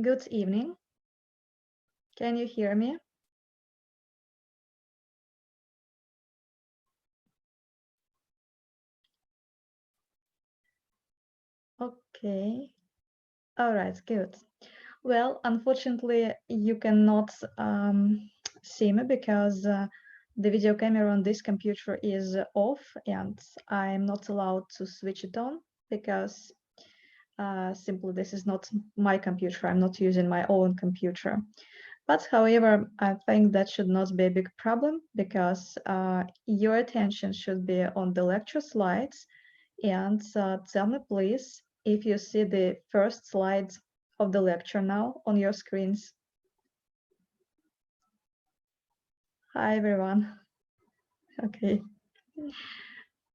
Good evening. Can you hear me? Okay. All right, good. Well, unfortunately, you cannot see me because the video camera on this computer is off and I'm not allowed to switch it on because simply this is not my computer. I'm not using my own computer. But however, I think that should not be a big problem because your attention should be on the lecture slides. And tell me, please, if you see the first slide of the lecture now on your screens. Hi, everyone. Okay.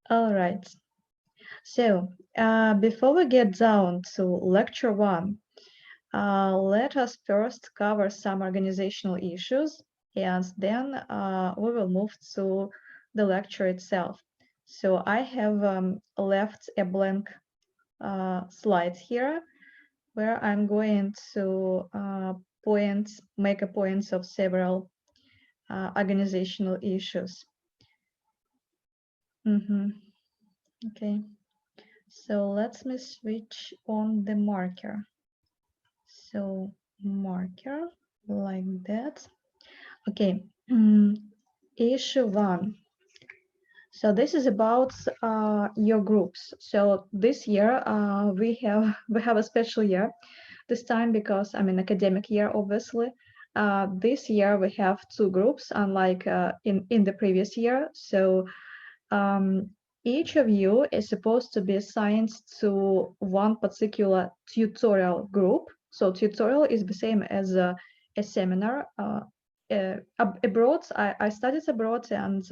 All right. So before we get down to lecture one, let us first cover some organizational issues, and then we will move to the lecture itself. So I have left a blank slide here where I'm going to make a points of several organizational issues. Okay, so let me switch on the marker. So marker like that. Okay, issue one. So this is about your groups. So this year we have a special year this time because I'm an academic year, obviously. This year we have two groups, unlike in the previous year. So um, each of you is supposed to be assigned to one particular tutorial group. So tutorial is the same as a seminar. Abroad, I studied abroad, and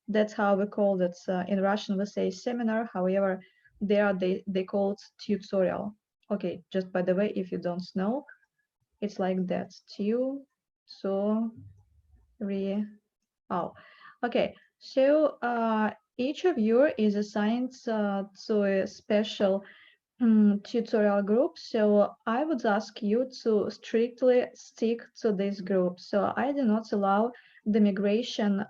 that's how we call it. In Russian, we say seminar. However, there they call it tutorial. Okay, just by the way, if you don't know, it's like that. Oh, okay. So each of you is assigned to a special tutorial group. So I would ask you to strictly stick to this group. So I do not allow the migration.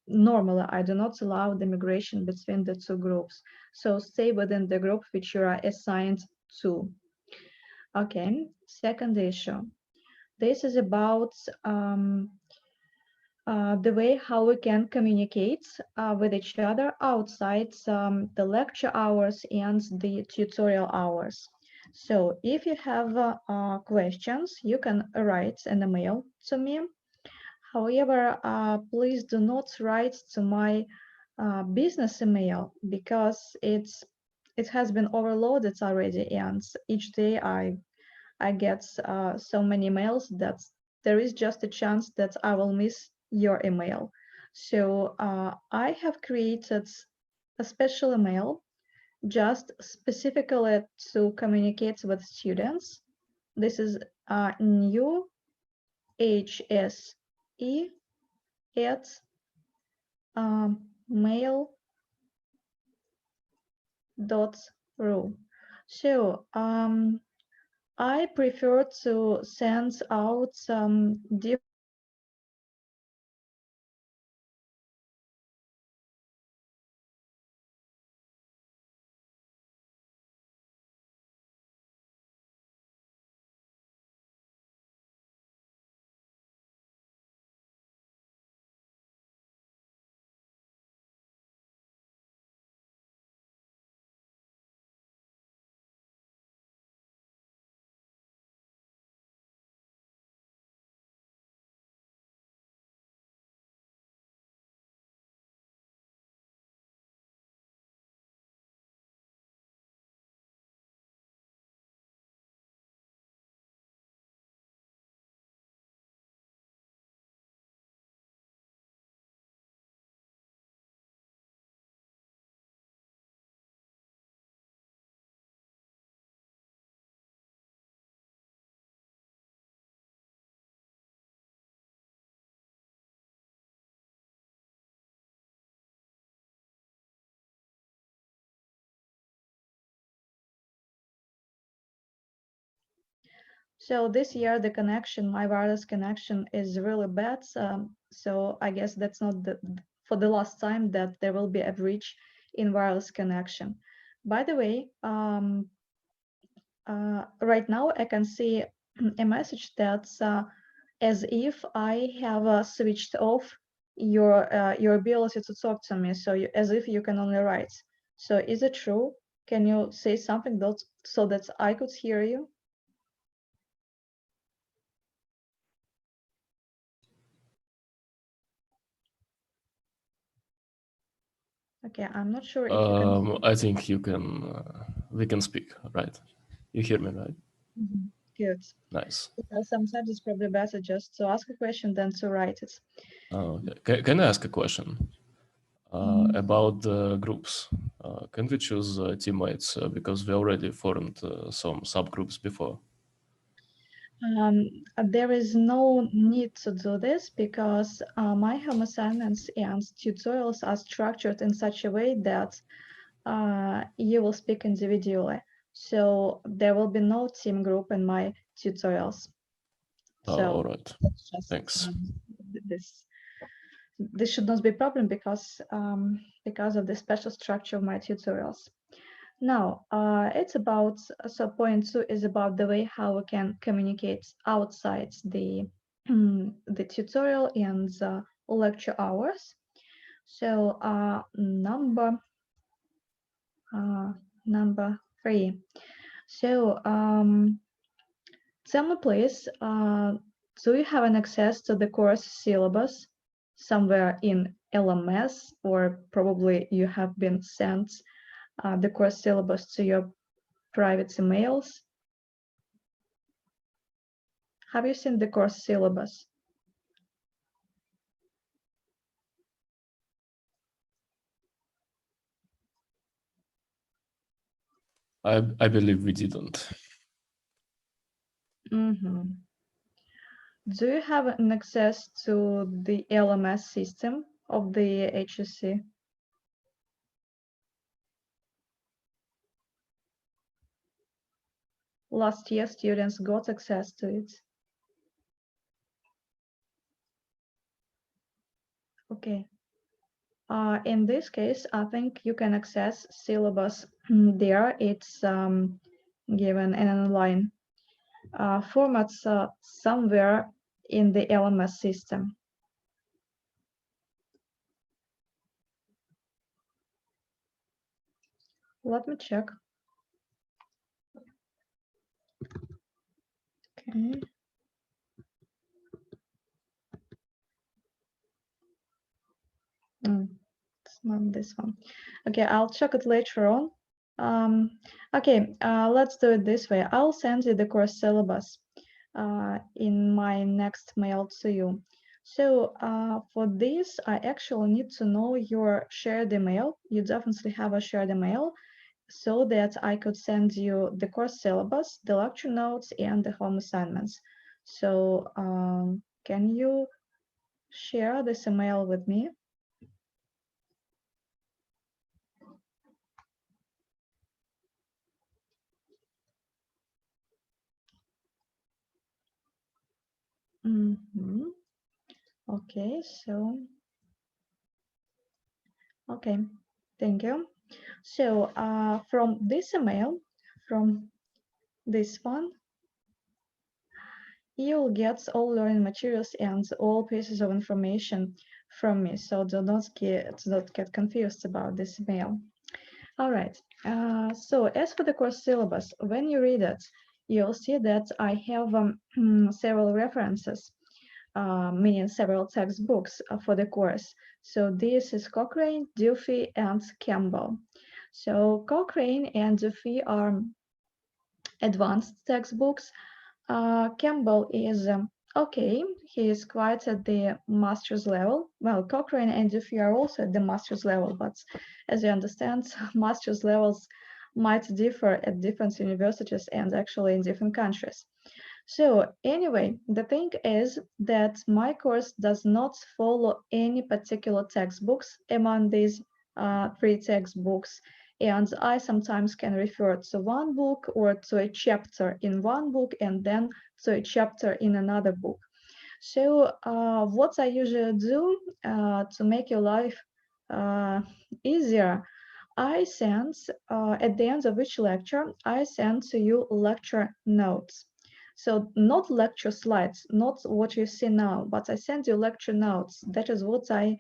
Normally, I do not allow the migration between the two groups. So stay within the group which you are assigned to. Okay, second issue. This is about the way how we can communicate with each other outside the lecture hours and the tutorial hours. So if you have questions, you can write an email to me. However, please do not write to my business email because it has been overloaded already, and each day I get so many emails that there is just a chance that I will miss your email. So I have created a special email just specifically to communicate with students. This is new HSE at mail.ru. So I prefer to send out some different So this year the connection, my wireless connection is really bad. So I guess that's not for the last time that there will be a breach in wireless connection. By the way, right now I can see a message that's as if I have switched off your ability to talk to me. So as if you can only write. So is it true? Can you say something so that I could hear you? Okay, I'm not sure if you can. I think you can. We can speak, right? You hear me, right? Good. Nice. Because sometimes it's probably better just to ask a question than to write it. Okay. Can I ask a question about the groups? Can we choose teammates because we already formed some subgroups before? There is no need to do this because my home assignments and tutorials are structured in such a way that you will speak individually. So there will be no team group in my tutorials. So All right. just, Thanks. this should not be a problem because of the special structure of my tutorials. Now, it's about, so point 2 is about the way how we can communicate outside the, the tutorial and lecture hours. So number 3. So tell me please, do you have an access to the course syllabus somewhere in LMS, or probably you have been sent the course syllabus to your private emails? Have you seen the course syllabus? I believe we didn't. Do you have an access to the LMS system of the HSC? Last year, students got access to it. Okay. In this case, I think you can access syllabus there. It's given in an online formats somewhere in the LMS system. Let me check. Okay. It's not this one. Okay, I'll check it later on. Okay, let's do it this way. I'll send you the course syllabus in my next mail to you. So for this, I actually need to know your shared email. You definitely have a shared email so that I could send you the course syllabus, the lecture notes, and the home assignments. So can you share this email with me? Okay, so, okay, thank you. So from this email, from this one, you'll get all learning materials and all pieces of information from me. So do not get confused about this email. All right. So as for the course syllabus, when you read it, you'll see that I have several references, meaning several textbooks for the course. So this is Cochrane, Duffy, and Campbell. So Cochrane and Duffy are advanced textbooks. Campbell is okay. He is quite at the master's level. Well, Cochrane and Duffy are also at the master's level, but as you understand, master's levels might differ at different universities and actually in different countries. So anyway, the thing is that my course does not follow any particular textbooks among these 3 textbooks. And I sometimes can refer to one book or to a chapter in one book and then to a chapter in another book. So what I usually do to make your life easier, I send at the end of each lecture, I send to you lecture notes. So not lecture slides, not what you see now, but I send you lecture notes. That is what the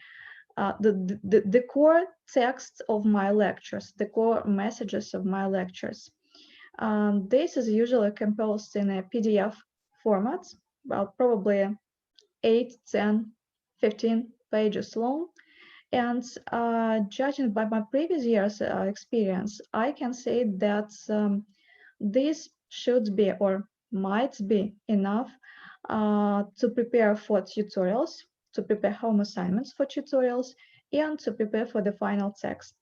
core text of my lectures, the core messages of my lectures. This is usually composed in a PDF format, well, probably 8, 10, 15 pages long. And judging by my previous year's experience, I can say that this should be or might be enough to prepare for tutorials, to prepare home assignments for tutorials, and to prepare for the final test.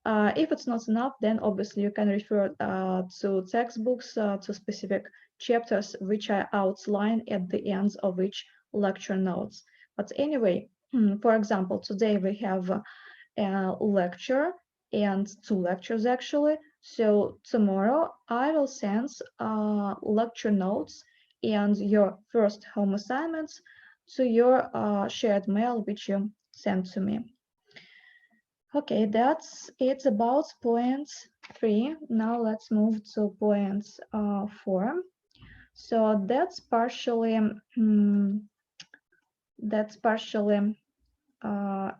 If it's not enough, then obviously you can refer to textbooks, to specific chapters which I outline at the ends of each lecture notes. But anyway, for example, today we have a lecture and 2 lectures actually. So tomorrow I will send lecture notes and your first home assignments to your shared mail which you sent to me. Okay, that's it about point 3. Now let's move to point 4. So that's partially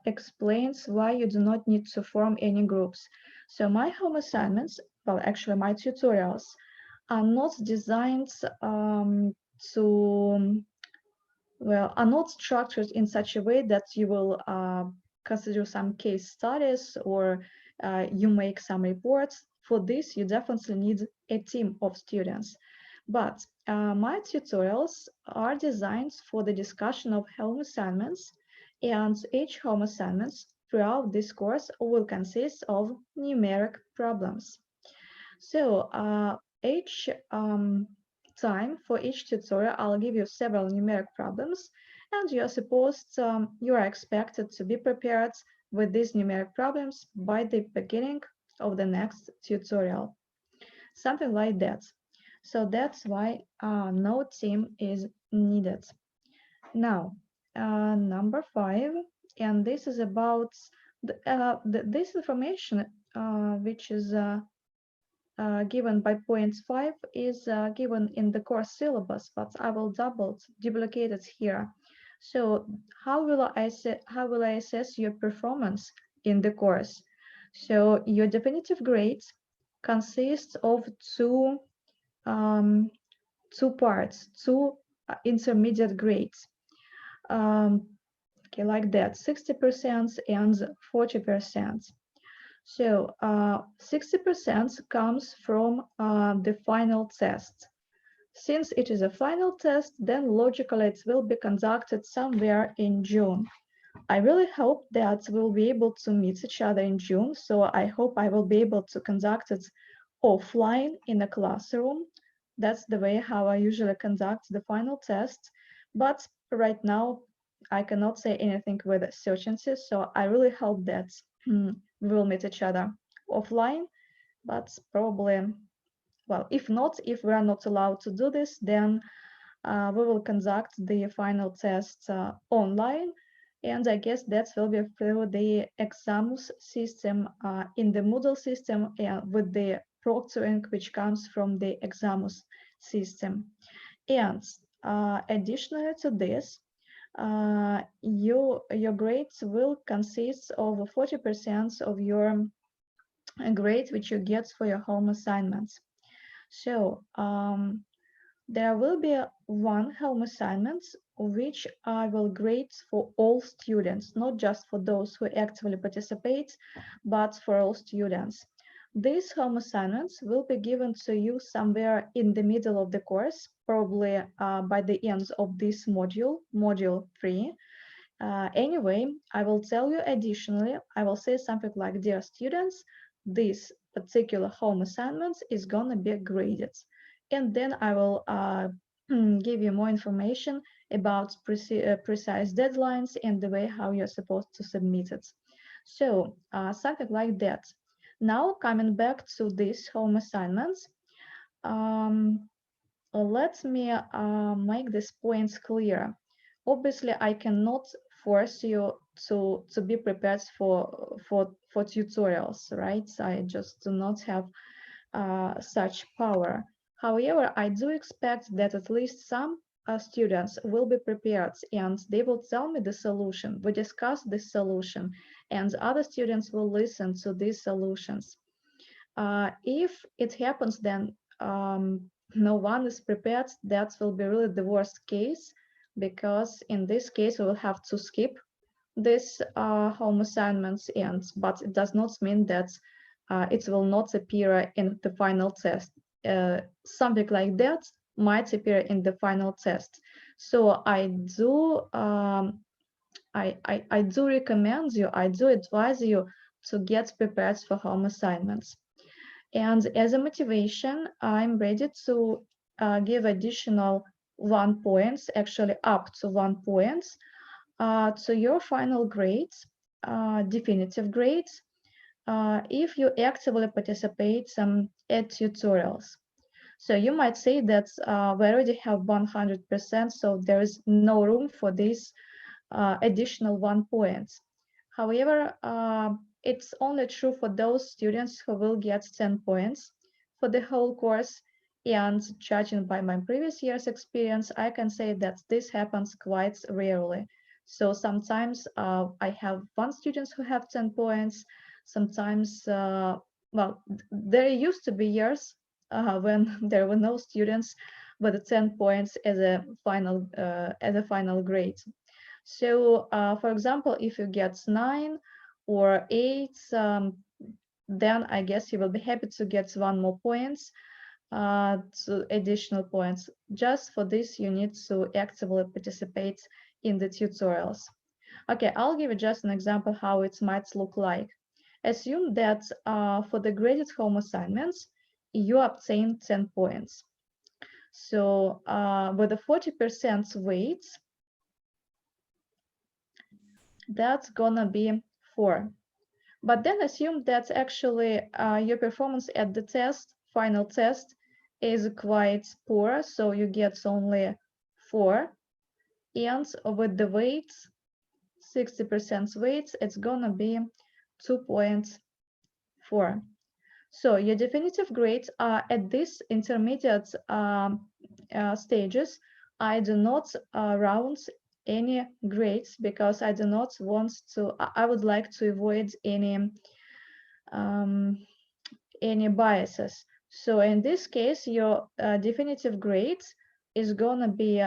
explains why you do not need to form any groups. So my home assignments, well, actually my tutorials, are not designed are not structured in such a way that you will consider some case studies or you make some reports. For this, you definitely need a team of students. But my tutorials are designed for the discussion of home assignments, and each home assignment throughout this course will consist of numeric problems. So each time for each tutorial, I'll give you several numeric problems, and you are expected to be prepared with these numeric problems by the beginning of the next tutorial. Something like that. So that's why no team is needed. Now, number 5, and this is about this information which is given by point 5 is given in the course syllabus, but I will duplicate it here. So how will I assess your performance in the course? So your definitive grades consists of two parts, two intermediate grades. Okay, like that, 60% and 40%. So 60% comes from the final test. Since it is a final test, then logically it will be conducted somewhere in June. I really hope that we'll be able to meet each other in June. So I hope I will be able to conduct it offline in a classroom. That's the way how I usually conduct the final test. But right now, I cannot say anything with certainty. So I really hope that we will meet each other offline. But probably, well, if we are not allowed to do this, then we will conduct the final test online. And I guess that will be through the exams system in the Moodle system with the proctoring which comes from the exams system. And additionally to this, your grades will consist of 40% of your grade which you get for your home assignments. So there will be one home assignment which I will grade for all students, not just for those who actively participate, but for all students. These home assignments will be given to you somewhere in the middle of the course, probably by the end of this module 3. Anyway, I will tell you additionally, I will say something like, dear students, this particular home assignment is gonna be graded. And then I will give you more information about precise deadlines and the way how you're supposed to submit it. So something like that. Now coming back to these home assignments, let me make these points clear. Obviously, I cannot force you to be prepared for tutorials, right? I just do not have such power. However, I do expect that at least some students will be prepared and they will tell me the solution. We discuss this solution and other students will listen to these solutions. If it happens, then no one is prepared, that will be really the worst case, because in this case we will have to skip this home assignments, but it does not mean that it will not appear in the final test. Something like that might appear in the final test. So I do I do recommend you, I do advise you to get prepared for home assignments. And as a motivation, I'm ready to give additional 1 point, actually up to 1 point, to your final grades, definitive grades, if you actively participate at tutorials. So you might say that we already have 100%, so there is no room for this additional 1 point. However, it's only true for those students who will get 10 points for the whole course. And judging by my previous year's experience, I can say that this happens quite rarely. So sometimes I have 1 student who have 10 points. Sometimes, well, there used to be years when there were no students with 10 points as a final grade. So, for example, if you get 9 or 8, then I guess you will be happy to get 1 more points, to additional points. Just for this, you need to actively participate in the tutorials. Okay, I'll give you just an example how it might look like. Assume that for the graded home assignments, you obtain 10 points. So with a 40% weight, that's gonna be 4. But then assume that actually your performance at the final test, is quite poor, so you get only 4. And with the weights, 60% weights, it's gonna be 2.4. So your definitive grades are at this intermediate stages. I do not round any grades because I do not want to, I would like to avoid any biases. So in this case, your definitive grade is gonna be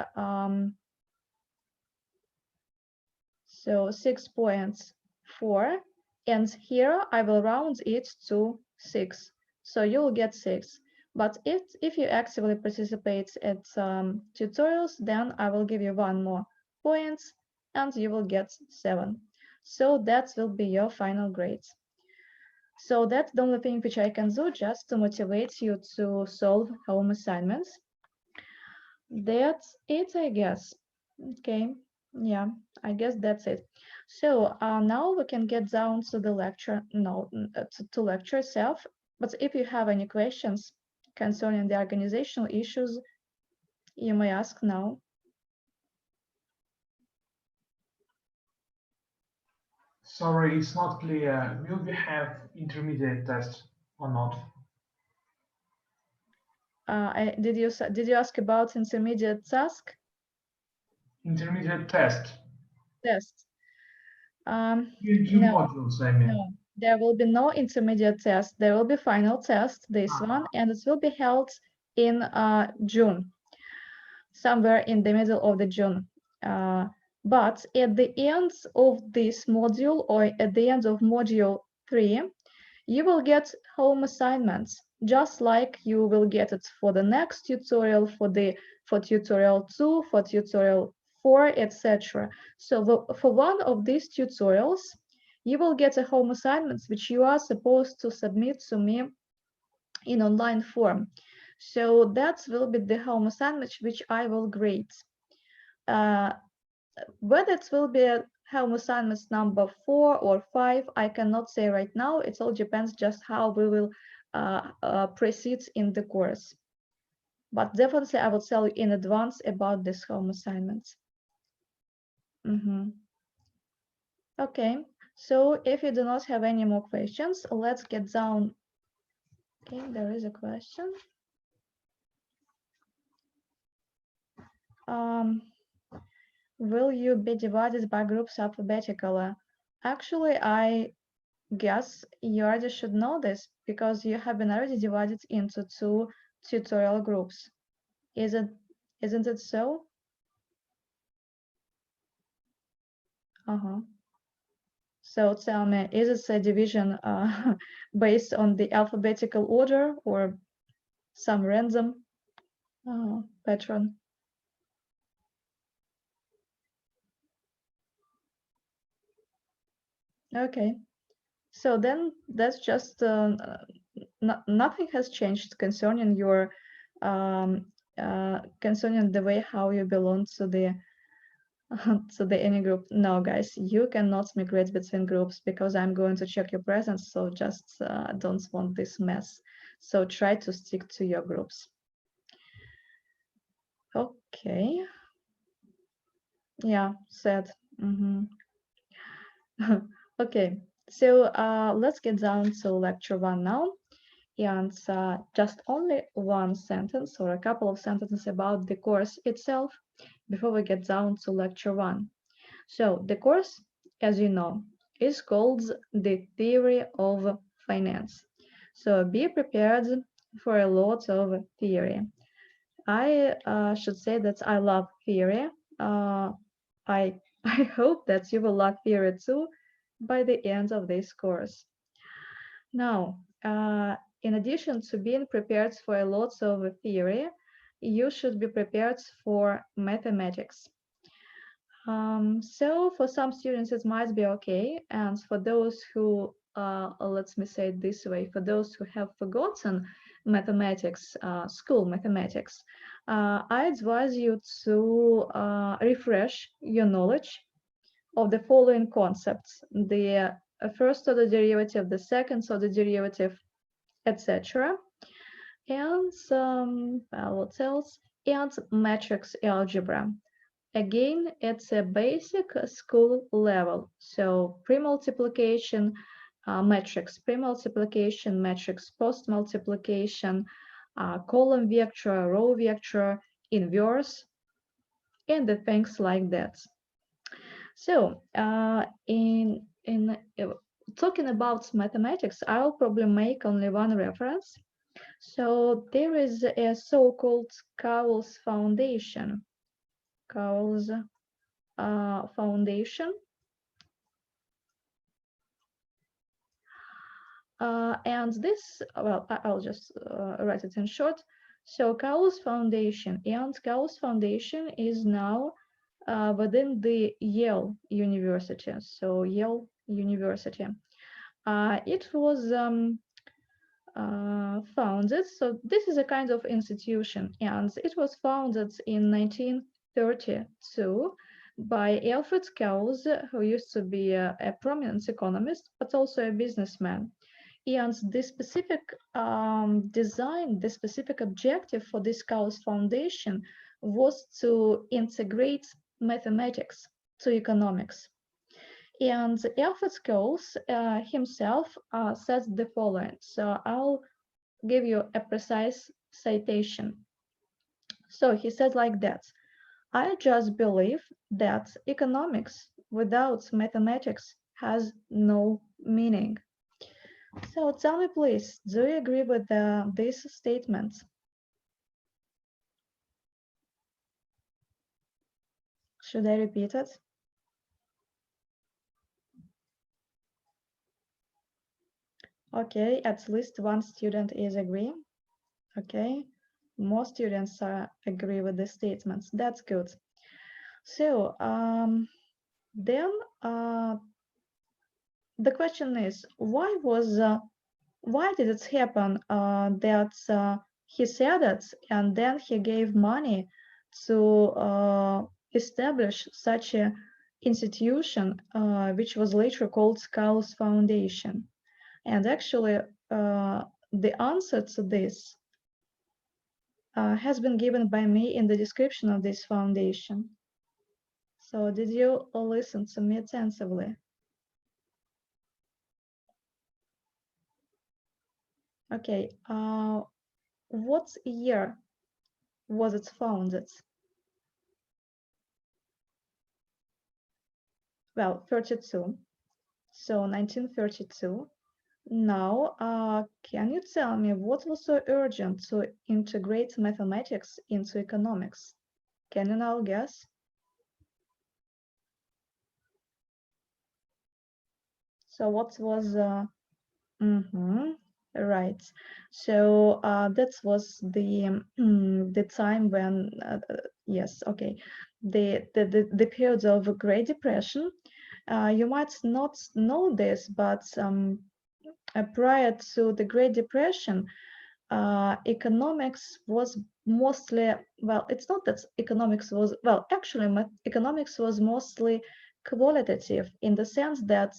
so 6.4, and here I will round it to 6. So you'll get 6. But if you actively participate at tutorials, then I will give you 1 more point and you will get 7. So that will be your final grades. So that's the only thing which I can do just to motivate you to solve home assignments. That's it, I guess. Okay, yeah, I guess that's it. So now we can get down to the lecture, to lecture itself. But if you have any questions concerning the organizational issues, you may ask now. Sorry, it's not clear. Will we have intermediate test or not? Did you ask about intermediate task? Intermediate test. Test. Two modules, I mean. No, there will be no intermediate test. There will be final test, this one, and it will be held in June, somewhere in the middle of the June. But at the end of this module, or at the end of module 3, you will get home assignments, just like you will get it for the next tutorial, for tutorial 2, for tutorial 4, etc. So for one of these tutorials, you will get a home assignment which you are supposed to submit to me in online form. So that will be the home assignment which I will grade. Whether it will be home assignments number 4 or 5, I cannot say right now. It all depends just how we will proceed in the course. But definitely I will tell you in advance about this home assignments. Okay, so if you do not have any more questions, let's get down. Okay, there is a question. Will you be divided by groups alphabetically? Actually, I guess you already should know this because you have been already divided into 2 tutorial groups. Isn't it so? So tell me, is it a division based on the alphabetical order or some random pattern? Okay, so then that's just nothing has changed concerning your concerning the way how you belong to the any group. No, guys, you cannot migrate between groups because I'm going to check your presence. So just don't want this mess. So try to stick to your groups. Okay. Yeah, said. Okay, so let's get down to lecture 1 now. And just only one sentence or a couple of sentences about the course itself before we get down to lecture 1. So the course, as you know, is called The Theory of Finance. So be prepared for a lot of theory. I should say that I love theory. I hope that you will love theory too by the end of this course. Now, in addition to being prepared for a lot of theory, you should be prepared for mathematics. So for some students it might be okay, and for those who, let me say it this way, for those who have forgotten mathematics, school mathematics, I advise you to refresh your knowledge of the following concepts: the first order derivative, the second order derivative, etc. And what else? And matrix algebra. Again, it's a basic school level. So pre-multiplication, matrix pre-multiplication, matrix post-multiplication, column vector, row vector, inverse, and the things like that. So in talking about mathematics, I'll probably make only one reference. So there is a so-called Cowles Foundation. Cowles Foundation. And this, well, I'll just write it in short. So Cowles Foundation, and Cowles Foundation is now within the Yale University. So Yale University. It was founded, so this is a kind of institution, and it was founded in 1932 by Alfred Cowles, who used to be a prominent economist, but also a businessman. And the specific design, the specific objective for this Cowles Foundation was to integrate mathematics to economics. And Alfred Cowles himself says the following. So I'll give you a precise citation. So he said like that: I just believe that economics without mathematics has no meaning. So tell me, please, do you agree with this statement? Should I repeat it? Okay, at least one student is agreeing. Okay, more students agree with the statements. That's good. So then the question is, why did it happen that he said it and then he gave money to establish such a institution, which was later called Scalus Foundation. And actually, the answer to this has been given by me in the description of this foundation. So did you listen to me attentively? Okay, what year was it founded? Well, 32. So 1932. Now, can you tell me what was so urgent to integrate mathematics into economics? Can you now guess? So what was right. So that was the time when yes, okay, the period of Great Depression. You might not know this, but prior to the Great Depression, economics was mostly, well, it's not that economics was, well, actually economics was mostly qualitative in the sense that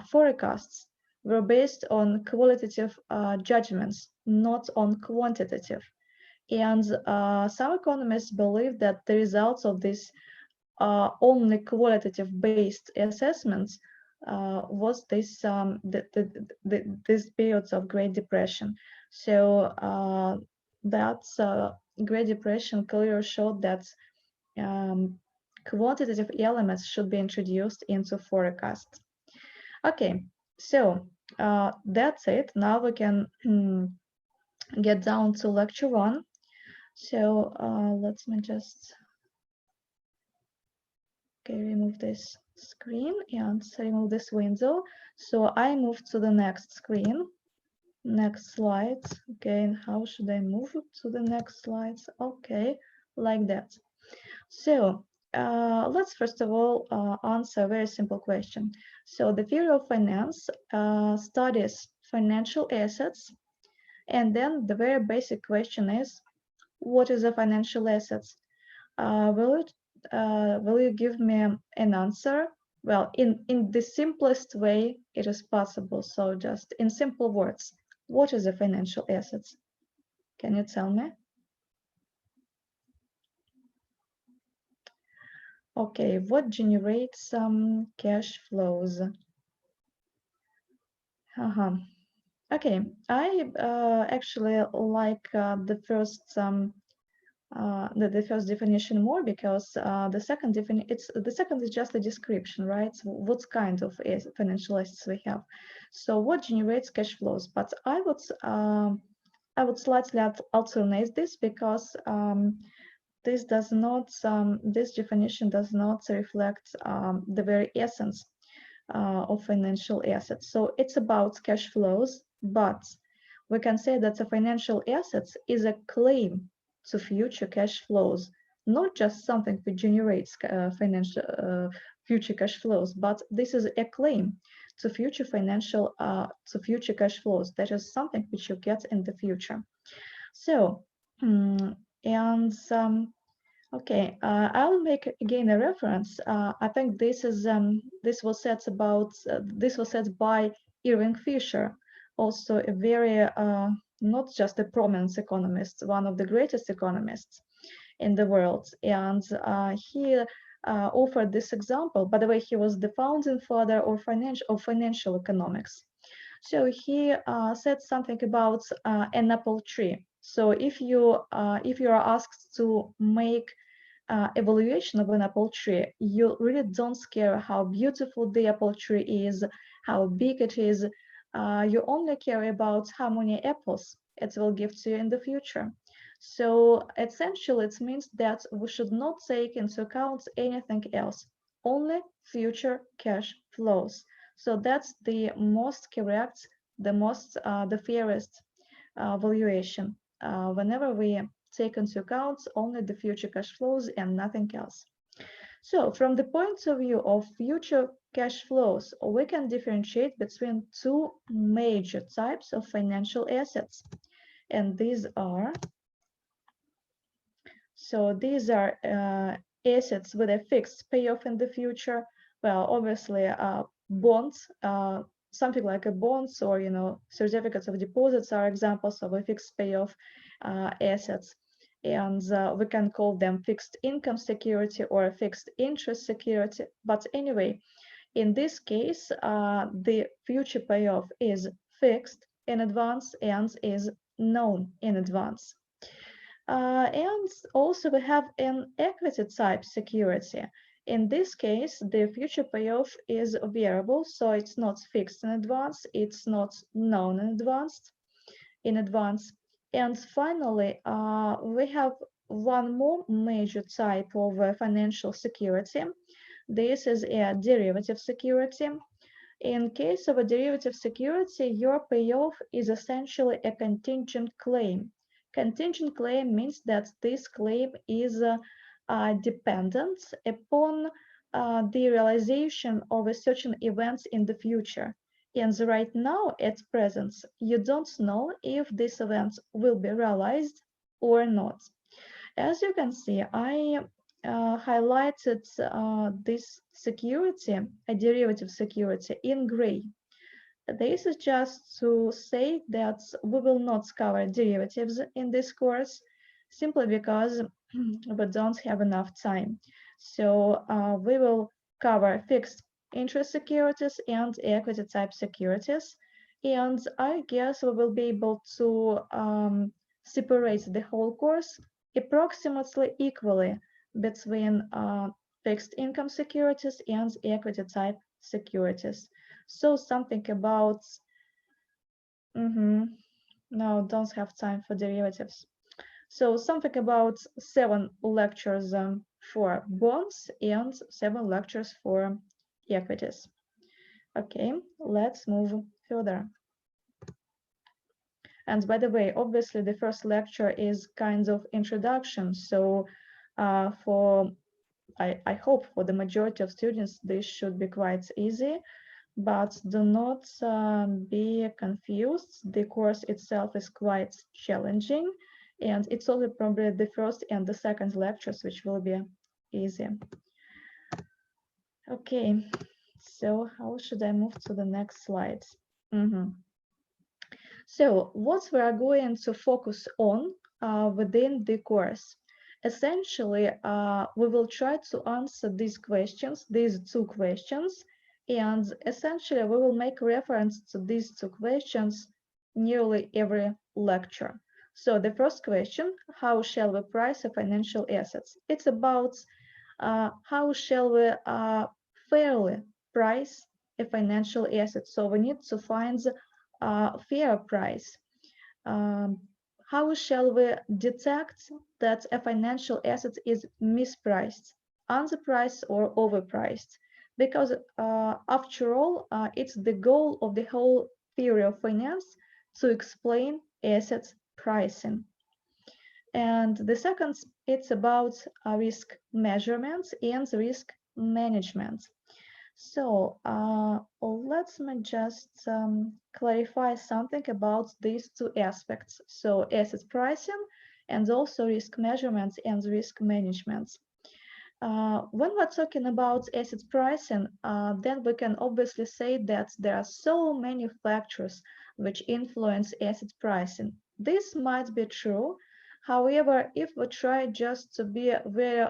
forecasts were based on qualitative judgments, not on quantitative. And some economists believe that the results of this only qualitative based assessments was this this periods of Great Depression. So that's Great Depression clearly showed that quantitative elements should be introduced into forecasts. Okay, so that's it. Now we can get down to lecture 1. So let me just remove this screen and remove this window. So I move to the next screen. Next slide. Okay, and how should I move to the next slides? Okay, like that. So let's first of all answer a very simple question. So the theory of finance studies financial assets, and then the very basic question is, what is a financial assets? Will you give me an answer? Well, in the simplest way it is possible. So just in simple words, what is a financial assets? Can you tell me? Okay, what generates some cash flows? Okay, I actually like the first the first definition more, because the second is just a description, right? So what kind of financial assets we have. So what generates cash flows? But I would slightly alternate this, because this does not this definition does not reflect the very essence of financial assets. So it's about cash flows, but we can say that the financial assets is a claim to future cash flows, not just something that generates future cash flows, but this is a claim to future future cash flows. That is something which you get in the future. So okay, I'll make again a reference. I think this was said by Irving Fisher, also a very not just a prominent economist, one of the greatest economists in the world, and he offered this example. By the way, he was the founding father of financial economics. So he said something about an apple tree. So if you are asked to make evaluation of an apple tree, you really don't care how beautiful the apple tree is, how big it is. You only care about how many apples it will give to you in the future. So essentially, it means that we should not take into account anything else, only future cash flows. So that's the most correct, the fairest valuation whenever we take into account only the future cash flows and nothing else. So from the point of view of future cash flows, we can differentiate between two major types of financial assets. And these are assets with a fixed payoff in the future, Well, obviously, bonds, something like a bonds or certificates of deposits are examples of a fixed payoff assets, and we can call them fixed income security or a fixed interest security. But anyway, in this case, the future payoff is fixed in advance and is known in advance. And also we have an equity type security. In this case, the future payoff is variable, so it's not fixed in advance, it's not known in advance. And finally, we have one more major type of financial security. This is a derivative security. In case of a derivative security, your payoff is essentially a contingent claim. Contingent claim means that this claim is dependent upon the realization of a certain event in the future. And right now, at present, you don't know if this event will be realized or not. As you can see, I highlighted this security, a derivative security, in gray. This is just to say that we will not cover derivatives in this course, simply because we don't have enough time. So we will cover fixed interest securities and equity type securities. And I guess we will be able to separate the whole course approximately equally between fixed income securities and equity type securities. So something about, no, don't have time for derivatives. So something about 7 lectures for bonds and 7 lectures for equities. Okay, let's move further. And by the way, obviously the first lecture is kind of introduction. So I hope for the majority of students, this should be quite easy, but do not be confused. The course itself is quite challenging, and it's only probably the first and the second lectures which will be easy. Okay, so how should I move to the next slide? So what we are going to focus on within the course. Essentially, we will try to answer these questions, these 2 questions, and essentially we will make reference to these 2 questions nearly every lecture. So the first question, how shall we price a financial assets? It's about how shall we fairly price a financial asset. So we need to find fair price. How shall we detect that a financial asset is mispriced, underpriced, or overpriced? Because after all, it's the goal of the whole theory of finance to explain asset pricing. And the second, it's about risk measurements and risk management. So let me just clarify something about these 2 aspects. So asset pricing and also risk measurements and risk management. When we're talking about asset pricing, then we can obviously say that there are so many factors which influence asset pricing. This might be true. However, if we try just to be very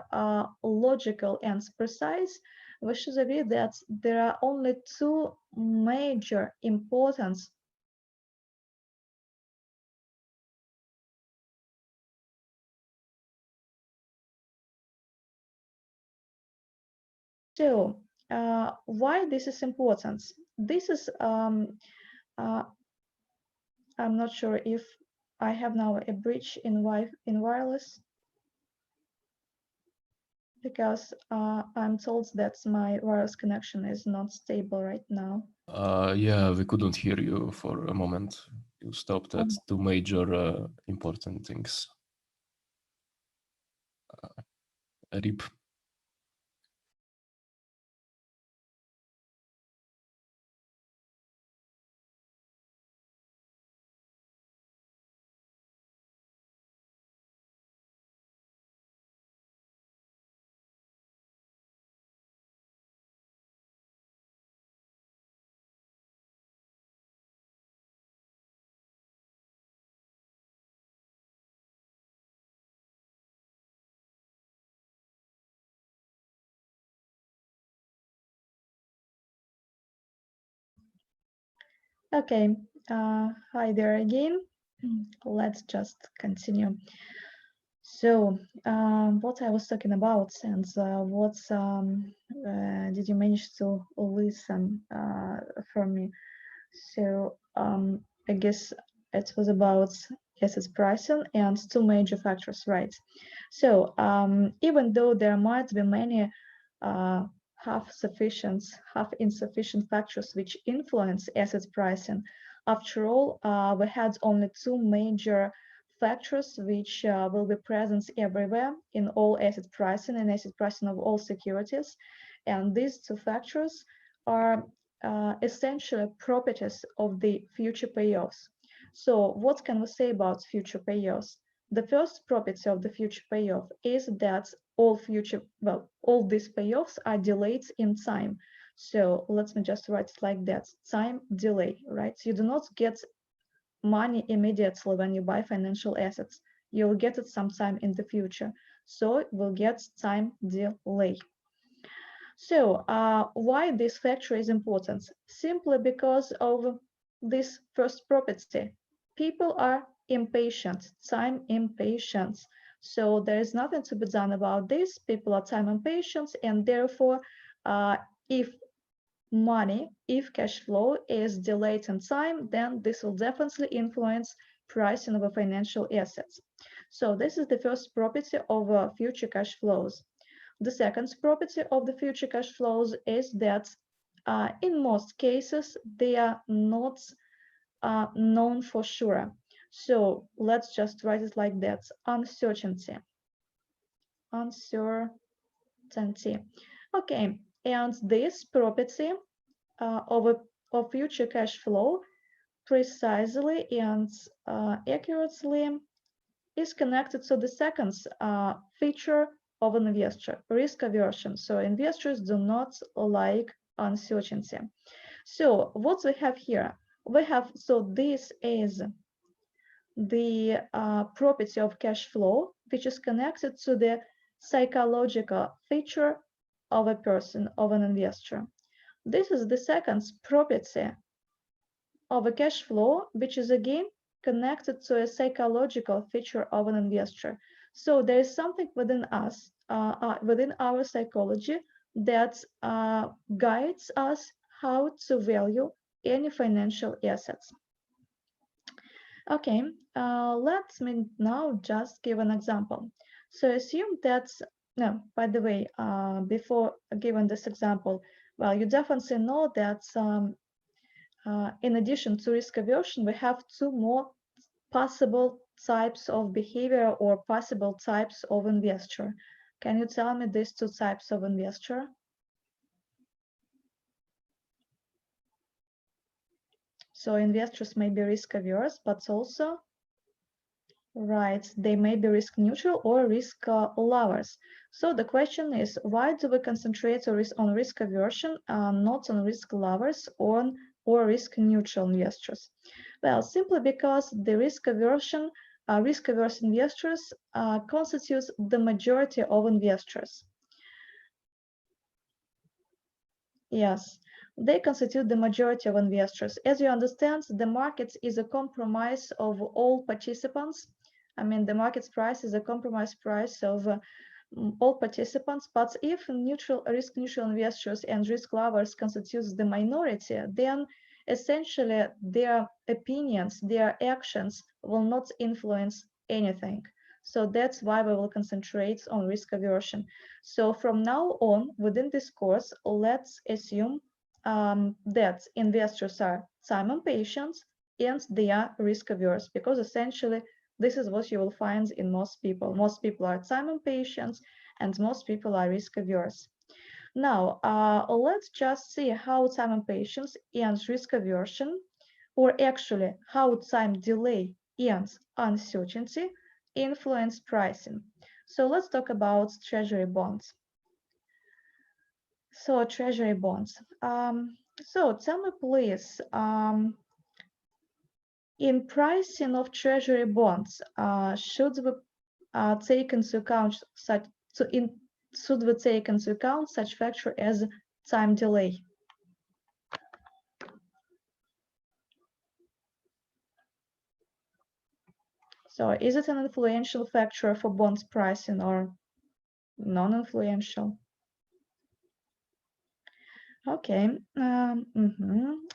logical and precise, we should agree that there are only 2 major important So why this is important? This is I'm not sure if I have now a breach in wireless, because I'm told that my wireless connection is not stable right now. Yeah, we couldn't hear you for a moment. You stopped at 2 major important things. RIP. Okay, hi there again. Let's just continue. So, what I was talking about, and what did you manage to listen from me? So, I guess it was about assets pricing and two major factors, right? So, even though there might be many uh, half insufficient factors which influence assets pricing, after all, we had only two major factors which will be present everywhere in all asset pricing and asset pricing of all securities. And these two factors are essentially properties of the future payoffs. So what can we say about future payoffs? The first property of the future payoff is that all these payoffs are delayed in time. So let me just write it like that, time delay, right? You do not get money immediately when you buy financial assets. You'll get it sometime in the future. So we'll get time delay. So why this factor is important? Simply because of this first property. People are impatient, time impatient. So there is nothing to be done about this. People are time impatient, and therefore, if cash flow is delayed in time, then this will definitely influence pricing of financial assets. So this is the first property of future cash flows. The second property of the future cash flows is that in most cases, they are not known for sure. So let's just write it like that, uncertainty. Uncertainty. Okay, and this property of future cash flow precisely and accurately is connected to the second feature of an investor, risk aversion. So investors do not like uncertainty. So what we have here, so this is the property of cash flow, which is connected to the psychological feature of a person, of an investor. This is the second property of a cash flow, which is again connected to a psychological feature of an investor. So there is something within us, within our psychology, that guides us how to value any financial assets. Okay, let me now just give an example. So assume that, no, by the way, before giving this example, well, you definitely know that in addition to risk aversion, we have two more possible types of behavior or possible types of investor. Can you tell me these two types of investor? So investors may be risk averse, but also, right, they may be risk neutral or risk lovers. So the question is, why do we concentrate on risk aversion, not on risk lovers or risk neutral investors? Well, simply because the risk averse investors constitutes the majority of investors. Yes, they constitute the majority of investors. As you understand, the market is a compromise of all participants. I mean, the market's price is a compromise price of all participants. But if risk neutral investors and risk lovers constitutes the minority, then essentially their opinions, their actions will not influence anything. So that's why we will concentrate on risk aversion. So from now on, within this course, let's assume that investors are time impatient and they are risk averse, because essentially this is what you will find in most people. Most people are time impatient and most people are risk averse. Now, let's just see how time impatience and risk aversion, or actually how time delay and uncertainty influence pricing. So let's talk about treasury bonds. So treasury bonds. So tell me please, in pricing of treasury bonds, should we take into account should we take into account such factor as time delay? So is it an influential factor for bonds pricing or non-influential? Okay,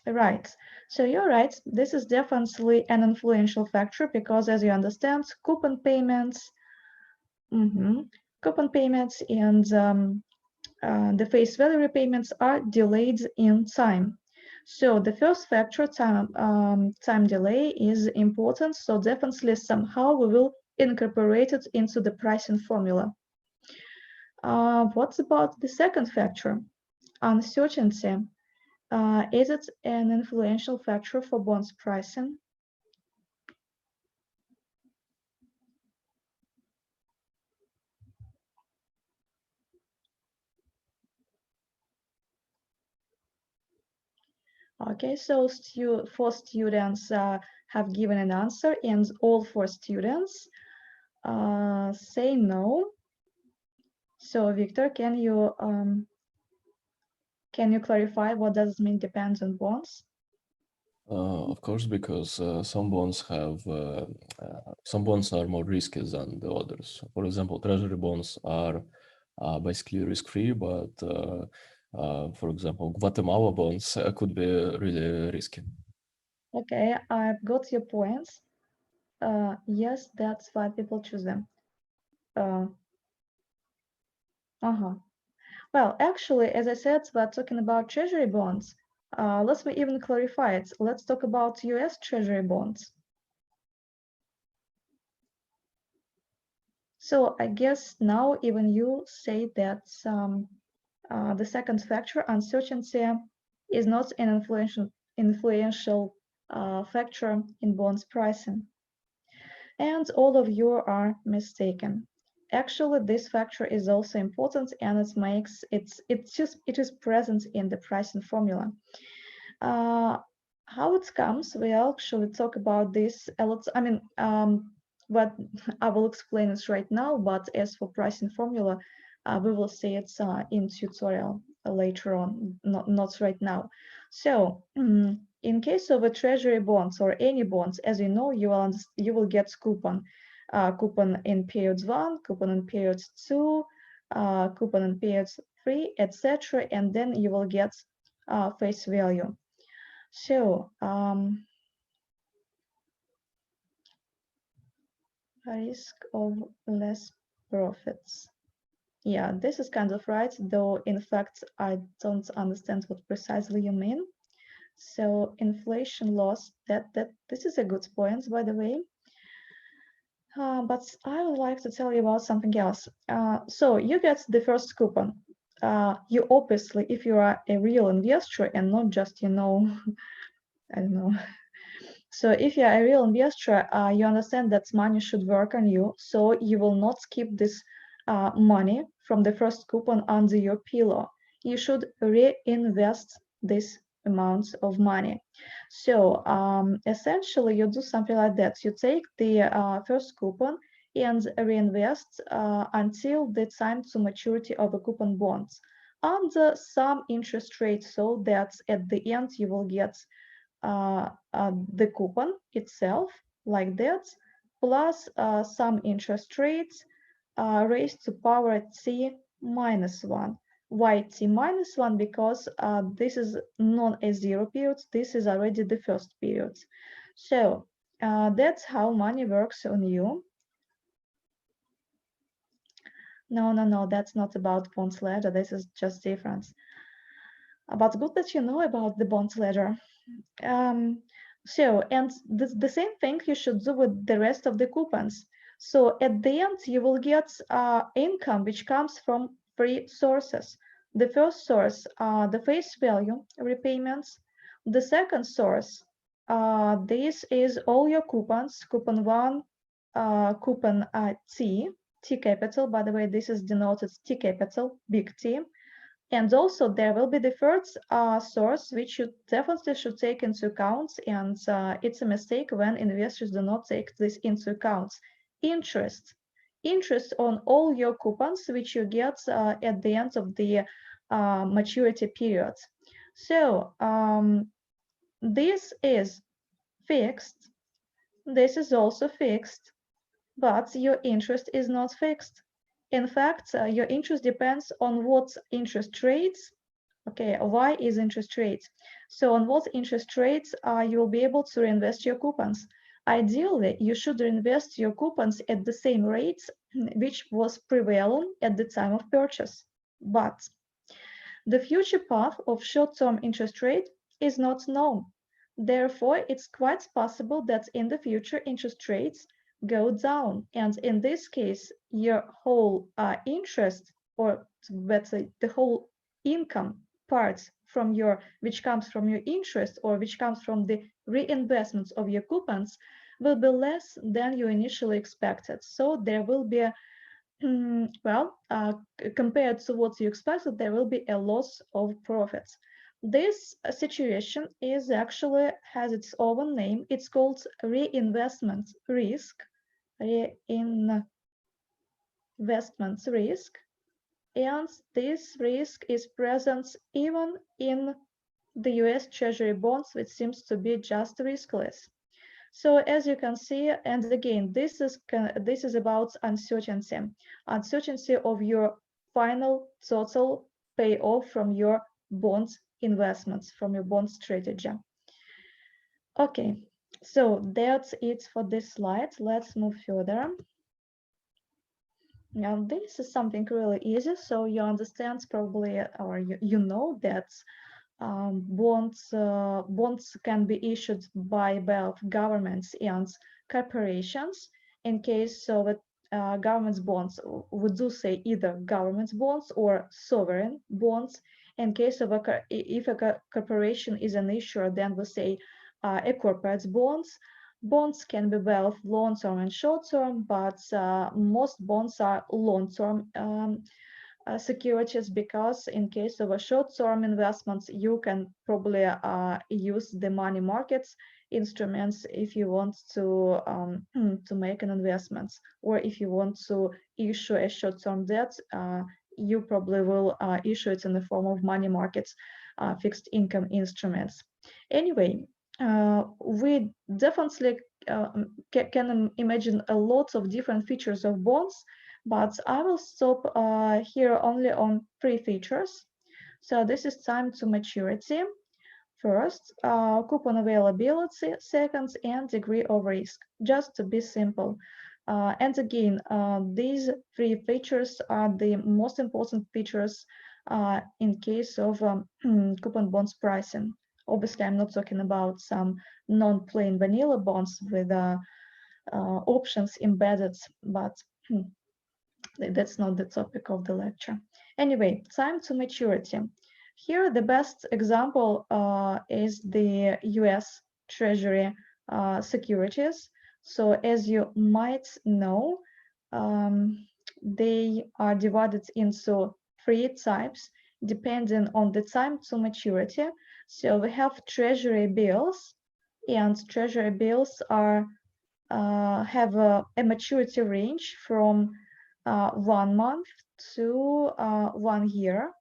right. So you're right. This is definitely an influential factor because, as you understand, coupon payments, coupon payments and the face value repayments are delayed in time. So the first factor, time delay, is important. So definitely somehow we will incorporate it into the pricing formula. What about the second factor, uncertainty? Is it an influential factor for bonds pricing? Okay, so four students have given an answer, and all four students say no. So Victor, can you clarify what does it mean depends on bonds? Of course, because some bonds are more risky than the others. For example, treasury bonds are basically risk-free, but for example, Guatemala bonds could be really risky. Okay, I've got your points. Yes, that's why people choose them. Well, actually, as I said, we're talking about treasury bonds. Let's even clarify it. Let's talk about US treasury bonds. So I guess now even you say that the second factor, uncertainty, is not an influential factor in bonds pricing. And all of you are mistaken. Actually, this factor is also important, and it is present in the pricing formula. How it comes, we actually talk about this a lot. I mean, but I will explain it right now. But as for pricing formula, we will see it in tutorial later on, not right now. So in case of a treasury bonds or any bonds, as you know, you will get coupon in periods 1, coupon in periods 2, coupon in periods 3, etc., and then you will get face value. So risk of less profits. Yeah, this is kind of right, though in fact I don't understand what precisely you mean. So inflation loss, this is a good point, by the way. But I would like to tell you about something else. So you get the first coupon. You obviously, if you are a real investor and not just, I don't know. So if you are a real investor, you understand that money should work on you. So you will not keep this money from the first coupon under your pillow. You should reinvest this amount of money. So essentially, you do something like that. You take the first coupon and reinvest until the time to maturity of a coupon bonds under some interest rate, so that at the end you will get the coupon itself like that, plus some interest rates raised to power t minus 1. Why t minus 1? Because this is not a zero period, this is already the first period. So that's how money works on you. No, that's not about bonds ledger, this is just different. But good that you know about the bonds ledger. So, and the same thing you should do with the rest of the coupons. So at the end, you will get income which comes from three sources. The first source, the face value repayments. The second source, this is all your coupons, coupon 1, coupon T capital. By the way, this is denoted T capital, big T. And also there will be the third source, which you definitely should take into account. And it's a mistake when investors do not take this into account. Interest on all your coupons, which you get at the end of the maturity period. So this is fixed. This is also fixed. but your interest is not fixed. In fact, your interest depends on what interest rates. Okay, why is interest rates? So on what interest rates you will be able to reinvest your coupons. Ideally, you should reinvest your coupons at the same rates which was prevalent at the time of purchase. But the future path of short-term interest rate is not known. Therefore, it's quite possible that in the future interest rates go down. And in this case, your whole interest, or let's say the whole income part from which comes from your interest or which comes from the reinvestments of your coupons will be less than you initially expected. So there will be a compared to what you expected, there will be a loss of profits. This situation is actually has its own name. It's called reinvestment risk, reinvestment risk, and this risk is present even in the US Treasury bonds, which seems to be just riskless. So as you can see, and again, this is about uncertainty of your final total payoff from your bond investments, from your bond strategy. Okay, so that's it for this slide. Let's move further. Now this is something really easy, so you understand probably, or you know that bonds can be issued by both governments and corporations. In case of government's bonds, we do say either government bonds or sovereign bonds. In case of if a corporation is an issuer, then we say a corporate bonds. Bonds can be both long-term and short-term, but most bonds are long-term securities, because in case of a short-term investments, you can probably use the money markets instruments if you want to make an investment, or if you want to issue a short-term debt, you probably will issue it in the form of money markets, fixed income instruments. Anyway, we definitely can imagine a lot of different features of bonds, but I will stop here only on 3 features. So this is time to maturity, first, coupon availability, second, and degree of risk, just to be simple. And again, these 3 features are the most important features in case of coupon bonds pricing. Obviously, I'm not talking about some non-plain vanilla bonds with options embedded, but that's not the topic of the lecture. Anyway, time to maturity. Here, the best example is the US Treasury securities. So as you might know, they are divided into 3 types depending on the time to maturity. So we have Treasury bills, and Treasury bills are have a maturity range from 1 month to 1 year.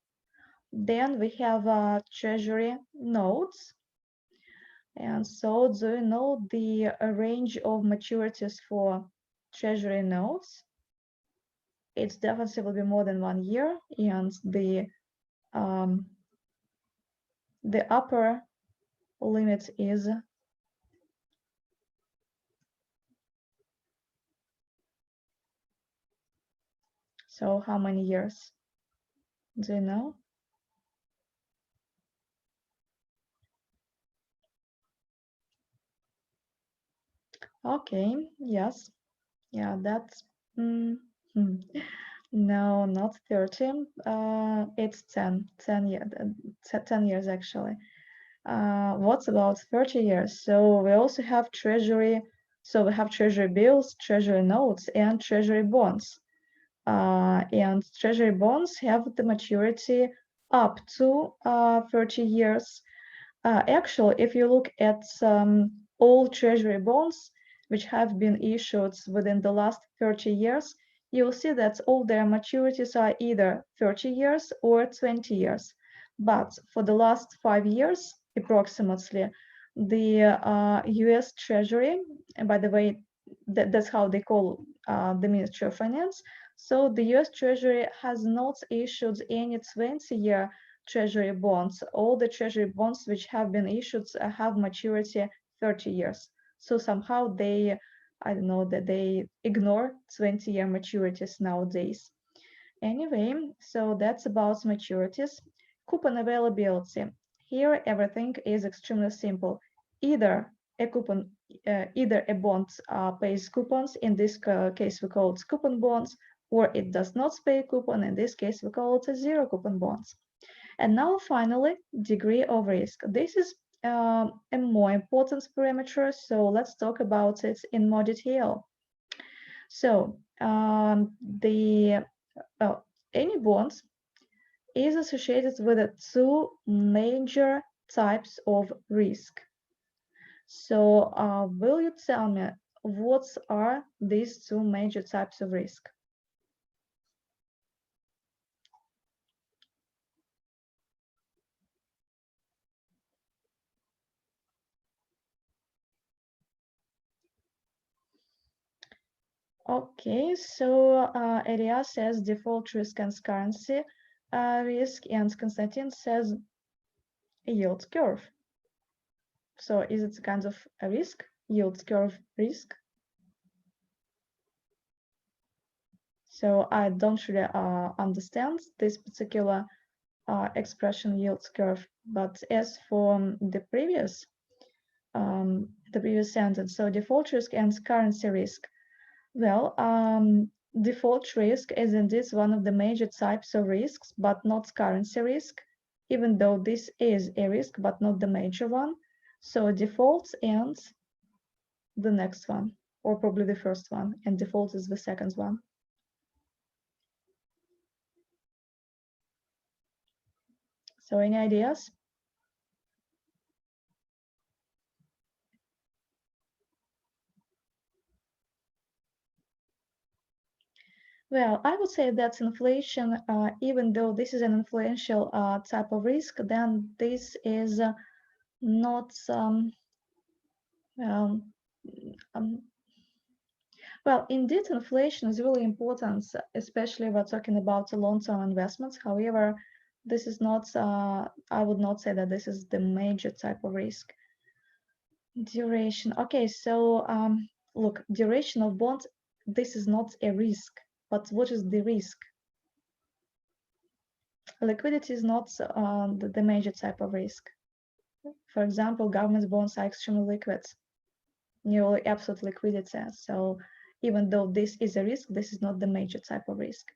Then we have Treasury notes. And so do you know the range of maturities for Treasury notes? It's definitely will be more than 1 year, and the upper limit is so how many years? Do you know? Okay, yes. Yeah, that's no, not 30. It's 10 years actually. What's about 30 years? So we also have Treasury. So we have Treasury bills, Treasury notes, and Treasury bonds. And Treasury bonds have the maturity up to 30 years. Actually, if you look at all Treasury bonds which have been issued within the last 30 years, you will see that all their maturities are either 30 years or 20 years. But for the last 5 years, approximately, the US Treasury, and by the way, that's how they call the Ministry of Finance. So the US Treasury has not issued any 20-year Treasury bonds. All the Treasury bonds which have been issued have maturity 30 years. So somehow they, I don't know, that they ignore 20-year maturities nowadays. Anyway, so that's about maturities. Coupon availability. Here, everything is extremely simple. Either a coupon, either a bond pays coupons. In this case, we call it coupon bonds, or it does not pay coupon. In this case, we call it zero coupon bonds. And now, finally, degree of risk. This is a more important parameter, so let's talk about it in more detail. So any bonds is associated with two major types of risk. So will you tell me what are these two major types of risk? Okay, so Elia says default risk and currency risk, and Konstantin says yield curve. So is it kind of a risk, yield curve risk? So I don't really understand this particular expression yield curve, but as for the previous sentence, so default risk and currency risk. Well, default risk is indeed one of the major types of risks, but not currency risk, even though this is a risk, but not the major one. So default and the next one, or probably the first one, and default is the second one. So any ideas? Well, I would say that inflation, even though this is an influential type of risk, then this is not well, indeed, inflation is really important, especially when talking about long-term investments. However, this is not, I would not say that this is the major type of risk. Duration. Okay, so look, duration of bond, this is not a risk, but what is the risk? Liquidity is not the major type of risk. For example, government bonds are extremely liquid, nearly absolute liquidity. So even though this is a risk, this is not the major type of risk.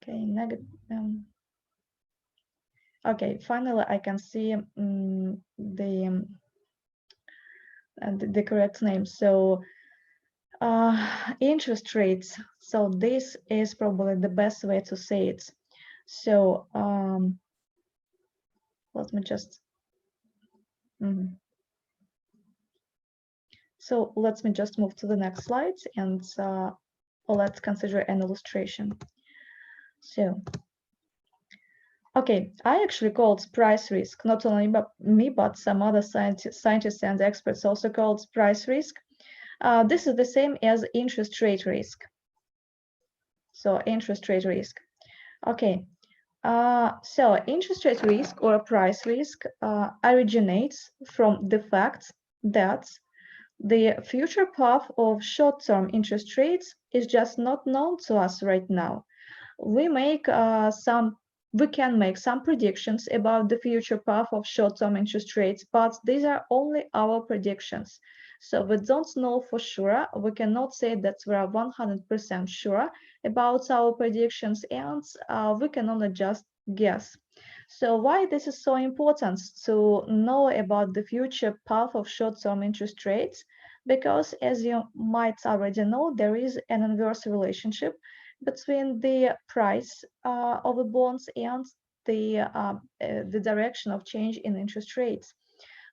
Okay, negative. Okay, finally, I can see the correct name. So interest rates. So this is probably the best way to say it. So let me just. So let me just move to the next slide, and let's consider an illustration. So, okay, I actually called price risk, not only me, but some other scientists and experts also called price risk. This is the same as interest rate risk. So interest rate risk. Okay, so interest rate risk or price risk originates from the fact that the future path of short-term interest rates is just not known to us right now. We can make some predictions about the future path of short-term interest rates, but these are only our predictions. So we don't know for sure. We cannot say that we are 100% sure about our predictions, and we can only just guess. So why this is so important to know about the future path of short-term interest rates? Because as you might already know, there is an inverse relationship between the price of the bonds and the direction of change in interest rates.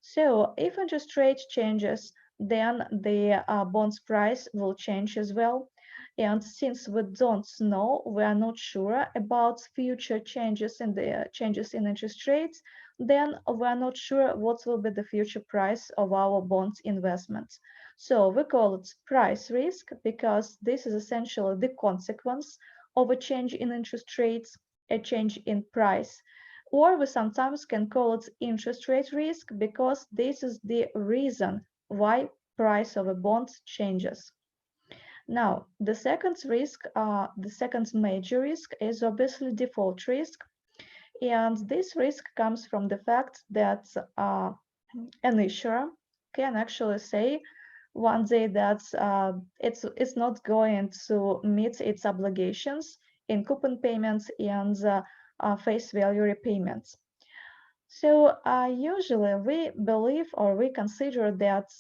So if interest rate changes, then the bonds price will change as well. And since we don't know, we are not sure about future changes in interest rates, then we are not sure what will be the future price of our bonds investments. So we call it price risk because this is essentially the consequence of a change in interest rates, a change in price. Or we sometimes can call it interest rate risk because this is the reason why price of a bond changes. Now, the second major risk is obviously default risk. And this risk comes from the fact that an issuer can actually say one day that it's not going to meet its obligations in coupon payments and face value repayments. So usually we believe or we consider that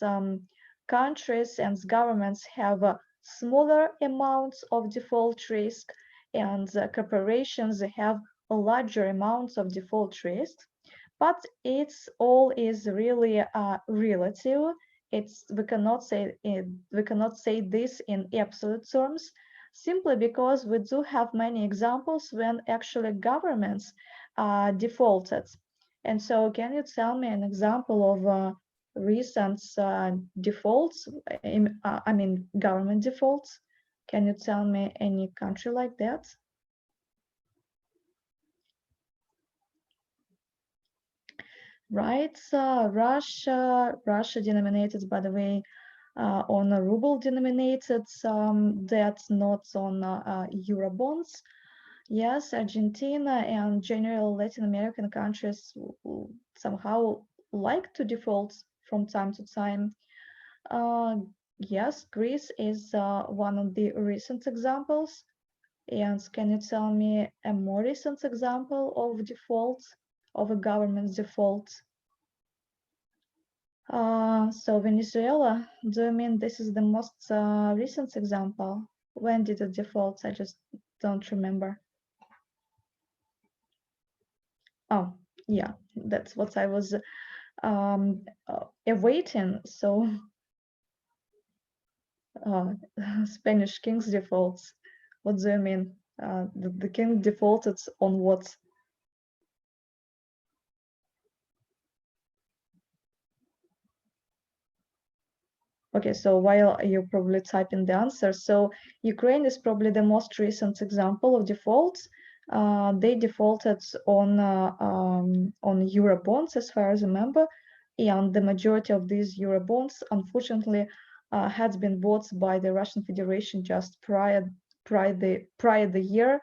countries and governments have smaller amounts of default risk and corporations have larger amounts of default risk. But it's all is really relative. We cannot say this in absolute terms, simply because we do have many examples when actually governments defaulted. And so, can you tell me an example of recent defaults? I mean, government defaults. Can you tell me any country like that? Right, Russia denominated, by the way, on a ruble denominated debt, not on euro bonds. Yes, Argentina and general Latin American countries somehow like to default from time to time. Yes, Greece is one of the recent examples. And can you tell me a more recent example of default, of a government default? So Venezuela, do you mean this is the most recent example? When did it default? I just don't remember. Oh, yeah, that's what I was awaiting. So Spanish king's defaults. What do you mean? The king defaulted on what? Okay, so while you're probably typing the answer, so Ukraine is probably the most recent example of defaults. They defaulted on euro bonds, as far as I remember, and the majority of these euro bonds, unfortunately, had been bought by the Russian Federation just prior the year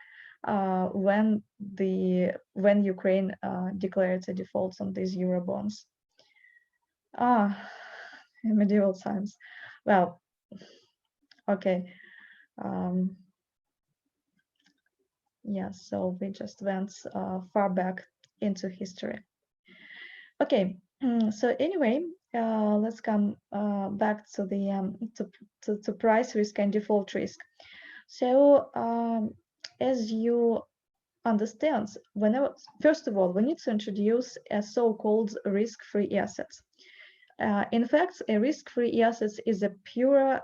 when Ukraine declared a default on these euro bonds. In medieval times. Well, okay. Yeah, so we just went far back into history. Okay, so anyway, let's come back to the to price risk and default risk. So as you understand, first of all, we need to introduce a so-called risk-free assets. In fact, a risk-free asset is a pure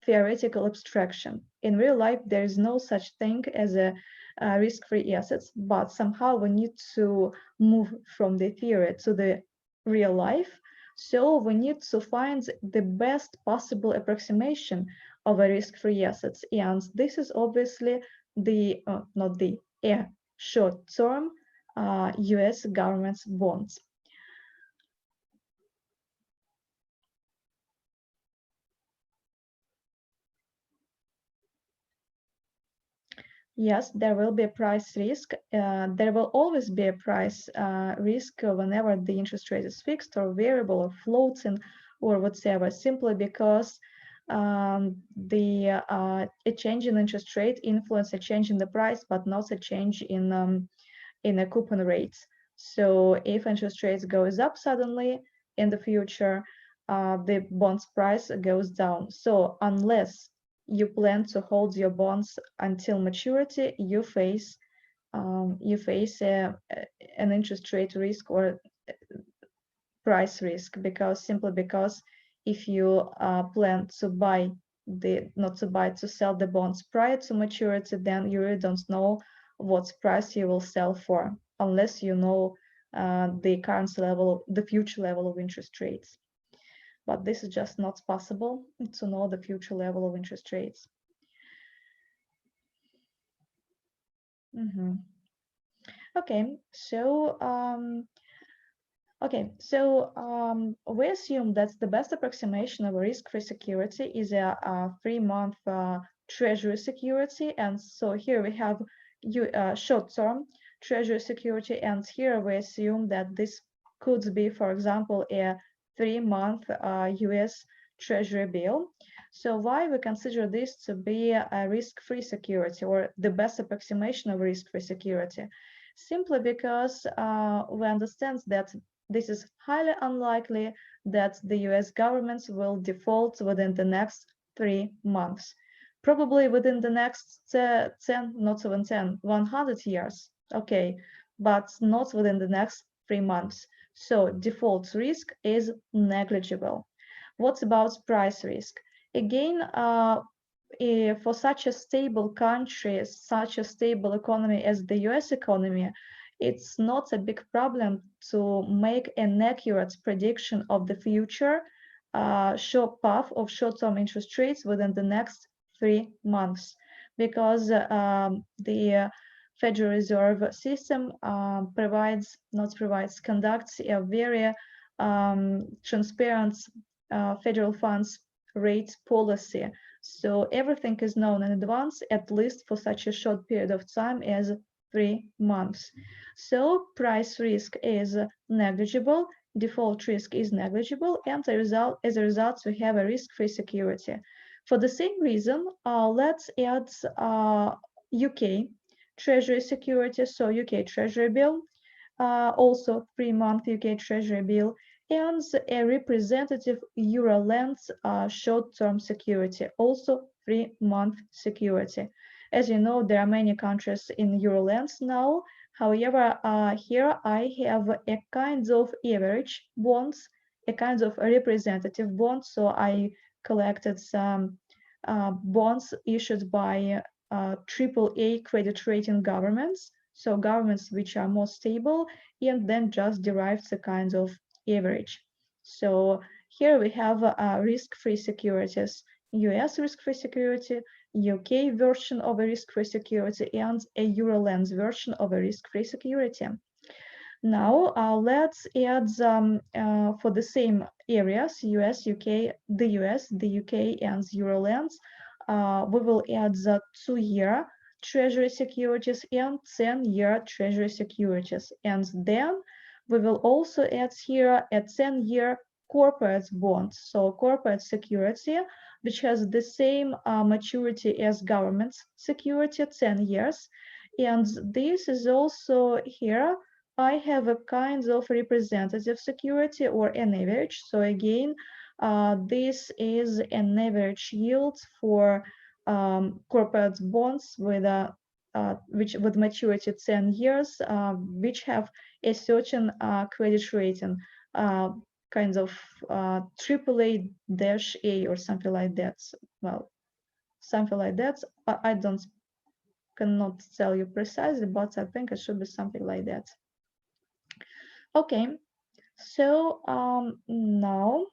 theoretical abstraction. In real life, there is no such thing as a risk-free assets, but somehow we need to move from the theory to the real life. So we need to find the best possible approximation of a risk-free assets. And this is obviously a short-term US government bonds. Yes, there will be a price risk. There will always be a price risk whenever the interest rate is fixed or variable or floating or whatever, simply because a change in interest rate influences a change in the price, but not a change in a coupon rate. So if interest rates goes up suddenly in the future, the bonds price goes down. So unless you plan to hold your bonds until maturity, you face an interest rate risk or price risk, simply because if you plan to sell the bonds prior to maturity, then you really don't know what price you will sell for unless you know the current level, the future level of interest rates. but this is just not possible to know the future level of interest rates. Okay, so we assume that the best approximation of a risk-free security is a 3-month treasury security, and so here we have short-term treasury security, and here we assume that this could be, for example, a 3-month US treasury bill. So why we consider this to be a risk-free security, or the best approximation of risk-free security? Simply because we understand that this is highly unlikely that the US government will default within the next 3 months. Probably within the next 10, not even 10, 100 years, okay, but not within the next 3 months. So default risk is negligible. What about price risk? Again, for such a stable country, such a stable economy as the US economy, it's not a big problem to make an accurate prediction of the future short path of short-term interest rates within the next 3 months, because the Federal Reserve System conducts a very transparent federal funds rate policy. So everything is known in advance, at least for such a short period of time as 3 months. So price risk is negligible, default risk is negligible, and as a result, we have a risk-free security. For the same reason, let's add UK Treasury security, so UK Treasury bill, also 3-month UK Treasury bill, and a representative Euroland short-term security, also 3-month security. As you know, there are many countries in Euroland now. However, here I have a kind of average bonds, a kind of representative bonds. So I collected some bonds issued by AAA credit rating governments, so governments which are more stable, and then just derived a kind of average. So here we have risk-free securities, US risk-free security, UK version of a risk-free security, and a Euroland version of a risk-free security. Now let's add for the same areas, US, UK, the US, the UK, and Euroland, we will add the 2-year Treasury securities and 10-year Treasury securities. And then we will also add here a 10-year corporate bond, so corporate security, which has the same maturity as government security, 10 years. And this is also here, I have a kind of representative security or an average. So again, this is an average yield for corporate bonds with a with maturity 10 years, which have a certain credit rating, kind of AAA-A or something like that. Well, something like that. I cannot tell you precisely, but I think it should be something like that. Okay, so now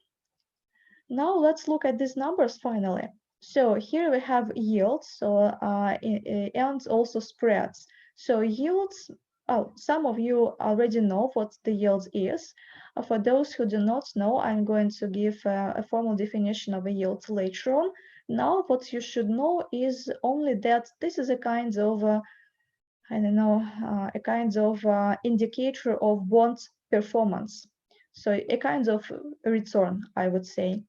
let's look at these numbers finally. So here we have yields, so and also spreads. So yields, some of you already know what the yield is. For those who do not know, I'm going to give a formal definition of a yield later on. Now what you should know is only that this is a kind of I don't know, a kind of indicator of bond performance. So a kind of return, I would say.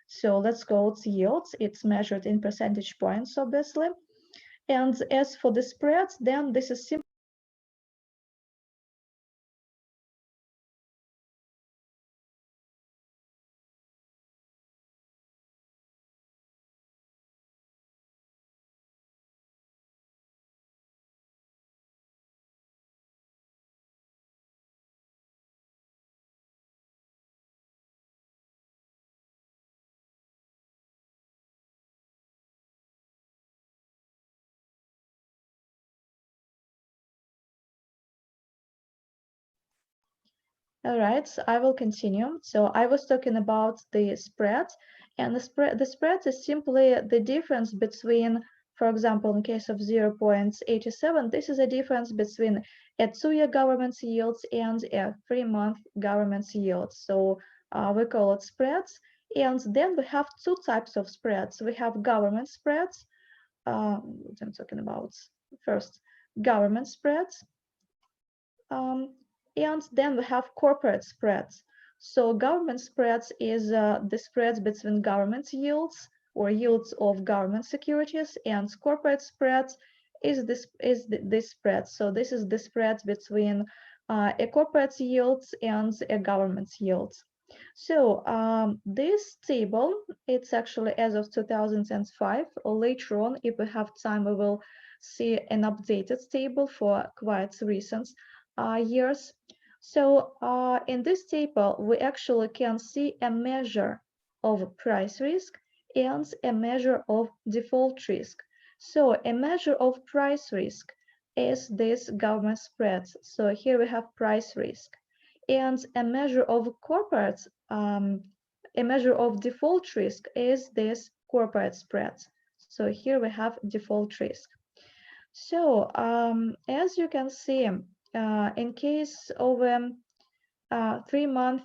So let's go to yields. It's measured in percentage points, obviously. And as for the spreads, then this is simply All right, so I will continue. So I was talking about the spread, and the spread is simply the difference between, for example, in case of 0.87, this is a difference between a 2-year government yields and a 3-month government yield. So we call it spreads. And then we have two types of spreads. We have government spreads. What I'm talking about first, government spreads. And then we have corporate spreads. So government spreads is the spreads between government yields or yields of government securities, and corporate spreads is this spread. So this is the spread between a corporate yields and a government yields. So this table, it's actually as of 2005. Later on, if we have time, we will see an updated table for quite recent years. So in this table, we actually can see a measure of price risk and a measure of default risk. So a measure of price risk is this government spreads. So here we have price risk. And a measure of corporate, a measure of default risk is this corporate spreads. So here we have default risk. So as you can see, in case of a 3-month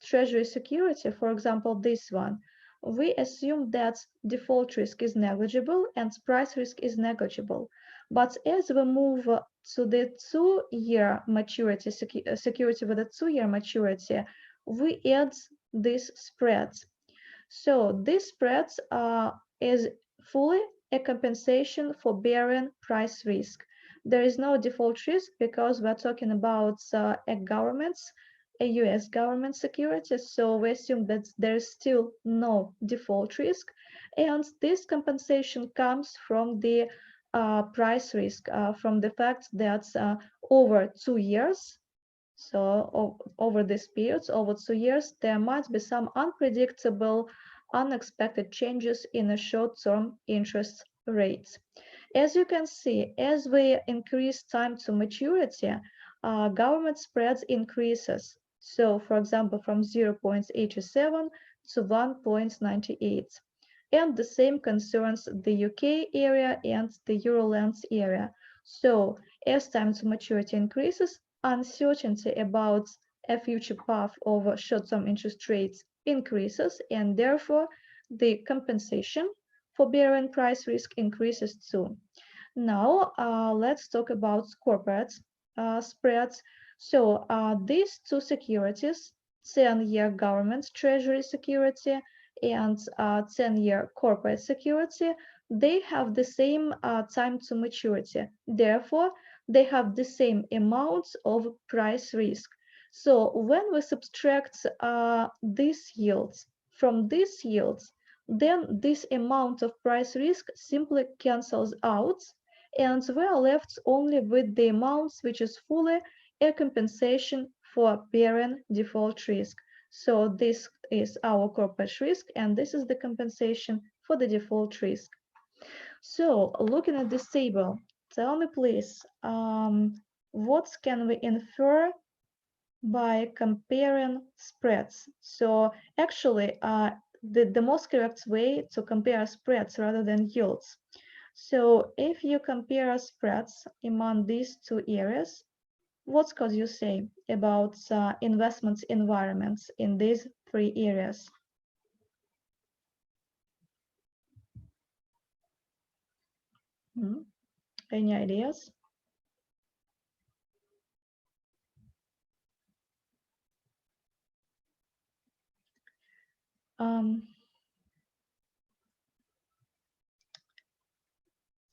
treasury security, for example, this one, we assume that default risk is negligible and price risk is negligible. But as we move to the 2-year maturity security with a 2-year maturity, we add these spreads. So this spreads is fully a compensation for bearing price risk. There is no default risk because we're talking about a US government security. So we assume that there is still no default risk. And this compensation comes from the price risk, from the fact that over 2 years, so over this period, over 2 years, there might be some unpredictable, unexpected changes in the short-term interest rates. As you can see, as we increase time to maturity, government spreads increases. So, for example, from 0.87 to 1.98. And the same concerns the UK area and the Euroland area. So, as time to maturity increases, uncertainty about a future path of short-term interest rates increases, and therefore the compensation for bearing price risk increases too. Now let's talk about corporate spreads. So these two securities, 10-year government treasury security and 10-year corporate security, they have the same time to maturity. Therefore, they have the same amount of price risk. So when we subtract these yields from these yields, then this amount of price risk simply cancels out, and we are left only with the amounts which is fully a compensation for bearing default risk. So this is our corporate risk, and this is the compensation for the default risk. So looking at this table, tell me please, what can we infer by comparing spreads? So actually, the most correct way to compare spreads rather than yields. So if you compare spreads among these two areas, what could you say about investment environments in these three areas? Any ideas?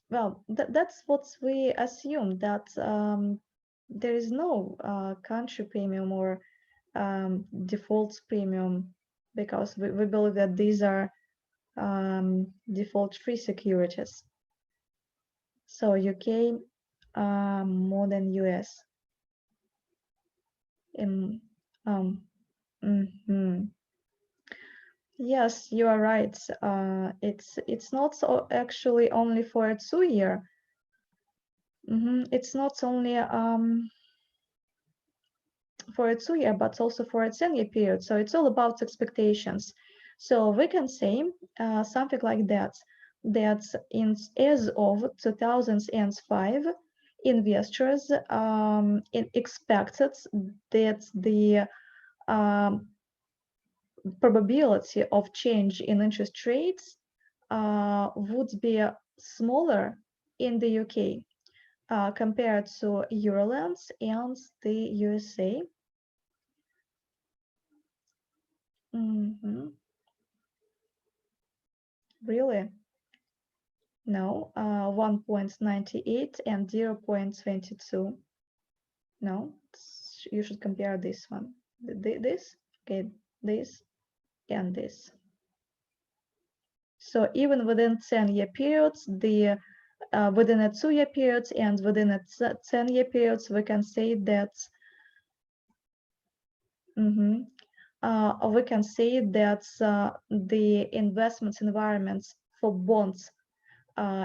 Well, that's what we assume, that there is no country premium or default premium, because we believe that these are default-free securities. So UK more than US. Yes, you are right. It's not so actually only for a 2-year. It's not only for a 2-year, but also for a 10-year period. So it's all about expectations. So we can say something like that, that as of 2005, investors expected that the probability of change in interest rates would be smaller in the UK compared to Eurolands and the USA. Really? No, 1.98 and 0.22. No, you should compare this one. This, okay, this and this. So even within 10-year periods, the within a 2-year period and within a 10-year periods, we can say that we can say that the investment environments for bonds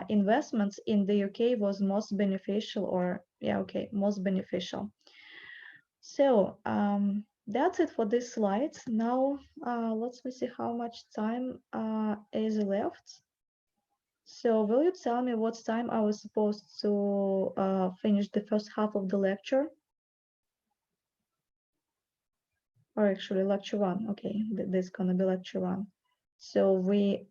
investments in the UK was most beneficial, or most beneficial. So that's it for this slide. Now let's see how much time is left. So will you tell me what time I was supposed to finish the first half of the lecture? Or actually lecture 1. Okay, this is gonna be lecture 1. So we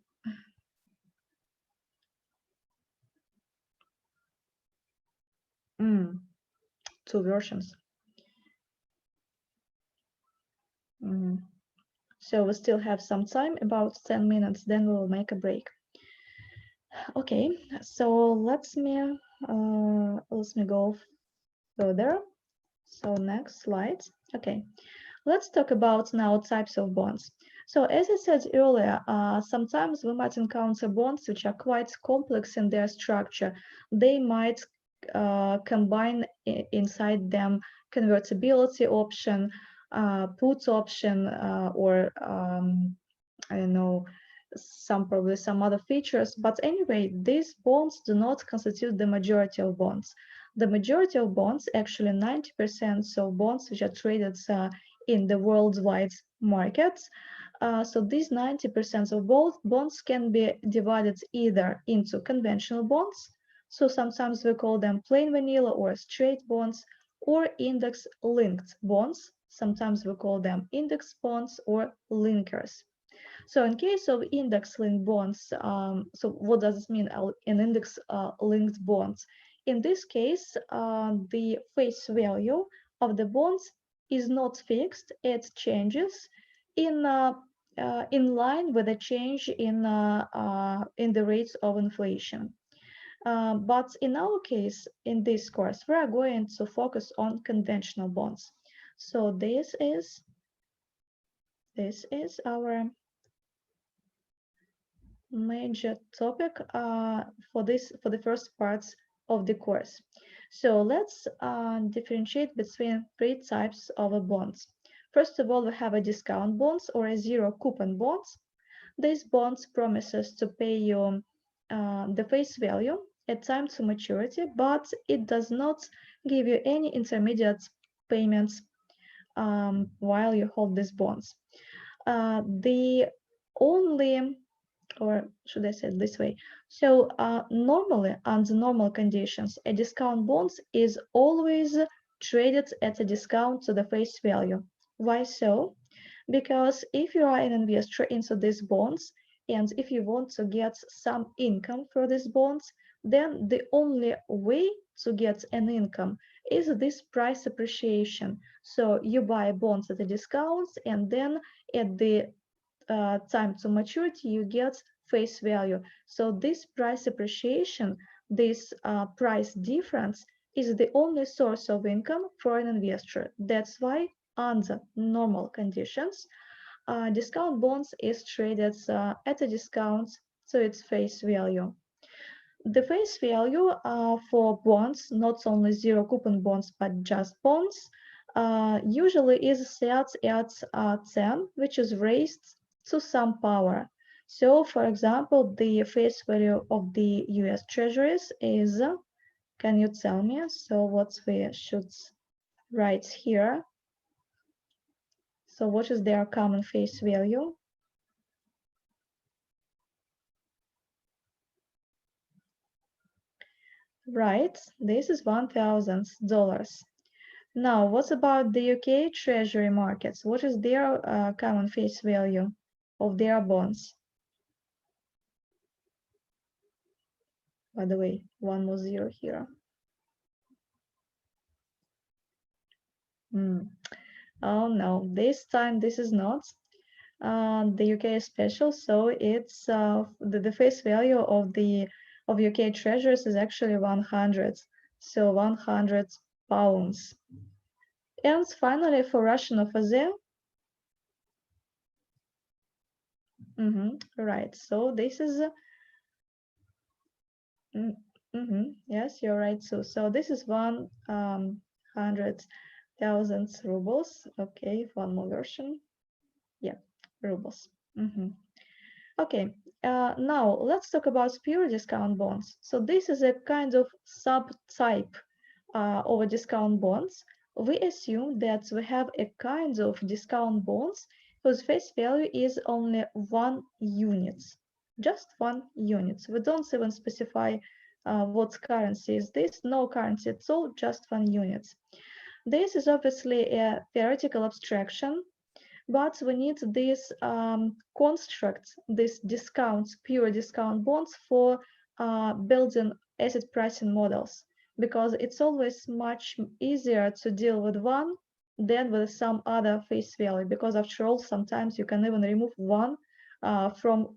two versions. So we still have some time, about 10 minutes, then we will make a break. Okay, so let me go further. So next slide. Okay, let's talk about now types of bonds. So as I said earlier, sometimes we might encounter bonds which are quite complex in their structure. They might combine inside them convertibility option, put option, or I don't know, probably some other features. But anyway, these bonds do not constitute the majority of bonds. The majority of bonds, actually 90% of bonds which are traded in the worldwide markets. So these 90% of both bonds can be divided either into conventional bonds, so sometimes we call them plain vanilla or straight bonds, or index-linked bonds, sometimes we call them index bonds or linkers. So in case of index-linked bonds, so what does this mean in index-linked bonds? In this case, the face value of the bonds is not fixed, it changes in line with the change in the rates of inflation. But in our case, in this course, we are going to focus on conventional bonds. So this is our major topic for the first parts of the course. So let's differentiate between 3 types of bonds. First of all, we have a discount bonds or a zero coupon bonds. These bonds promises to pay you the face value at time to maturity, but it does not give you any intermediate payments while you hold these bonds. The only, or should I say it this way? So normally, under normal conditions, a discount bonds is always traded at a discount to the face value. Why so? Because if you are an investor into these bonds, and if you want to get some income for these bonds, then the only way to get an income is this price appreciation. So you buy bonds at a discount, and then at the time to maturity, you get face value. So this price appreciation, this price difference is the only source of income for an investor. That's why under normal conditions, discount bonds is traded at a discount to its face value. The face value for bonds, not only zero coupon bonds, but just bonds, usually is set at 10, which is raised to some power. So, for example, the face value of the US Treasuries is, can you tell me? So what we should write here? So what is their common face value? Right, this is $1,000. Now, what about the UK Treasury markets? What is their common face value of their bonds? By the way, one more zero here. Oh no, this time this is not. The UK is special, so it's the face value of the UK treasuries is actually 100, so 100 pounds. And finally, for Russian FZ, right. So this is yes, you're right. So this is 100,000 rubles. Okay, one more version. Yeah, rubles. Okay, now let's talk about pure discount bonds. So this is a kind of subtype of a discount bonds. We assume that we have a kind of discount bonds whose face value is only 1 unit, just 1 unit. We don't even specify what currency is this, no currency at all, just 1 unit. This is obviously a theoretical abstraction, but we need these constructs, these discounts, pure discount bonds for building asset pricing models, because it's always much easier to deal with one than with some other face value, because after all, sometimes you can even remove one from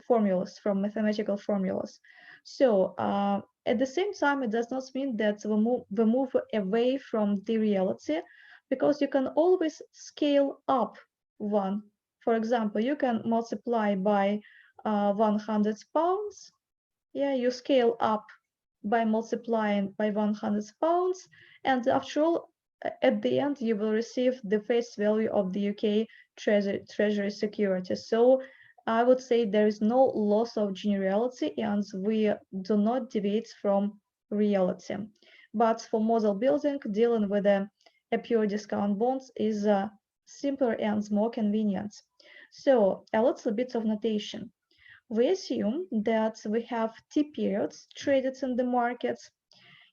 formulas, from mathematical formulas. So at the same time, it does not mean that we move away from the reality, because you can always scale up one. For example, you can multiply by 100 pounds. Yeah, you scale up by multiplying by 100 pounds, and after all, at the end, you will receive the face value of the UK Treasury security. So I would say there is no loss of generality, and we do not deviate from reality. But for model building, dealing with a pure discount bonds is simpler and more convenient. So a little bit of notation. We assume that we have T periods traded in the markets,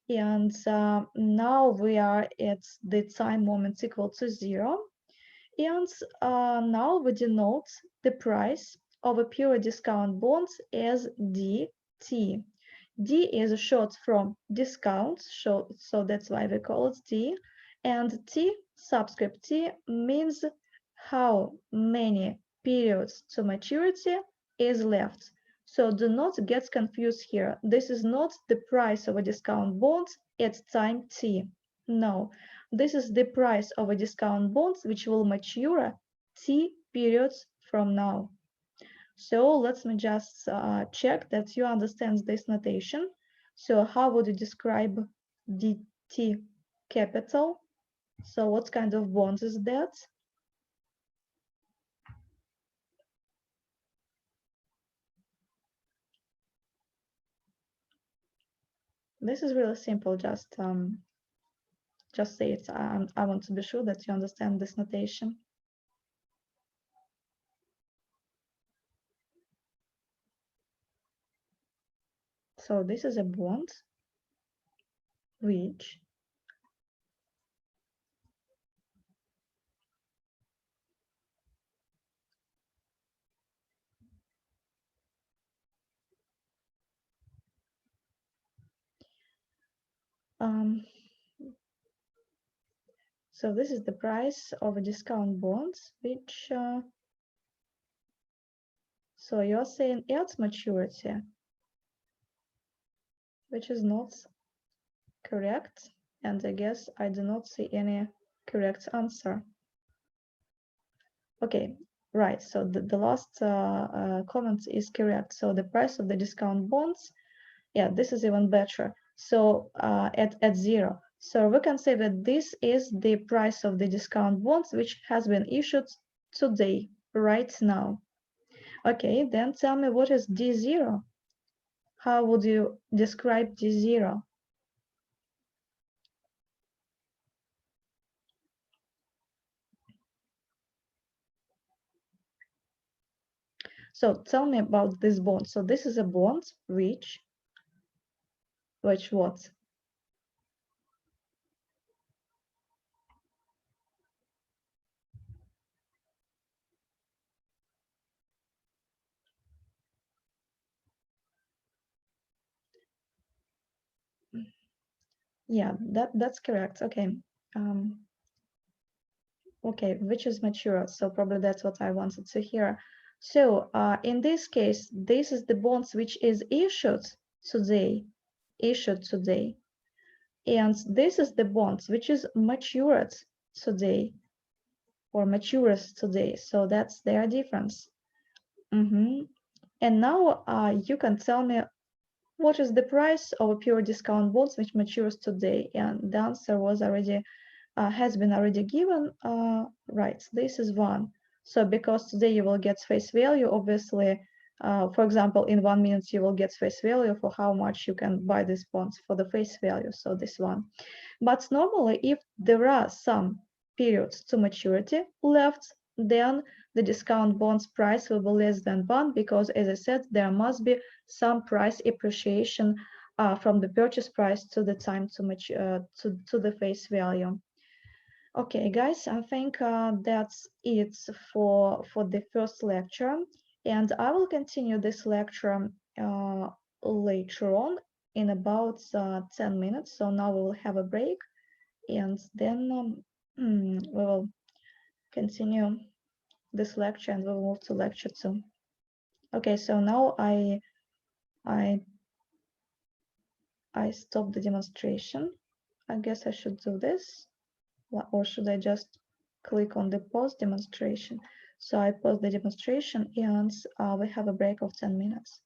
and now we are at the time moment equal to 0. And now we denote the price of a pure discount bonds as DT. D is short from discount, so that's why we call it D. And T, subscript T, means how many periods to maturity is left. So do not get confused here. This is not the price of a discount bond at time T. No, this is the price of a discount bond which will mature T periods from now. So let me just check that you understand this notation. So how would you describe DT capital? So what kind of bonds is that? This is really simple. Just say it. I want to be sure that you understand this notation. So this is a bond which so this is the price of a discount bonds, which so you're saying at maturity, which is not correct, and I guess I do not see any correct answer. Okay, right, so the last comment is correct. So the price of the discount bonds, yeah, this is even better. So at 0. So we can say that this is the price of the discount bonds which has been issued today, right now. Okay, then tell me, what is D0? How would you describe D0? So tell me about this bond. So this is a bond which what? Yeah, that's correct. Okay. Okay, which is mature. So probably that's what I wanted to hear. So in this case, this is the bonds which is today, issued today. And this is the bonds which is matured today or matures today. So that's their difference. And now you can tell me what is the price of a pure discount bonds which matures today? And the answer was already has been already given. Right, this is one. So because today you will get face value, obviously, for example, in 1 minute you will get face value for how much you can buy these bonds for the face value. So this one. But normally, if there are some periods to maturity left, then the discount bonds price will be less than 1 because, as I said, there must be some price appreciation from the purchase price to the time to to the face value. Okay, guys, I think that's it for the first lecture, and I will continue this lecture later on in about 10 minutes. So now we will have a break, and then we will continue this lecture, and we will move to lecture 2. Okay, so now I stop the demonstration. I guess I should do this. Or should I just click on the pause demonstration? So I pause the demonstration and we have a break of 10 minutes.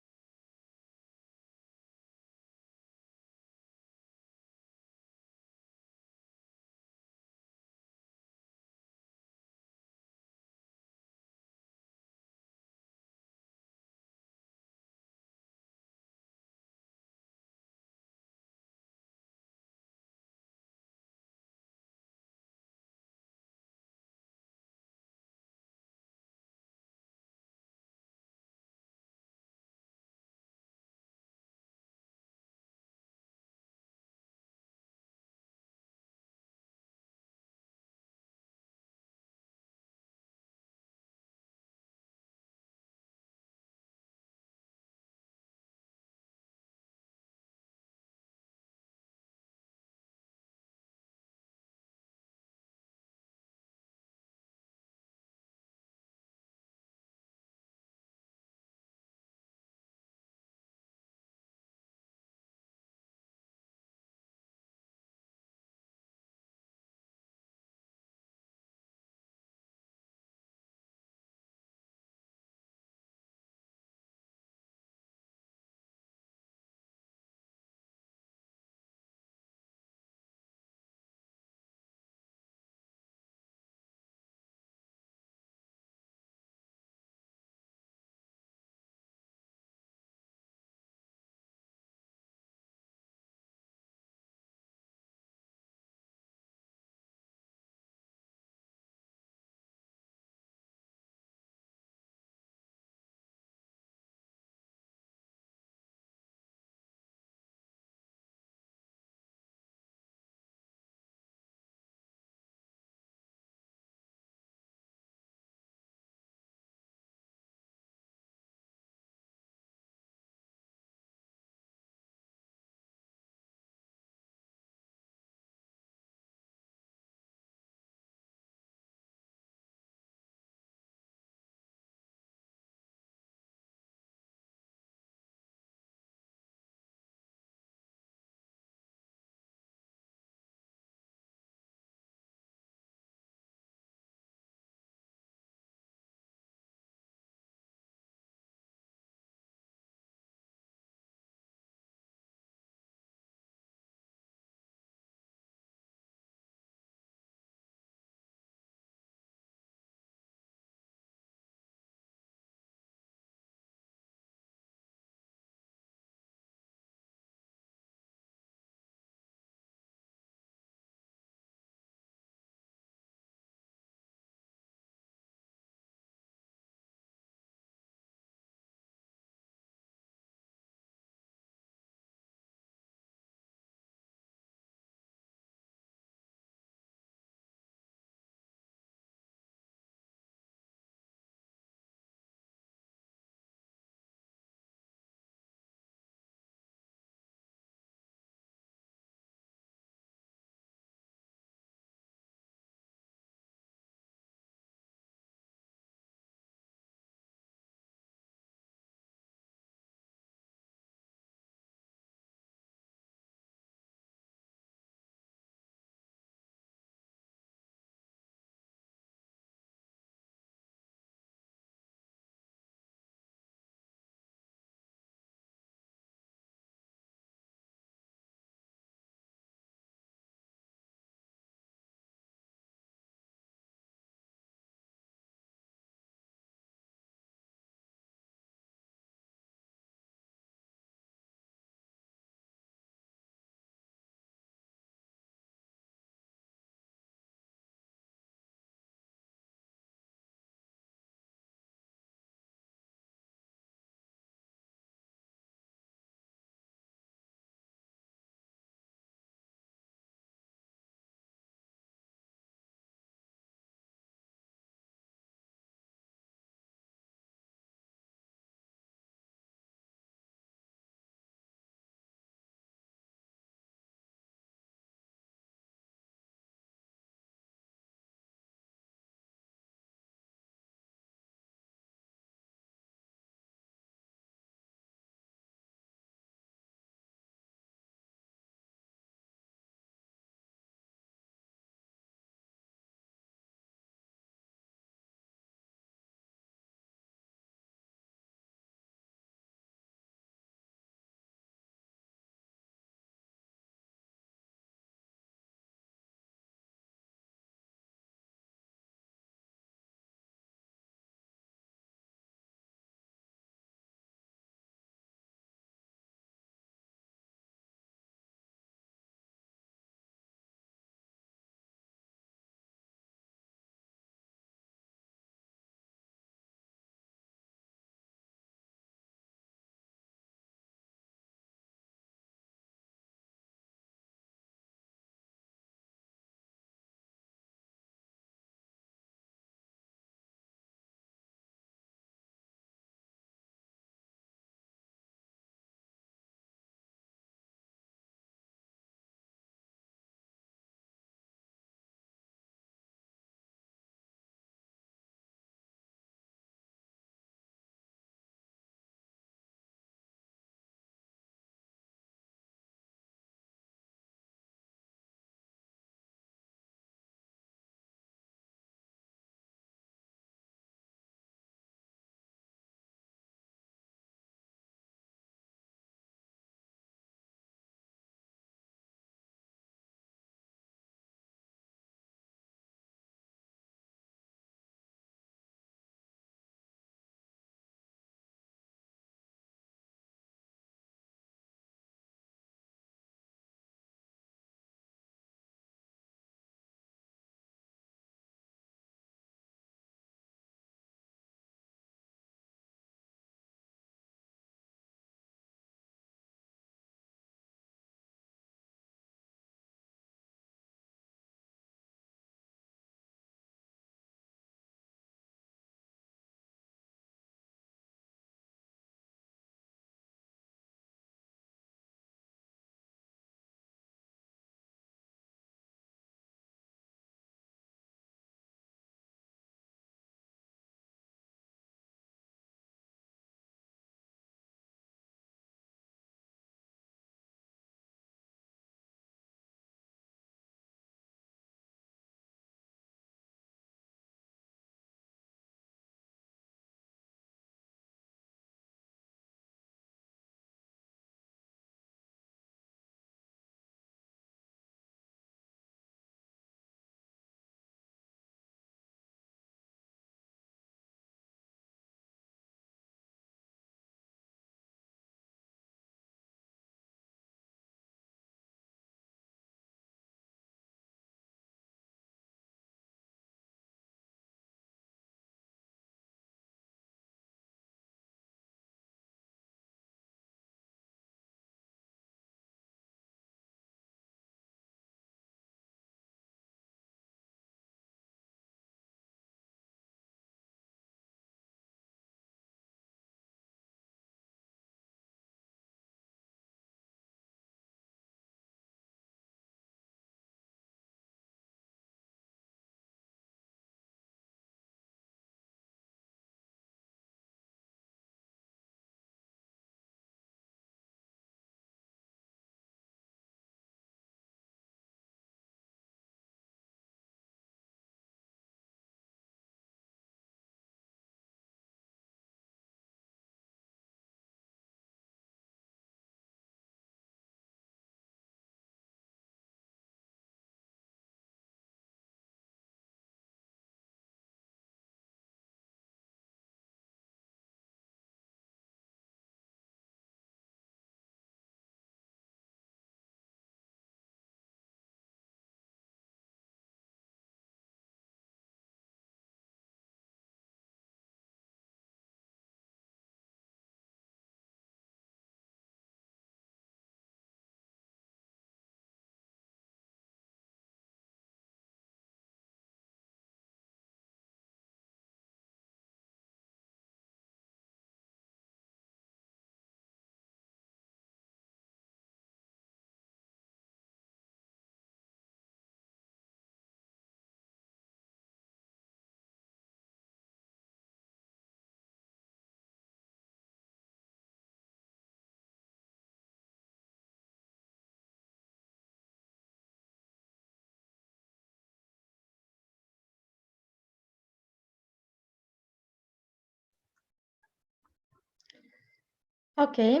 Okay,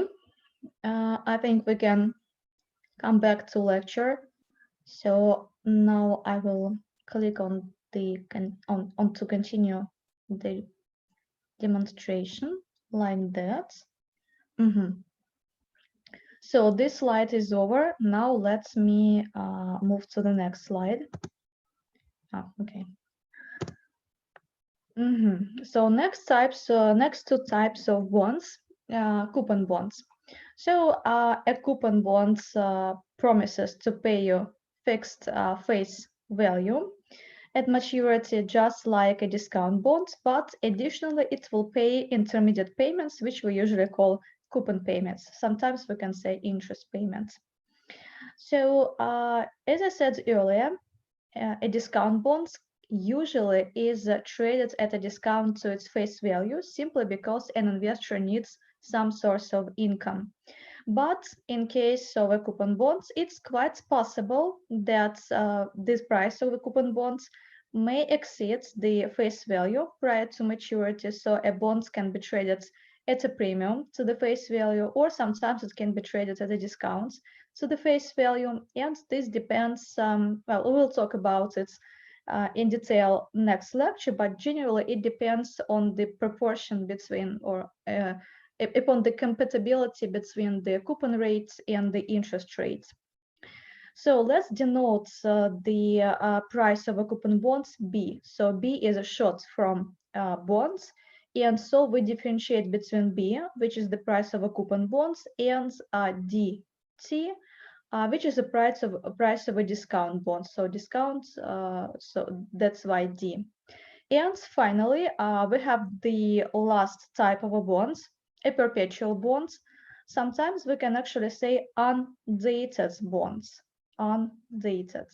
I think we can come back to lecture. So now I will click on the on to continue the demonstration like that. So this slide is over. Now let me move to the next slide. Okay. So next two types of bonds, coupon bonds. So a coupon bonds promises to pay you fixed face value at maturity, just like a discount bond, but additionally it will pay intermediate payments, which we usually call coupon payments. Sometimes we can say interest payments. So as I said earlier, a discount bond usually is traded at a discount to its face value simply because an investor needs some source of income. But in case of a coupon bonds, it's quite possible that this price of the coupon bonds may exceed the face value prior to maturity. So a bond can be traded at a premium to the face value, or sometimes it can be traded at a discount to the face value. And this depends, well, we will talk about it in detail next lecture, but generally it depends on the proportion between or upon the compatibility between the coupon rates and the interest rates. So let's denote the price of a coupon bonds B. So B is a short from bonds. And so we differentiate between B, which is the price of a coupon bonds, and DT, which is the price of a discount bond. So discount, so that's why D. And finally, we have the last type of a bonds, a perpetual bonds. Sometimes we can actually say undated bonds, undated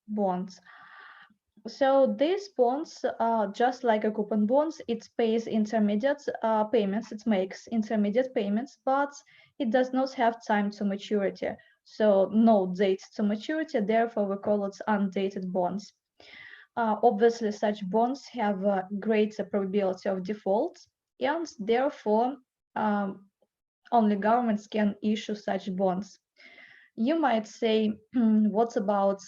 bonds. So these bonds, just like a coupon bonds, it pays intermediate payments, it makes intermediate payments, but it does not have time to maturity. So no date to maturity, therefore we call it undated bonds. Obviously, such bonds have a greater probability of default, and therefore only governments can issue such bonds. You might say, what about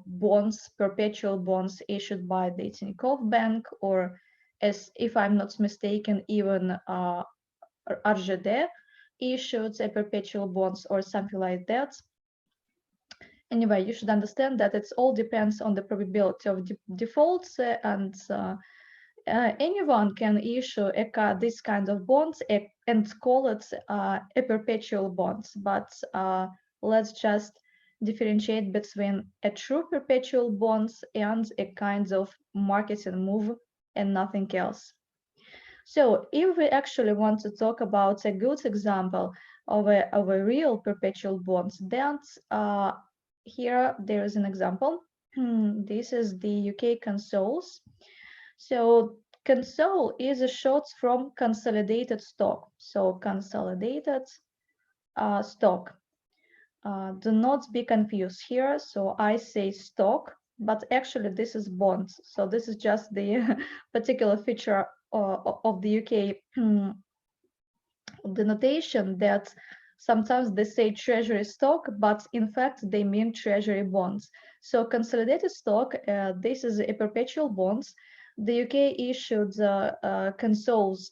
bonds, perpetual bonds issued by the Tinkoff Bank, or as if I'm not mistaken, even RGD issued a perpetual bonds or something like that. Anyway, you should understand that it all depends on the probability of defaults, and anyone can issue this kind of bonds and call it a perpetual bonds. But let's just differentiate between a true perpetual bonds and a kind of marketing move and nothing else. So if we actually want to talk about a good example of a real perpetual bonds, then here there is an example. This is the UK consoles. So console is a short from consolidated stock. So consolidated stock. Do not be confused here. So I say stock, but actually this is bonds. So this is just the particular feature of the UK denotation that sometimes they say treasury stock, but in fact they mean treasury bonds. So consolidated stock, this is a perpetual bonds. The UK issued consoles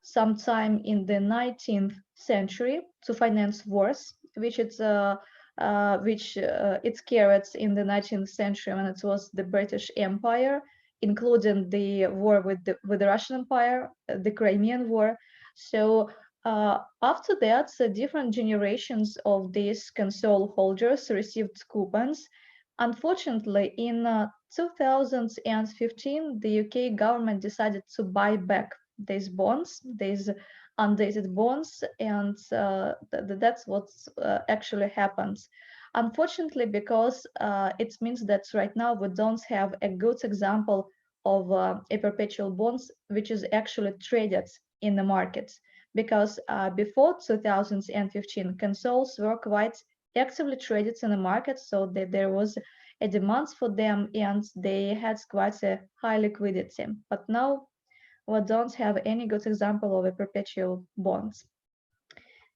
sometime in the 19th century to finance wars, which it's carried in the 19th century when it was the British Empire, including the war with the Russian Empire, the Crimean War. So after that, different generations of these console holders received coupons. Unfortunately, in 2015, the UK government decided to buy back these bonds, these undated bonds, and that's what actually happens. Unfortunately, because it means that right now we don't have a good example of a perpetual bonds which is actually traded in the markets, because before 2015, consoles were quite actively traded in the market, so that there was a demand for them and they had quite a high liquidity. But now or don't have any good example of a perpetual bonds.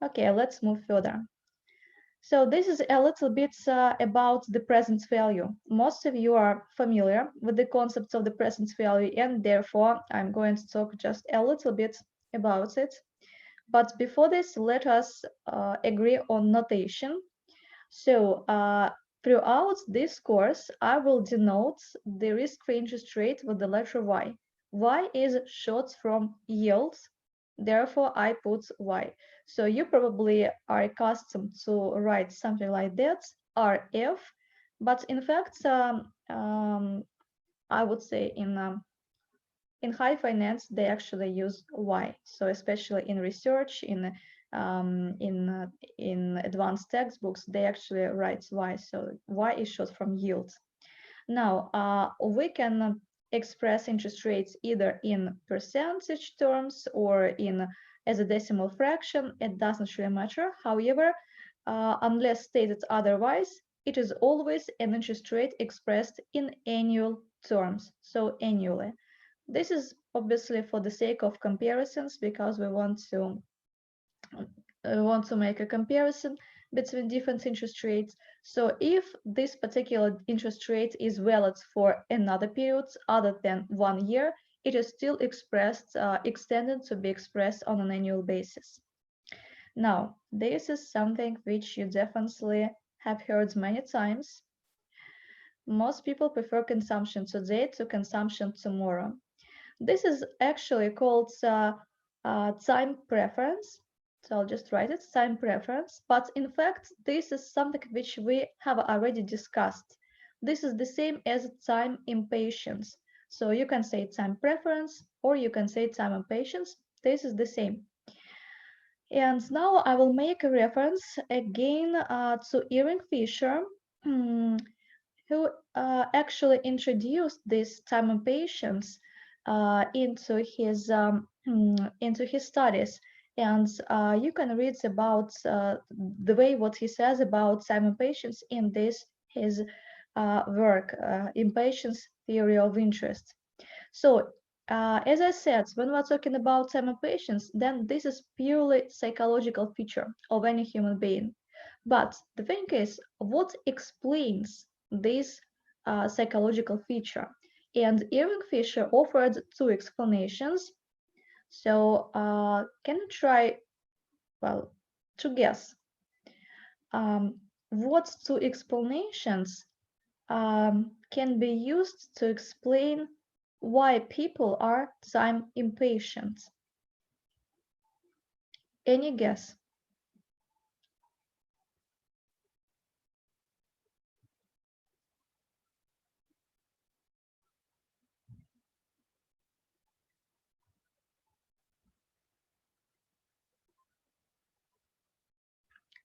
Okay, let's move further. So this is a little bit about the present value. Most of you are familiar with the concepts of the present value, and therefore I'm going to talk just a little bit about it. But before this, let us agree on notation. So throughout this course, I will denote the risk-free interest rate with the letter Y. Y is short from yields, therefore I put Y. So you probably are accustomed to write something like that, RF, but in fact, I would say in high finance, they actually use Y. So especially in research, in advanced textbooks, they actually write Y. So Y is short from yield. Now, we can express interest rates either in percentage terms or in as a decimal fraction. It doesn't really matter. However, unless stated otherwise, it is always an interest rate expressed in annual terms, so annually. This is obviously for the sake of comparisons, because we want to make a comparison between different interest rates. So if this particular interest rate is valid for another period other than 1 year, it is still extended to be expressed on an annual basis. Now, this is something which you definitely have heard many times. Most people prefer consumption today to consumption tomorrow. This is actually called time preference. So I'll just write it, time preference. But in fact, this is something which we have already discussed. This is the same as time impatience. So you can say time preference or you can say time impatience. This is the same. And now I will make a reference again to Irving Fisher, who actually introduced this time impatience into his studies, and you can read about the way what he says about time impatience in this his work, Impatience Theory of Interest. So as I said, when we're talking about time impatience, then this is purely psychological feature of any human being. But the thing is, what explains this psychological feature? And Irving Fisher offered two explanations. So can you try, well, to guess what two explanations can be used to explain why people are time impatient? Any guess?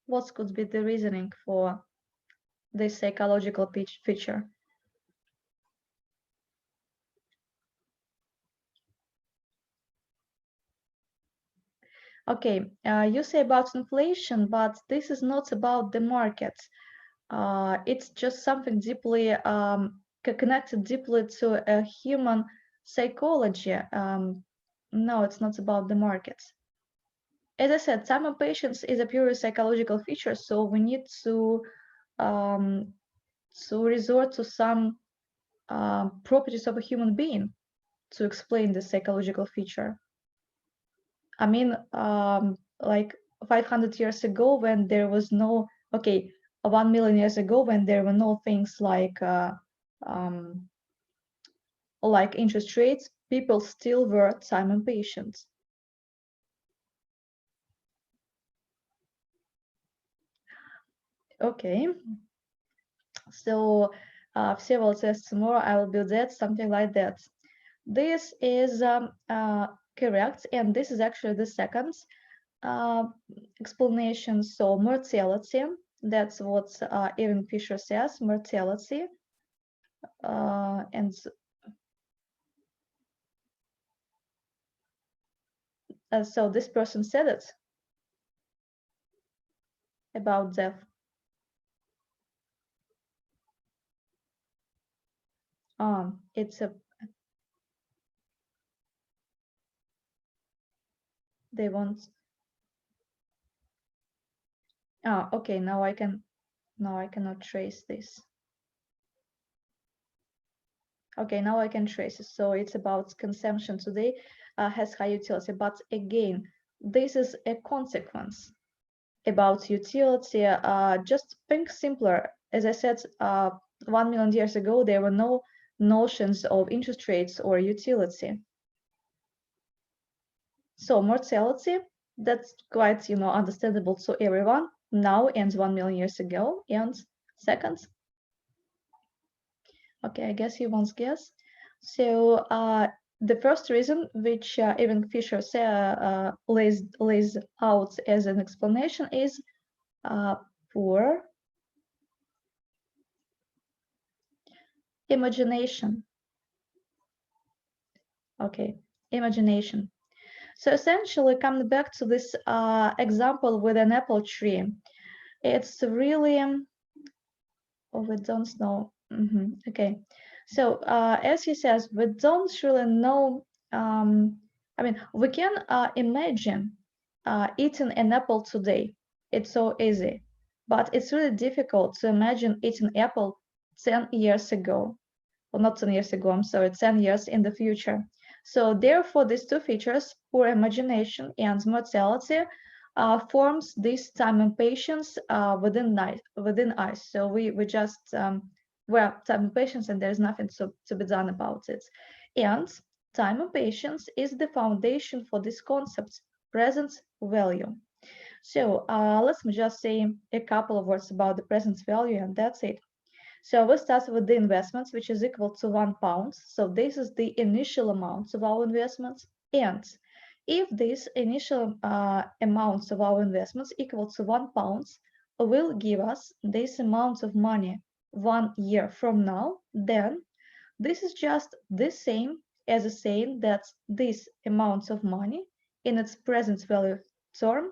What could be the reasoning for this psychological feature? Okay, you say about inflation, but this is not about the market. It's just something deeply connected deeply to a human psychology. No, it's not about the markets. As I said, time impatience is a purely psychological feature, so we need to resort to some properties of a human being to explain the psychological feature. I mean, like 500 years ago, when there was no, okay, 1 million years ago, when there were no things like interest rates, people still were time impatient. Okay, so several tests more, I will build that, something like that. This is correct, and this is actually the second explanation. So mortality, that's what Irving Fisher says, mortality. And so this person said it about death. It's a they want. Ah, okay, now I cannot trace this. Okay, now I can trace it. So it's about consumption today has high utility, but again, this is a consequence about utility. Just think simpler. As I said, 1 million years ago, there were no notions of interest rates or utility. So mortality, that's quite, understandable to everyone now and 1 million years ago. And second, okay, I guess he wants guess. So the first reason, which even Fisher lays out as an explanation, is poor imagination. Okay, imagination. So essentially, coming back to this example with an apple tree, it's really, we don't know. Okay, so as he says, we don't really know. I mean, we can imagine eating an apple today. It's so easy, but it's really difficult to imagine eating apple 10 years ago. Well, not 10 years ago, I'm sorry, 10 years in the future. So therefore, these two features, poor imagination and mortality, forms this time impatience within us. So we just we're time impatience, and there's nothing to be done about it. And time impatience is the foundation for this concept, present value. So let's just say a couple of words about the present value, and that's it. So we start with the investments, which is equal to £1. So this is the initial amount of our investments. And if this initial amounts of our investments equal to £1 will give us this amount of money 1 year from now, then this is just the same as saying that this amount of money in its present value term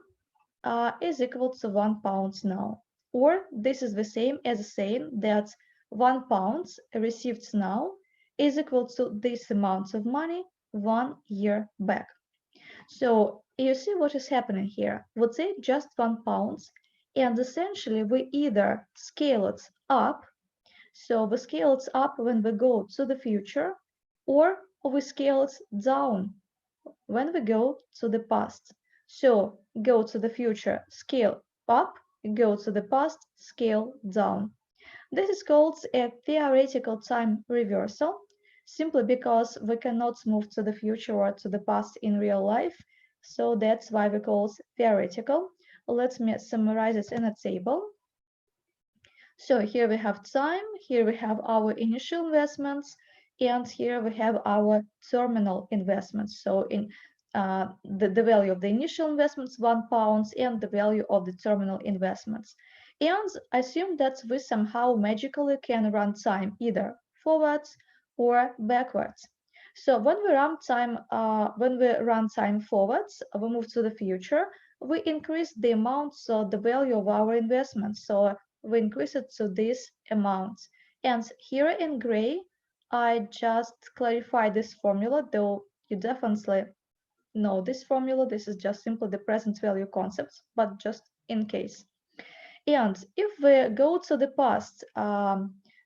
is equal to £1 now. Or this is the same as saying that £1 received now is equal to this amount of money 1 year back. So you see what is happening here. We take just £1 and essentially we either scale it up, so we scale it up when we go to the future, or we scale it down when we go to the past. So go to the future, scale up, go to the past, scale down. This is called a theoretical time reversal, simply because we cannot move to the future or to the past in real life. So that's why we call it theoretical. Let me summarize it in a table. So here we have time, here we have our initial investments, and here we have our terminal investments. So in the value of the initial investments, £1, and the value of the terminal investments. And assume that we somehow magically can run time either forwards or backwards. So when we run time forwards, we move to the future, we increase the amount, so the value of our investments. So we increase it to this amount. And here in gray, I just clarify this formula, though you definitely know this formula. This is just simply the present value concept, but just in case. And if we go to the past,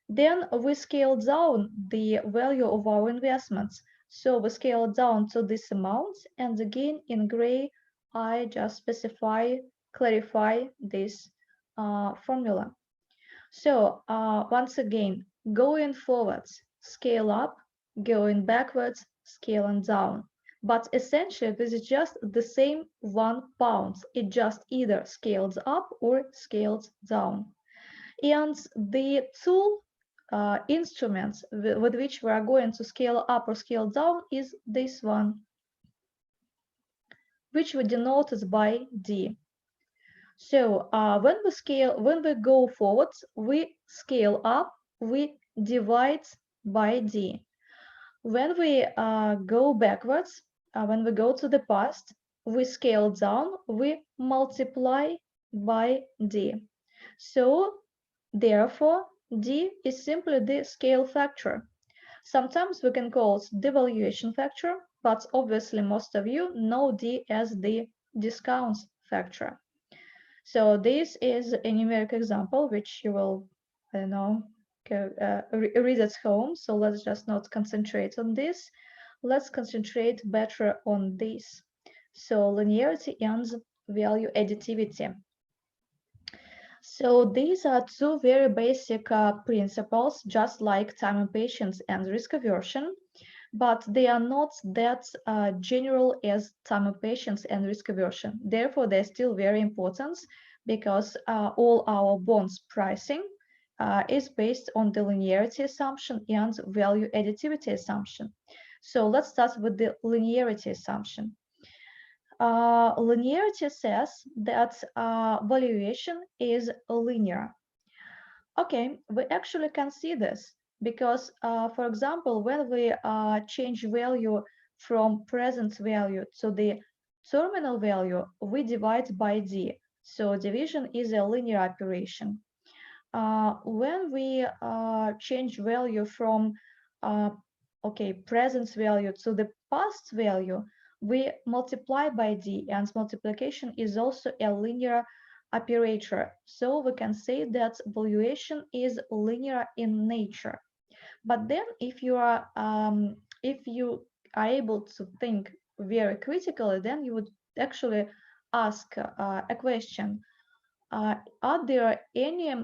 then we scale down the value of our investments. So we scale down to this amount, and again in gray, I just clarify this formula. So once again, going forwards, scale up, going backwards, scaling down. But essentially, this is just the same £1. It just either scales up or scales down. And the two instruments with which we are going to scale up or scale down is this one, which we denoted by D. So when we go forward, we scale up, we divide by D. When we go backwards, when we go to the past, we scale down, we multiply by D. So therefore, D is simply the scale factor. Sometimes we can call it devaluation factor, but obviously most of you know D as the discount factor. So this is a numeric example, which you will, I don't know, read at home. So let's just not concentrate on this. Let's concentrate better on this. So linearity and value additivity. So these are two very basic principles, just like time impatience and risk aversion, but they are not that general as time impatience and risk aversion. Therefore, they're still very important because all our bonds pricing is based on the linearity assumption and value additivity assumption. So let's start with the linearity assumption. Linearity says that valuation is linear. Okay, we actually can see this because, for example, when we change value from present value to the terminal value, we divide by D. So division is a linear operation. When we change value from present value to the past value, we multiply by D, and multiplication is also a linear operator. So we can say that valuation is linear in nature. But then if you are able to think very critically, then you would actually ask a question. Are there any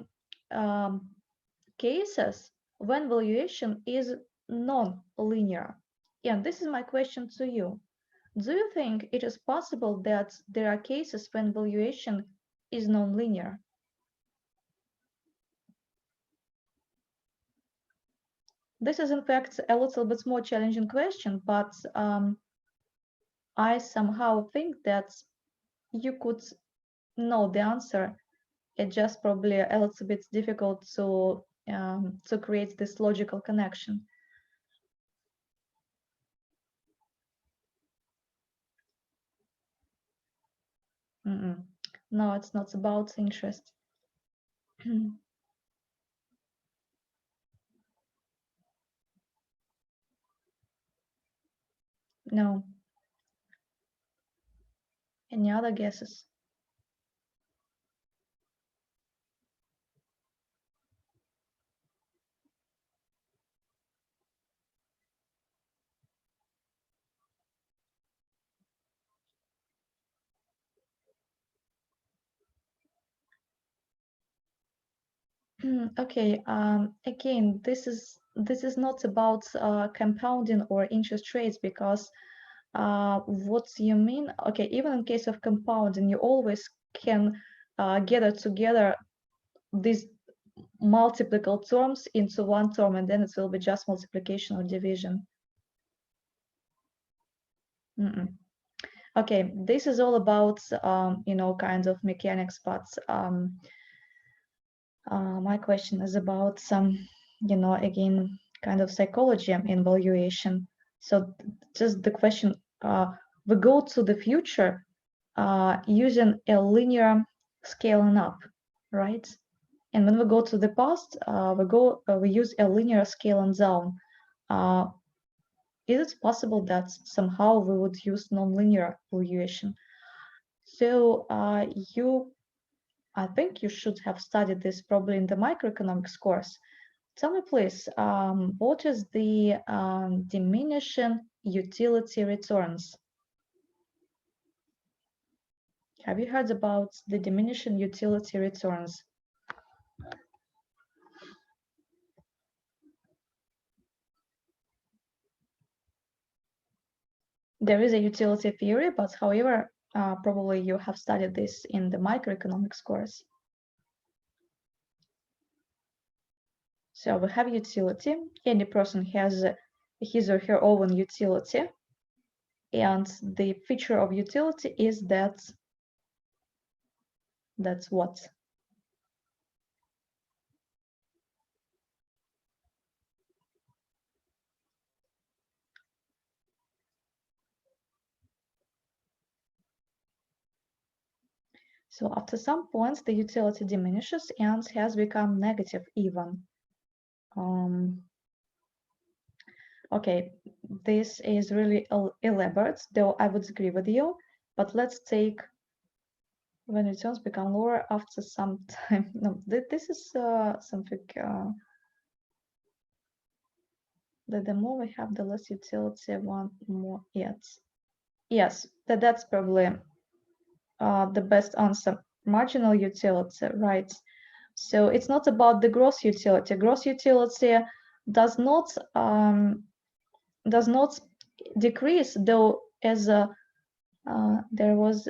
cases when valuation is non-linear? And this is my question to you. Do you think it is possible that there are cases when valuation is non-linear? This is in fact a little bit more challenging question, but I somehow think that you could know the answer. It's just probably a little bit difficult to create this logical connection. No, it's not about interest. No. Any other guesses? Okay. Again, this is not about compounding or interest rates, because what you mean? Okay, even in case of compounding, you always can gather together these multiple terms into one term, and then it will be just multiplication or division. Okay, this is all about kind of mechanics, but my question is about some, again, kind of psychology in valuation. So just the question, we go to the future using a linear scaling up, right? And when we go to the past, we use a linear scaling down. Is it possible that somehow we would use nonlinear valuation? So I think you should have studied this probably in the microeconomics course. Tell me, please, what is the diminishing utility returns? Have you heard about the diminishing utility returns? There is a utility theory, but however, probably you have studied this in the microeconomics course. So we have utility. Any person has his or her own utility. And the feature of utility is that's what? So after some points, the utility diminishes and has become negative even. Okay, this is really elaborate, though I would agree with you, but let's take when returns become lower after some time. No, this is something that the more we have, the less utility one more yet. Yes, that's probably the best answer. Marginal utility, right? So it's not about the gross utility. Gross utility does not decrease, though, as there was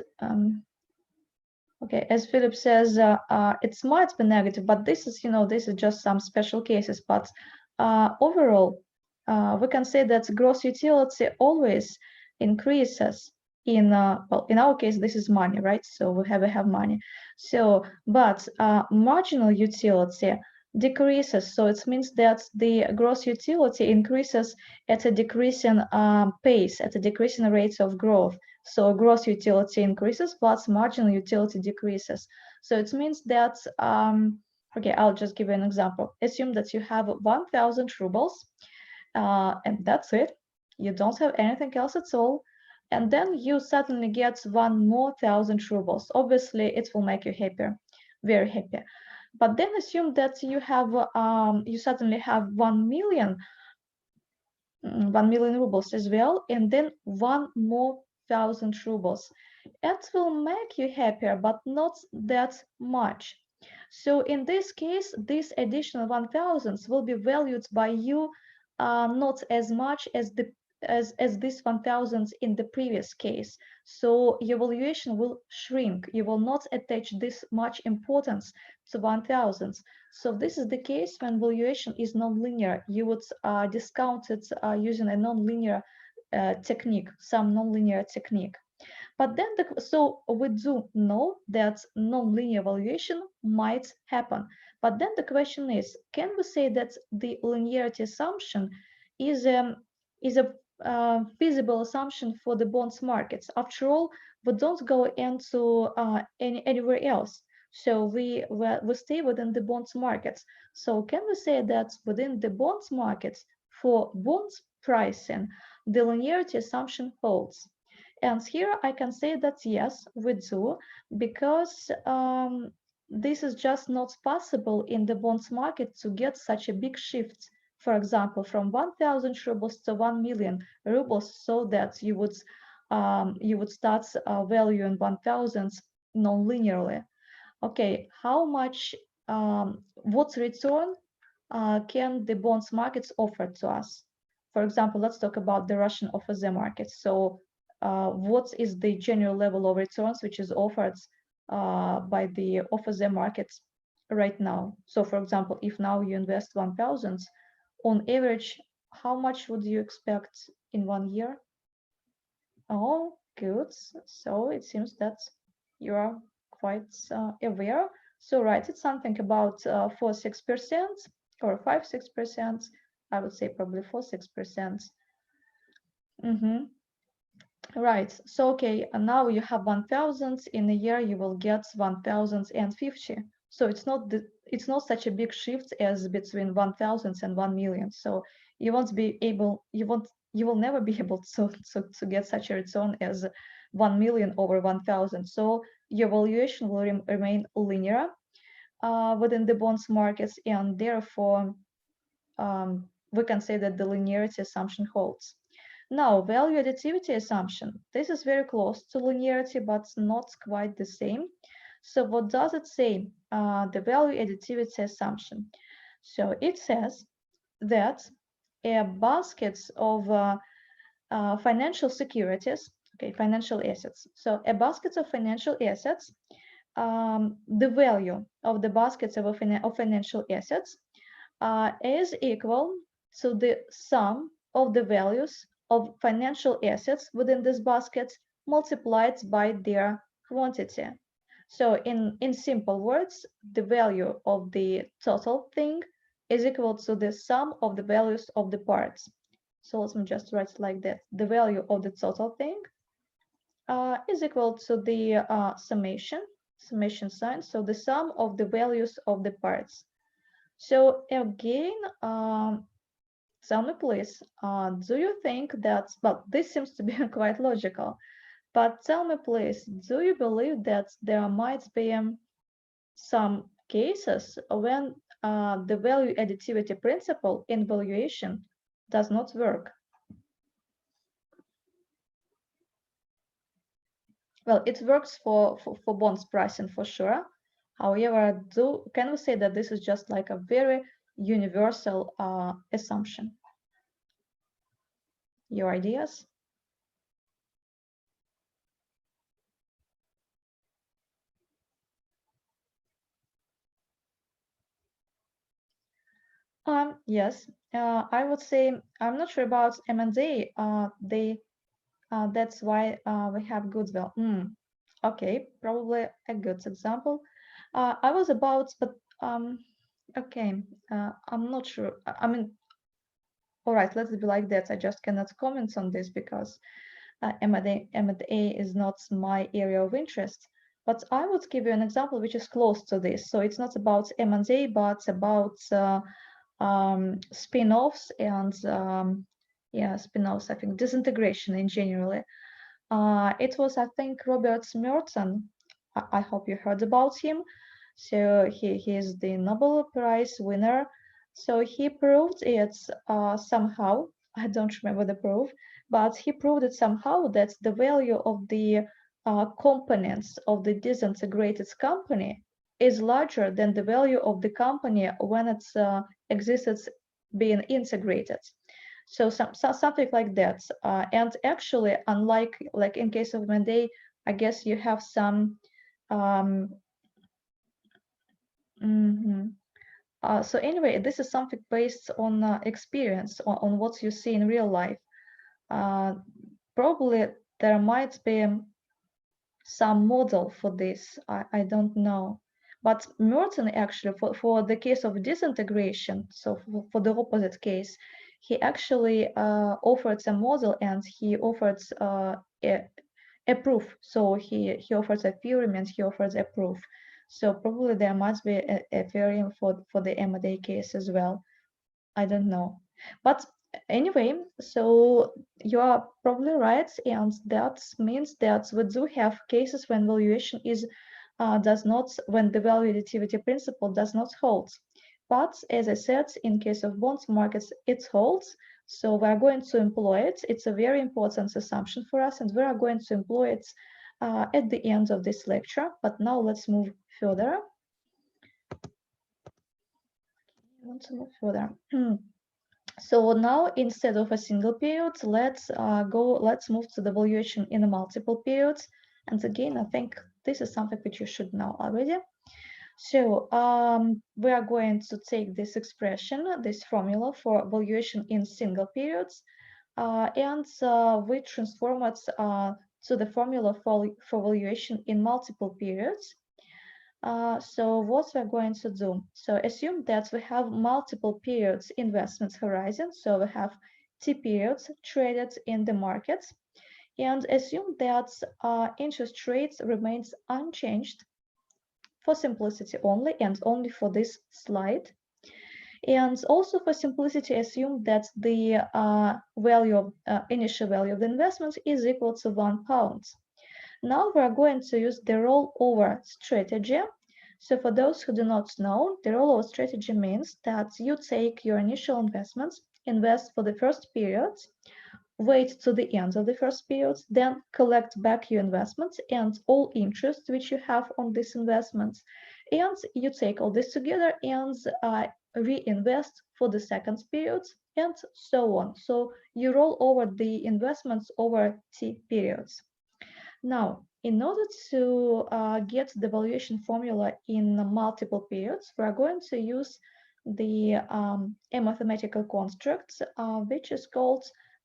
okay, as Philip says, it might be negative, but this is, this is just some special cases. But overall, we can say that gross utility always increases in, well, in our case, this is money, right? So we have money. So, but marginal utility decreases. So it means that the gross utility increases at a decreasing pace, at a decreasing rate of growth. So gross utility increases, plus marginal utility decreases. So it means that, okay, I'll just give you an example. Assume that you have 1,000 rubles, and that's it. You don't have anything else at all. And then you suddenly get 1,000 rubles. Obviously, it will make you happier, very happy. But then assume that you have, you suddenly have 1 million rubles as well, and then 1,000 rubles. It will make you happier, but not that much. So in this case, these additional 1,000s will be valued by you not as much as this 1,000s in the previous case. So your valuation will shrink. You will not attach this much importance to 1,000s. So this is the case when valuation is nonlinear. You would discount it using a nonlinear technique, some nonlinear technique. But then, so we do know that nonlinear valuation might happen. But then the question is, can we say that the linearity assumption is a feasible assumption for the bonds markets? After all, we don't go into anywhere else. So we stay within the bonds markets. So can we say that within the bonds markets for bonds pricing, the linearity assumption holds? And here I can say that yes, we do, because this is just not possible in the bonds market to get such a big shift, for example, from 1,000 rubles to 1 million rubles, so that you would start valuing 1,000 non-linearly. Okay, how much, what return can the bonds markets offer to us? For example, let's talk about the Russian OFZ market. So what is the general level of returns which is offered by the OFZ markets right now? So for example, if now you invest 1,000, on average, how much would you expect in 1 year? Oh, good. So it seems that you are quite aware. So right, it's something about 4-6% or 5-6%. I would say probably 4-6%. Right. So okay, and now you have 1,000. In a year, you will get 1,050. So it's not such a big shift as between 1,000 and 1 million. So you won't be able, you will never be able to get such a return as 1 million over 1,000. So your valuation will remain linear within the bonds markets, and therefore we can say that the linearity assumption holds. Now, value additivity assumption. This is very close to linearity, but not quite the same. So what does it say? The value additivity assumption. So it says that a basket of financial securities, okay, financial assets. So a basket of financial assets, the value of the baskets of financial assets is equal to the sum of the values of financial assets within this basket multiplied by their quantity. So in simple words, the value of the total thing is equal to the sum of the values of the parts. So let me just write it like that. The value of the total thing is equal to the summation sign, so the sum of the values of the parts. So again, tell me please, do you think that, well, this seems to be quite logical, but tell me please, do you believe that there might be some cases when the value additivity principle in valuation does not work? Well, it works for bonds pricing for sure. However, can we say that this is just like a very universal assumption? Your ideas? Yes, I would say I'm not sure about M&A. That's why we have goodwill. Okay, probably a good example. I was about, but okay, I'm not sure. I mean, all right, let's be like that. I just cannot comment on this because M&A is not my area of interest. But I would give you an example which is close to this. So it's not about M&A, but about spin-offs and yeah, spin-offs, I think disintegration in general. It was, I think, Robert Merton. I hope you heard about him. So he is the Nobel Prize winner. So he proved it somehow. I don't remember the proof, but he proved it somehow that the value of the components of the disintegrated company is larger than the value of the company when it exists being integrated. So something like that. And actually, unlike like in case of M&A, I guess you have some. So anyway, this is something based on experience, on what you see in real life. Probably there might be some model for this. I don't know. But Merton actually, for the case of disintegration, so for the opposite case, he actually offered a model and he offered a proof. So he offers a theorem and he offers a proof. So probably there must be a theorem for the M&A case as well. I don't know. But anyway, so you are probably right, and that means that we do have cases when valuation is does not, when the value additivity principle does not hold. But as I said, in case of bonds markets, it holds. So we are going to employ it. It's a very important assumption for us, and we are going to employ it at the end of this lecture. But now let's move further. I want to move further. So now instead of a single period, let's move to the valuation in a multiple periods. And again, I think this is something which you should know already. So we are going to take this expression, this formula for valuation in single periods, and we transform it to the formula for valuation in multiple periods. So what we're going to do, so assume that we have multiple periods investment horizon. So we have T periods traded in the markets, and assume that interest rates remains unchanged for simplicity only and only for this slide. And also for simplicity, assume that the initial value of the investment is equal to £1. Now we're going to use the rollover strategy. So for those who do not know, the rollover strategy means that you take your initial investments, invest for the first period, wait to the end of the first period, then collect back your investments and all interest which you have on these investments. And you take all this together and reinvest for the second period and so on. So you roll over the investments over T periods. Now, in order to get the valuation formula in multiple periods, we are going to use a mathematical construct, which is called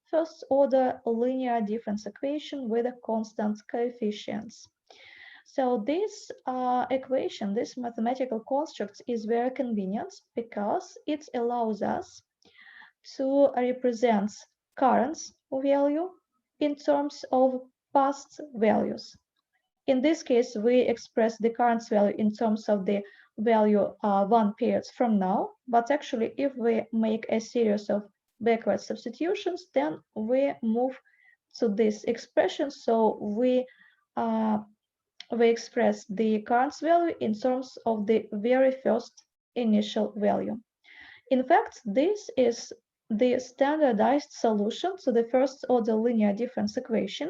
first order linear difference equation with a constant coefficients. So this equation, this mathematical construct is very convenient because it allows us to represent current value in terms of past values. In this case, we express the current value in terms of the value 1 period from now, but actually if we make a series of backward substitutions, then we move to this expression. So we express the current value in terms of the very first initial value. In fact, this is the standardized solution to the first order linear difference equation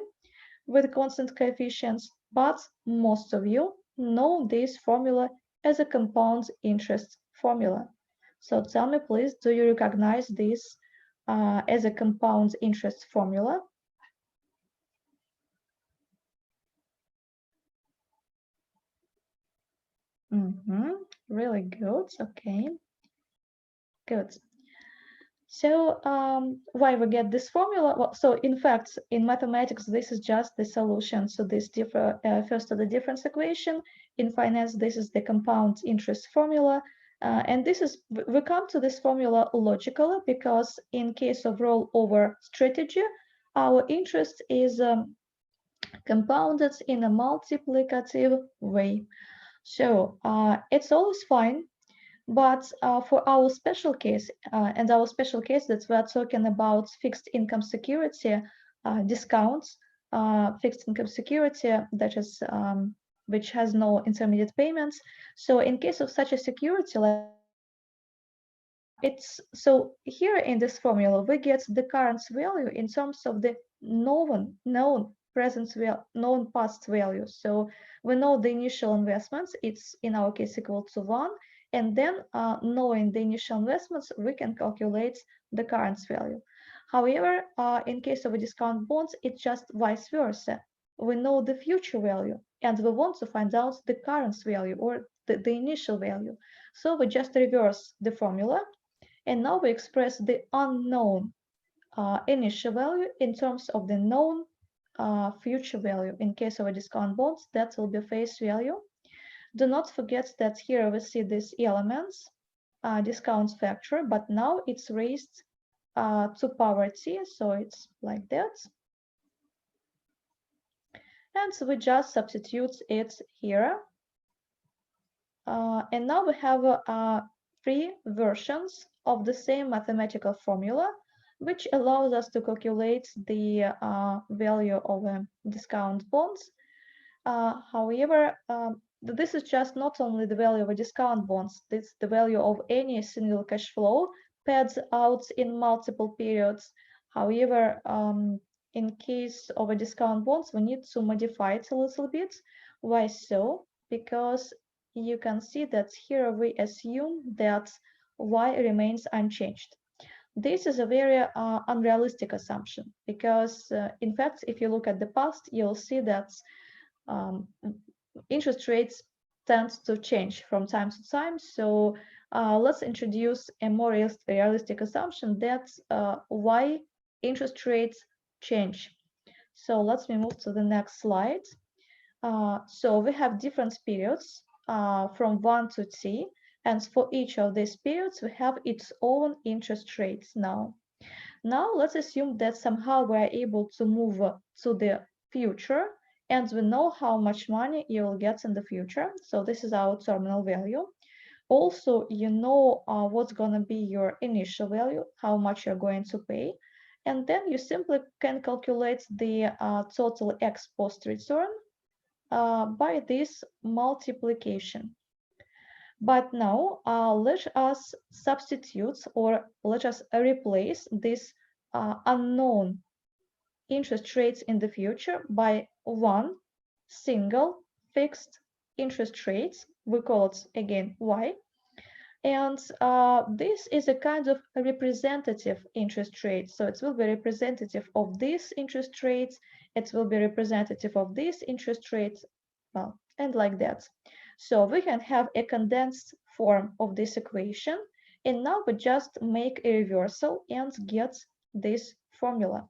with constant coefficients, but most of you know this formula as a compound interest formula. So tell me, please, do you recognize this as a compound interest formula? Really good. Okay, good. So why we get this formula? Well, so in fact, in mathematics, this is just the solution to this first order difference equation. In finance, this is the compound interest formula. And this is, we come to this formula logically because in case of rollover strategy, our interest is compounded in a multiplicative way. So it's always fine. But for our special case, and our special case that we are talking about fixed income security discounts, fixed income security that is which has no intermediate payments. So in case of such a security, like it's so here in this formula we get the current value in terms of the known present value, known past value. So we know the initial investments, it's in our case equal to 1. And then knowing the initial investments, we can calculate the current value. However, in case of a discount bonds, it's just vice versa. We know the future value and we want to find out the current value or the initial value. So we just reverse the formula and now we express the unknown initial value in terms of the known future value. In case of a discount bonds, that will be face value. Do not forget that here we see these elements, discount factor, but now it's raised to power t, so it's like that. And so we just substitute it here. And now we have 3 versions of the same mathematical formula, which allows us to calculate the value of discount bonds. However, this is just not only the value of a discount bonds, it's the value of any single cash flow paid out in multiple periods. However, in case of a discount bonds, we need to modify it a little bit. Why so? Because you can see that here we assume that y remains unchanged. This is a very unrealistic assumption because, in fact, if you look at the past, you'll see that interest rates tend to change from time to time. So let's introduce a more realistic assumption that why interest rates change. So let's move to the next slide. So we have different periods from 1 to t, and for each of these periods, we have its own interest rates now. Now let's assume that somehow we are able to move to the future, and we know how much money you will get in the future. So this is our terminal value. Also, you know what's going to be your initial value, how much you're going to pay. And then you simply can calculate the total ex post return by this multiplication. But now let us substitute or let us replace this unknown interest rates in the future by one single fixed interest rates. We call it again y. And this is a kind of a representative interest rate. So it will be representative of this interest rates. It will be representative of this interest rates, well, and like that. So we can have a condensed form of this equation. And now we just make a reversal and get this formula.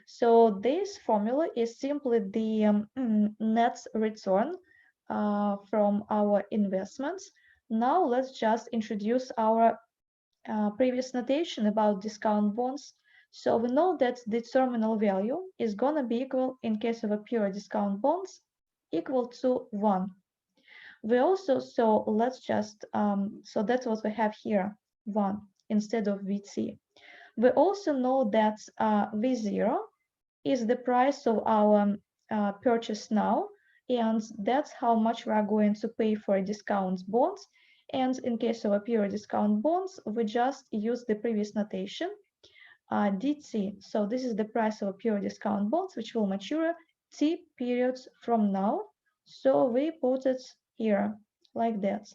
So this formula is simply the net return from our investments. Now let's just introduce our previous notation about discount bonds. So we know that the terminal value is going to be equal, in case of a pure discount bonds, equal to 1. We also, so let's just, so that's what we have here, 1 instead of VT. We also know that V0 is the price of our purchase now, and that's how much we are going to pay for discount bonds. And in case of a pure discount bonds, we just use the previous notation, DT. So this is the price of a pure discount bonds, which will mature T periods from now. So we put it here like that.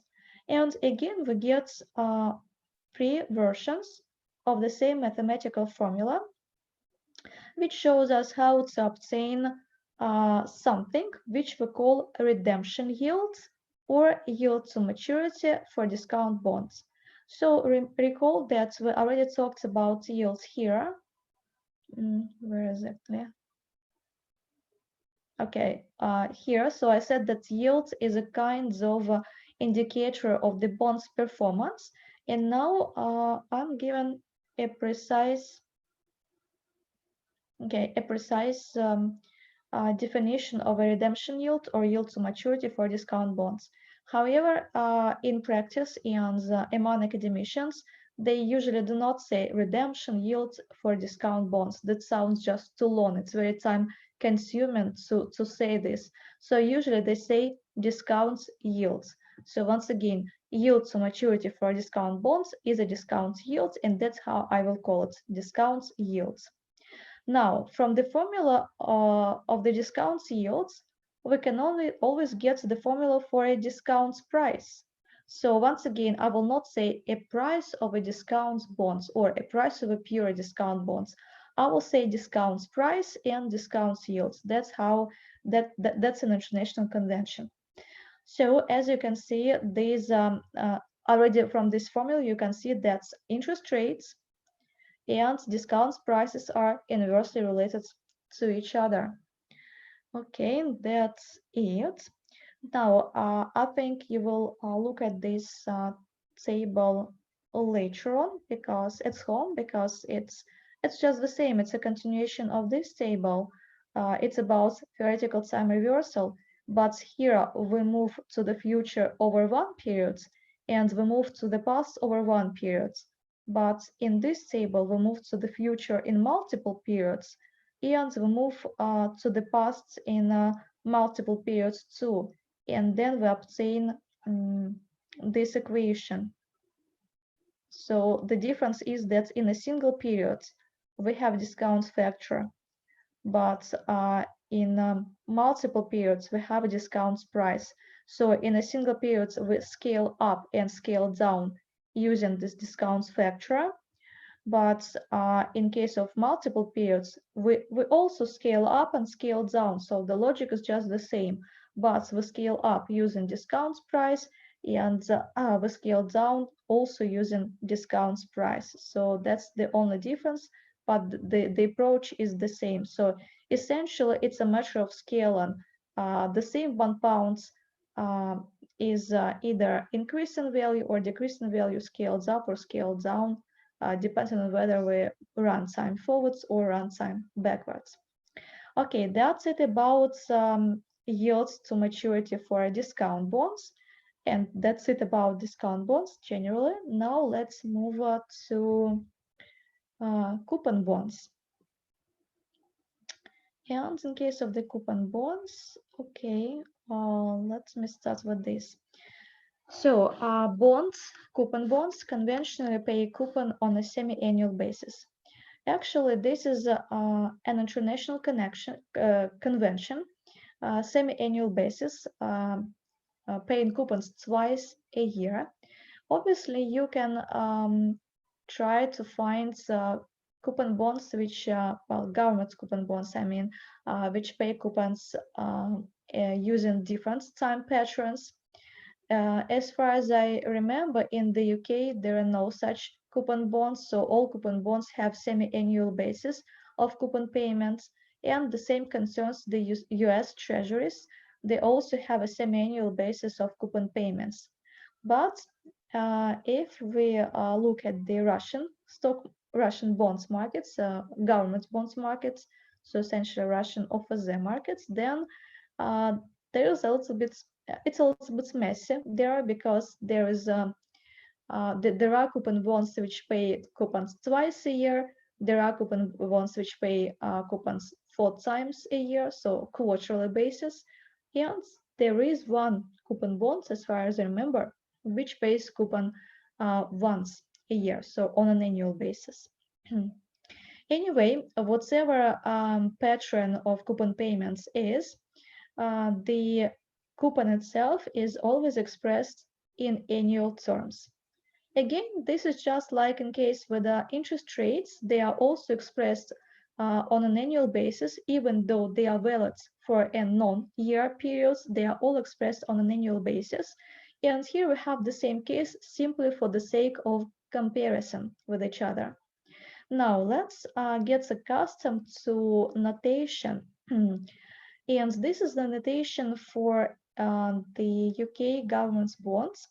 And again, we get 3 versions of the same mathematical formula, which shows us how to obtain something which we call redemption yield or yield to maturity for discount bonds. So recall that we already talked about yields here. Where exactly? Okay, here, so I said that yield is a kind of indicator of the bond's performance. And now I'm given a precise definition of a redemption yield or yield to maturity for discount bonds. However, in practice and among academicians, they usually do not say redemption yield for discount bonds. That sounds just too long. It's very time consuming to say this. So usually they say discount yields. So once again, yield to maturity for discount bonds is a discount yield, and that's how I will call it, discount yields. Now, from the formula of the discount yields, we can always get the formula for a discount price. So once again, I will not say a price of a discount bonds or a price of a pure discount bonds. I will say discount price and discount yields. That's how that's an international convention. So as you can see, these already from this formula, you can see that interest rates and discount prices are inversely related to each other. Okay, that's it. Now, I think you will look at this table later on because it's home, because it's just the same. It's a continuation of this table. It's about theoretical time reversal, but here we move to the future over 1 period, and we move to the past over 1 period. But in this table, we move to the future in multiple periods, and we move to the past in multiple periods too. And then we obtain this equation. So the difference is that in a single period, we have discount factor, but in multiple periods, we have a discount price. So in a single period, we scale up and scale down using this discount factor. But in case of multiple periods, we also scale up and scale down. So the logic is just the same, but we scale up using discount price, and we scale down also using discount price. So that's the only difference, but the approach is the same. So essentially, it's a matter of scaling. The same £1 is either increasing value or decreasing value, scaled up or scaled down, depending on whether we run time forwards or run time backwards. Okay, that's it about yields to maturity for discount bonds. And that's it about discount bonds generally. Now let's move to coupon bonds. And in case of the coupon bonds, okay, let me start with this. So coupon bonds conventionally pay a coupon on a semi-annual basis. Actually, this is an international convention, semi-annual basis, paying coupons twice a year. Obviously, you can try to find coupon bonds which, well, government coupon bonds, I mean, which pay coupons using different time patterns. As far as I remember, in the UK, there are no such coupon bonds, so all coupon bonds have semi-annual basis of coupon payments, and the same concerns the US Treasuries. They also have a semi-annual basis of coupon payments. But if we look at the Russian bonds markets, government bonds markets, so essentially Russian OFZ markets, then there is a little bit, it's a little bit messy there, because there is there are coupon bonds which pay coupons twice a year. There are coupon bonds which pay coupons 4 times a year, so quarterly basis. And there is one coupon bonds, as far as I remember, which pays coupon once a year, so on an annual basis. Anyway, whatever pattern of coupon payments is, the coupon itself is always expressed in annual terms. Again, this is just like in case with the interest rates, they are also expressed on an annual basis, even though they are valid for a non-year periods, they are all expressed on an annual basis. And here we have the same case simply for the sake of comparison with each other. Now let's get accustomed to notation. And this is the notation for the UK government's bonds.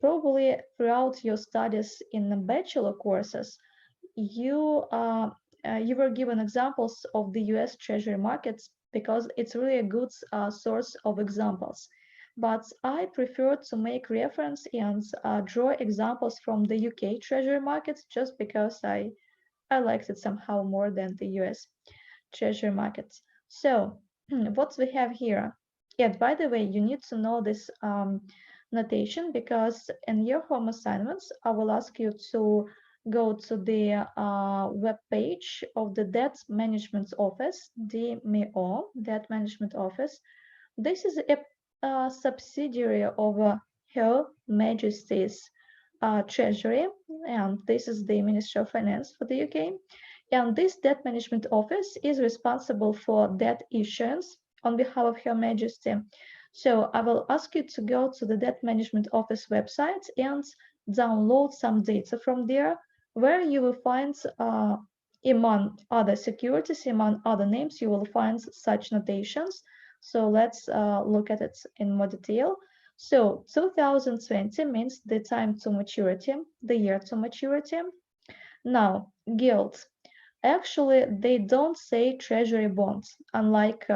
Probably throughout your studies in the bachelor courses, you were given examples of the US Treasury markets because it's really a good source of examples. But I prefer to make reference and draw examples from the UK Treasury markets just because I liked it somehow more than the US Treasury markets. So what we have here, and by the way, you need to know this notation because in your home assignments, I will ask you to go to the web page of the Debt Management Office, DMO, Debt Management Office. This is a subsidiary of Her Majesty's Treasury, and this is the Ministry of Finance for the UK. And this Debt Management Office is responsible for debt issuance on behalf of Her Majesty. So I will ask you to go to the Debt Management Office website and download some data from there, where you will find, among other securities, among other names, you will find such notations. So let's look at it in more detail. So 2020 means the time to maturity, the year to maturity. Now, gilts. Actually, they don't say treasury bonds, unlike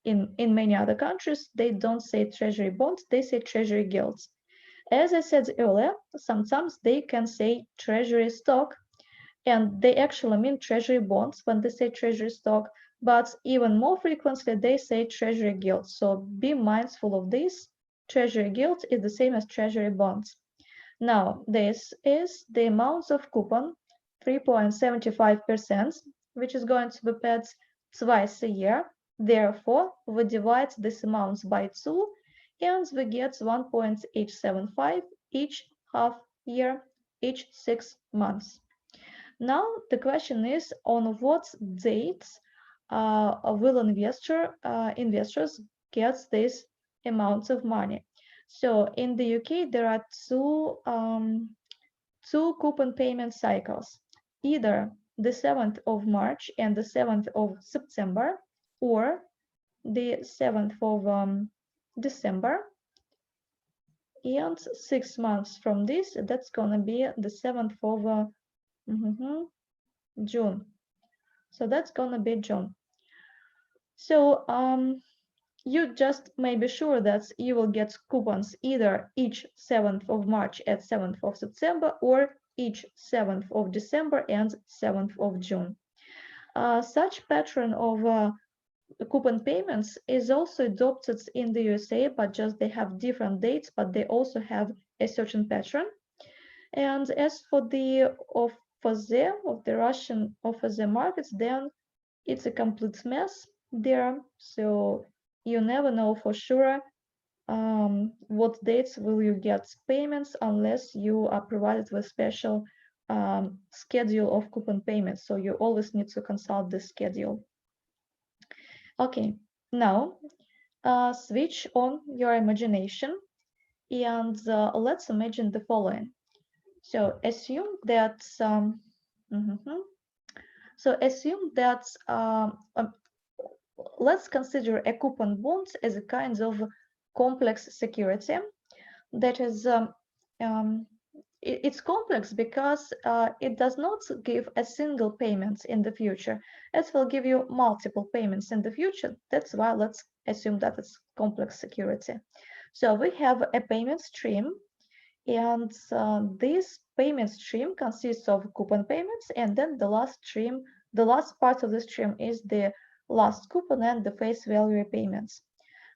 in many other countries, they don't say treasury bonds, they say treasury gilts. As I said earlier, sometimes they can say treasury stock, and they actually mean treasury bonds when they say treasury stock, but even more frequently, they say treasury gilt. So be mindful of this. Treasury gilt is the same as treasury bonds. Now, this is the amount of coupon, 3.75%, which is going to be paid twice a year. Therefore, we divide this amount by 2 and we get 1.875 each half year, each 6 months. Now, the question is on what dates will investors get this amount of money? So in the UK, there are two coupon payment cycles, either the 7th of March and the 7th of September, or the 7th of December, and 6 months from this, that's gonna be the 7th of June. So that's gonna be June. So you just may be sure that you will get coupons either each 7th of March and 7th of September, or each 7th of December and 7th of June. Such pattern of coupon payments is also adopted in the USA, but just they have different dates, but they also have a certain pattern. And as for the OFZ, of the Russian OFZ markets, then it's a complete mess there. So you never know for sure what dates will you get payments unless you are provided with special schedule of coupon payments. So you always need to consult the schedule. Okay, now switch on your imagination and let's imagine the following. So assume that let's consider a coupon bond as a kind of complex security that is it's complex because it does not give a single payment in the future. It will give you multiple payments in the future. That's why let's assume that it's complex security. So we have a payment stream, And this payment stream consists of coupon payments, and then the last part of the stream is the last coupon and the face value payments.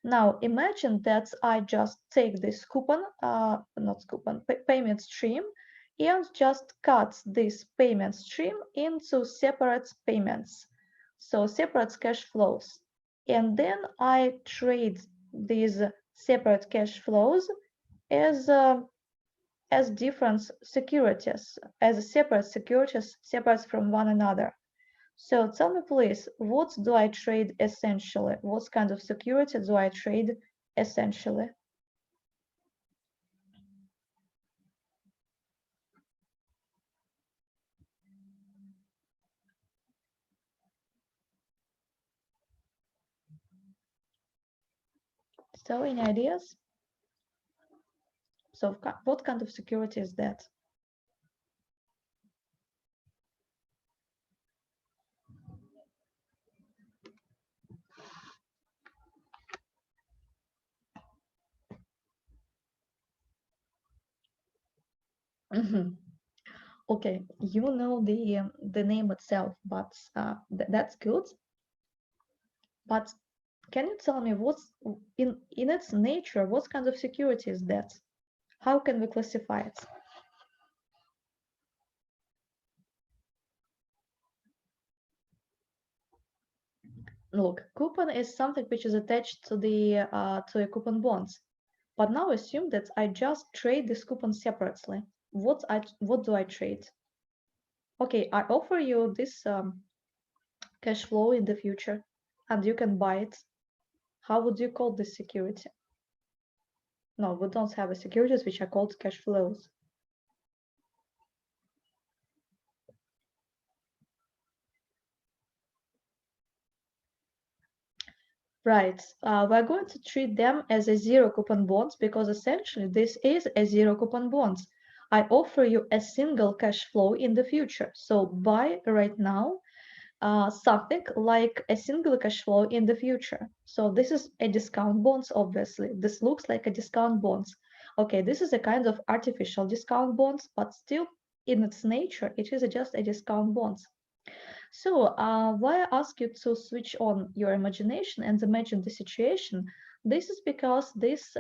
Now imagine that I just take this payment stream and just cut this payment stream into separate payments, so separate cash flows. And then I trade these separate cash flows as different securities, as separate securities, separate from one another. So tell me, please, what do I trade essentially? What kind of security do I trade essentially? So any ideas? So what kind of security is that? Okay, you know the name itself, but that's good. But can you tell me what's in its nature? What kind of security is that? How can we classify it? Look, coupon is something which is attached to a coupon bonds. But now assume that I just trade this coupon separately. What do I trade? Okay, I offer you this cash flow in the future, and you can buy it. How would you call this security? No, we don't have a securities which are called cash flows. Right, we're going to treat them as a zero coupon bonds because essentially this is a zero coupon bonds. I offer you a single cash flow in the future. So buy right now something like a single cash flow in the future. So this is a discount bonds, obviously. This looks like a discount bonds. Okay, this is a kind of artificial discount bonds, but still in its nature, it is just a discount bonds. So why I ask you to switch on your imagination and imagine the situation? This is because this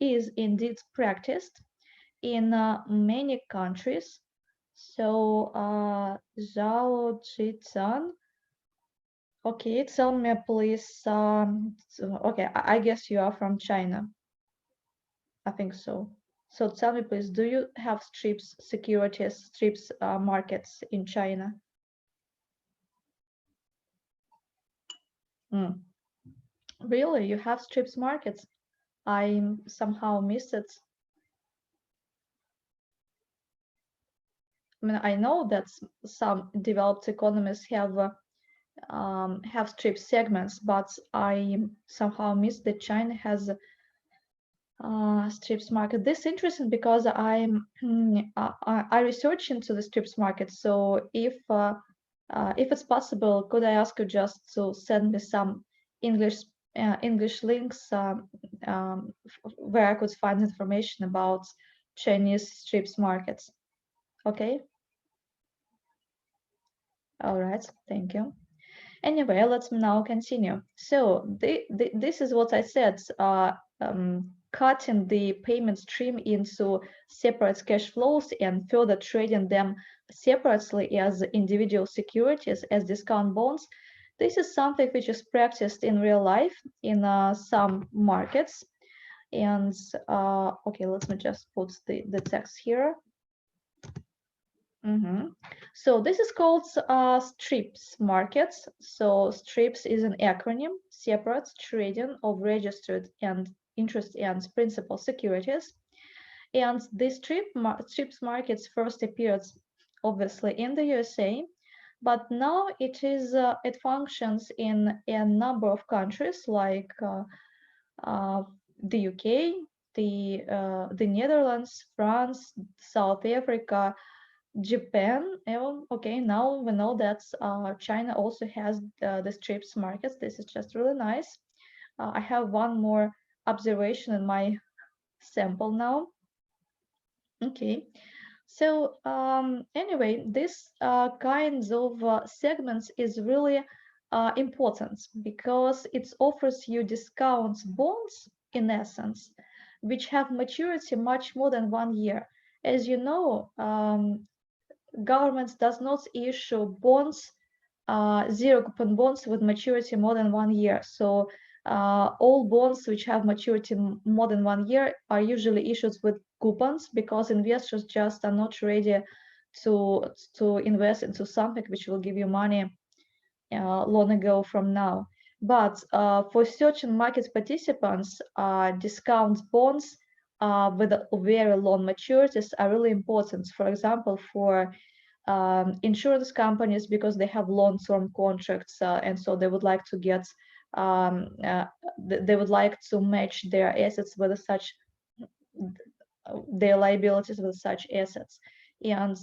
is indeed practiced in many countries. So Zhao Zhizan. Okay, tell me please. Okay, I guess you are from China. I think so. So tell me please, do you have strips securities, strips markets in China? Really, you have strips markets? I somehow missed it. I mean, I know that some developed economies have strip segments, but I somehow missed that China has strips market. This is interesting because I research into the strips market. So if it's possible, could I ask you just to send me some English links where I could find information about Chinese strips markets? Okay. All right. Thank you. Anyway, let's now continue. So this is what I said. Cutting the payment stream into separate cash flows and further trading them separately as individual securities, as discount bonds. This is something which is practiced in real life in some markets. And okay, let me just put the text here. So this is called strips markets. So strips is an acronym, separate trading of registered and interest and principal securities. And this strips markets first appeared obviously in the USA, but now it functions in a number of countries like the UK, the Netherlands, France, South Africa, Japan. Okay, now we know that China also has the strips markets. This is just really nice. I have one more observation in my sample now. Okay. So anyway, this kinds of segments is really important because it offers you discounts bonds in essence, which have maturity much more than 1 year. As you know, governments does not issue bonds, zero coupon bonds with maturity more than 1 year. So all bonds which have maturity more than 1 year are usually issued with coupons because investors just are not ready to invest into something which will give you money long ago from now. But for certain market participants, discount bonds with very long maturities are really important. For example, for insurance companies, because they have long-term contracts, and so they would like to get they would like to match their assets with such their liabilities with such assets, and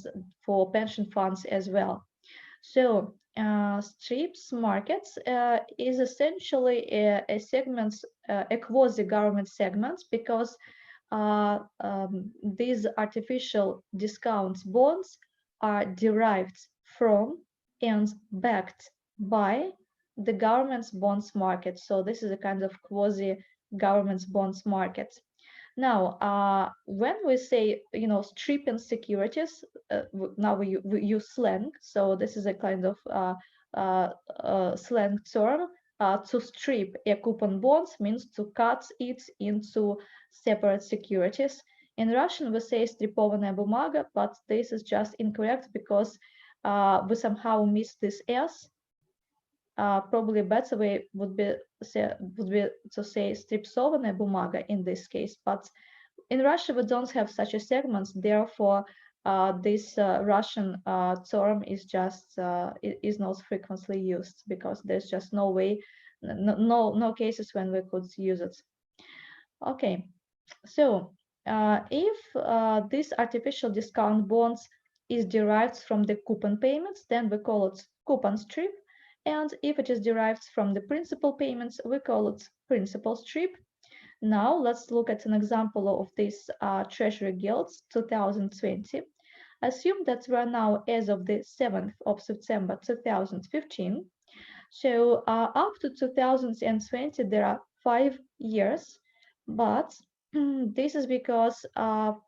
for pension funds as well. So strips markets is essentially a segment, a quasi-government segment, because these artificial discount bonds are derived from and backed by the government's bonds market. So this is a kind of quasi-government bonds market. Now, when we say, stripping securities, now we use slang. So this is a kind of slang term. To strip a coupon bonds means to cut it into separate securities. In Russian, we say stripованная бумага, but this is just incorrect because we somehow miss this S. Probably a better way would be to say stripsованная бумага in this case, but in Russia we don't have such a segment. Therefore, this Russian term is just is not frequently used because there's just no way, no cases when we could use it. Okay, so if this artificial discount bonds is derived from the coupon payments, then we call it coupon strip. And if it is derived from the principal payments, we call it principal strip. Now let's look at an example of this Treasury Gilts 2020. Assume that we are now as of the 7th of September 2015. So up to 2020, there are 5 years, but this is because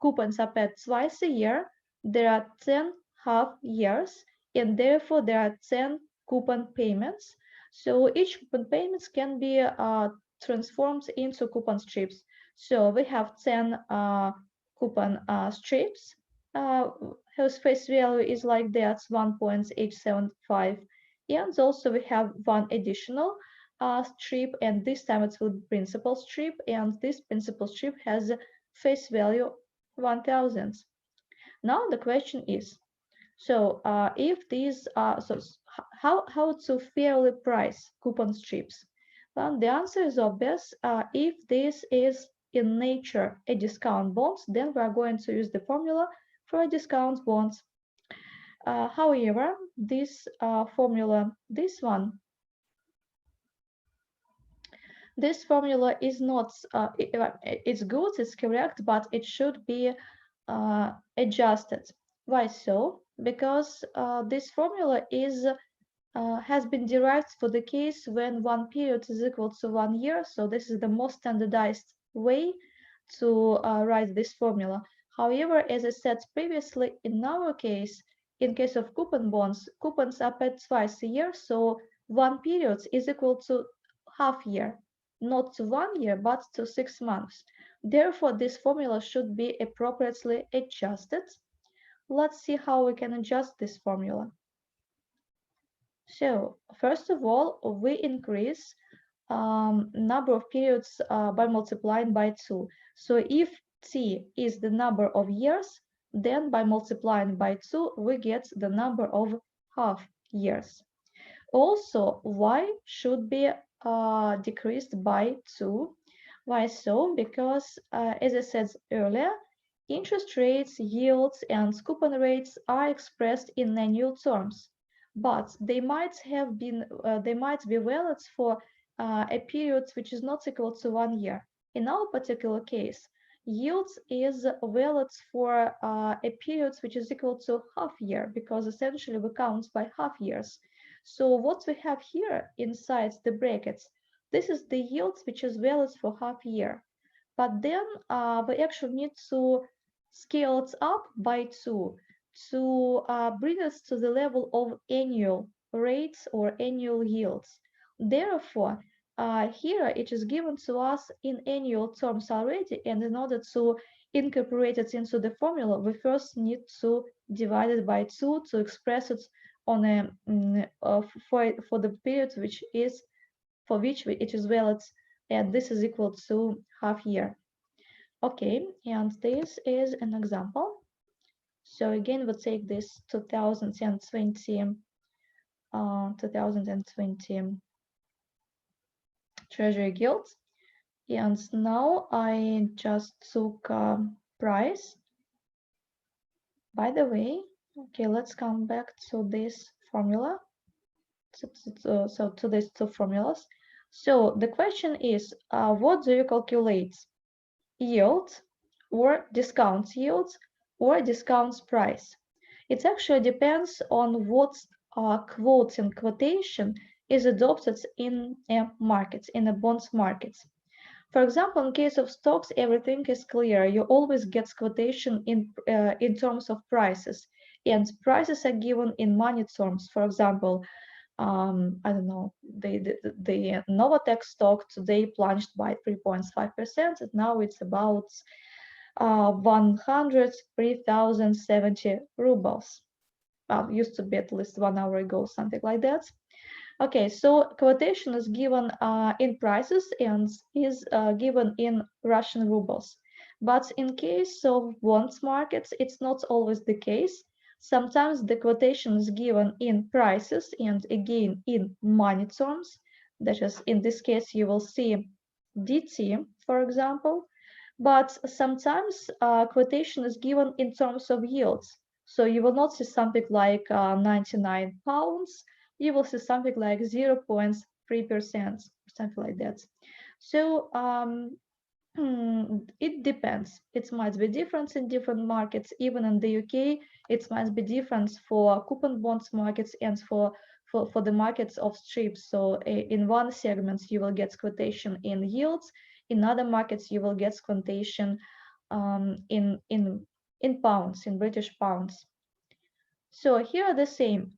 coupons are paid twice a year. There are 10 half years, and therefore there are 10 coupon payments. So each coupon payments can be transformed into coupon strips. So we have 10 coupon strips whose face value is like that, 1.875. And also we have one additional strip, and this time it will be principal strip, and this principal strip has face value 1000. Now the question is, so if these are, so how to fairly price coupon strips? Well, the answer is obvious. If this is in nature a discount bonds, then we are going to use the formula for a discount bonds. However, this formula, this formula is not, it's good, it's correct, but it should be adjusted. Why so? Because this formula is has been derived for the case when one period is equal to 1 year. So this is the most standardized way to write this formula. However, as I said previously, in our case, in case of coupon bonds, coupons are paid twice a year. So one period is equal to half year, not to 1 year, but to 6 months. Therefore, this formula should be appropriately adjusted. Let's see how we can adjust this formula. So first of all, we increase number of periods by multiplying by 2. So if t is the number of years, then by multiplying by 2, we get the number of half years. Also, y should be decreased by 2. Why so? Because, as I said earlier, interest rates, yields, and coupon rates are expressed in annual terms, but they might have been they might be valid for a period which is not equal to 1 year. In our particular case, yields is valid for a period which is equal to half year, because essentially we count by half years. So what we have here inside the brackets, this is the yield which is valid for half year. But then we actually need to scale it up by 2 to bring us to the level of annual rates or annual yields. Therefore, here it is given to us in annual terms already, and in order to incorporate it into the formula, we first need to divide it by 2 to express it on a for the period which is for which it is valid, and this is equal to half year. Okay, and this is an example. So again, we'll take this 2020 Treasury Guild, and now I just took price. By the way, okay, let's come back to this formula. So to these two formulas. So the question is, what do you calculate? Yield or discount yield or discount price? It actually depends on what quotation is adopted in a market, in a bonds market. For example, in case of stocks, everything is clear. You always get quotation in terms of prices, and prices are given in money terms. For example, I don't know, the Novatek stock today plunged by 3.5%, and now it's about 103,070 rubles. Used to be at least 1 hour ago, something like that. Okay, so quotation is given in prices and is given in Russian rubles. But in case of bonds markets, it's not always the case. Sometimes the quotation is given in prices and again in money terms. That is, in this case, you will see DT, for example. But sometimes quotation is given in terms of yields. So you will not see something like 99 pounds. You will see something like 0.3%, something like that. So it depends. It might be different in different markets. Even in the UK, it might be different for coupon bonds markets and for the markets of strips. So in one segment, you will get quotation in yields. In other markets, you will get quotation in pounds, in British pounds. So here are the same.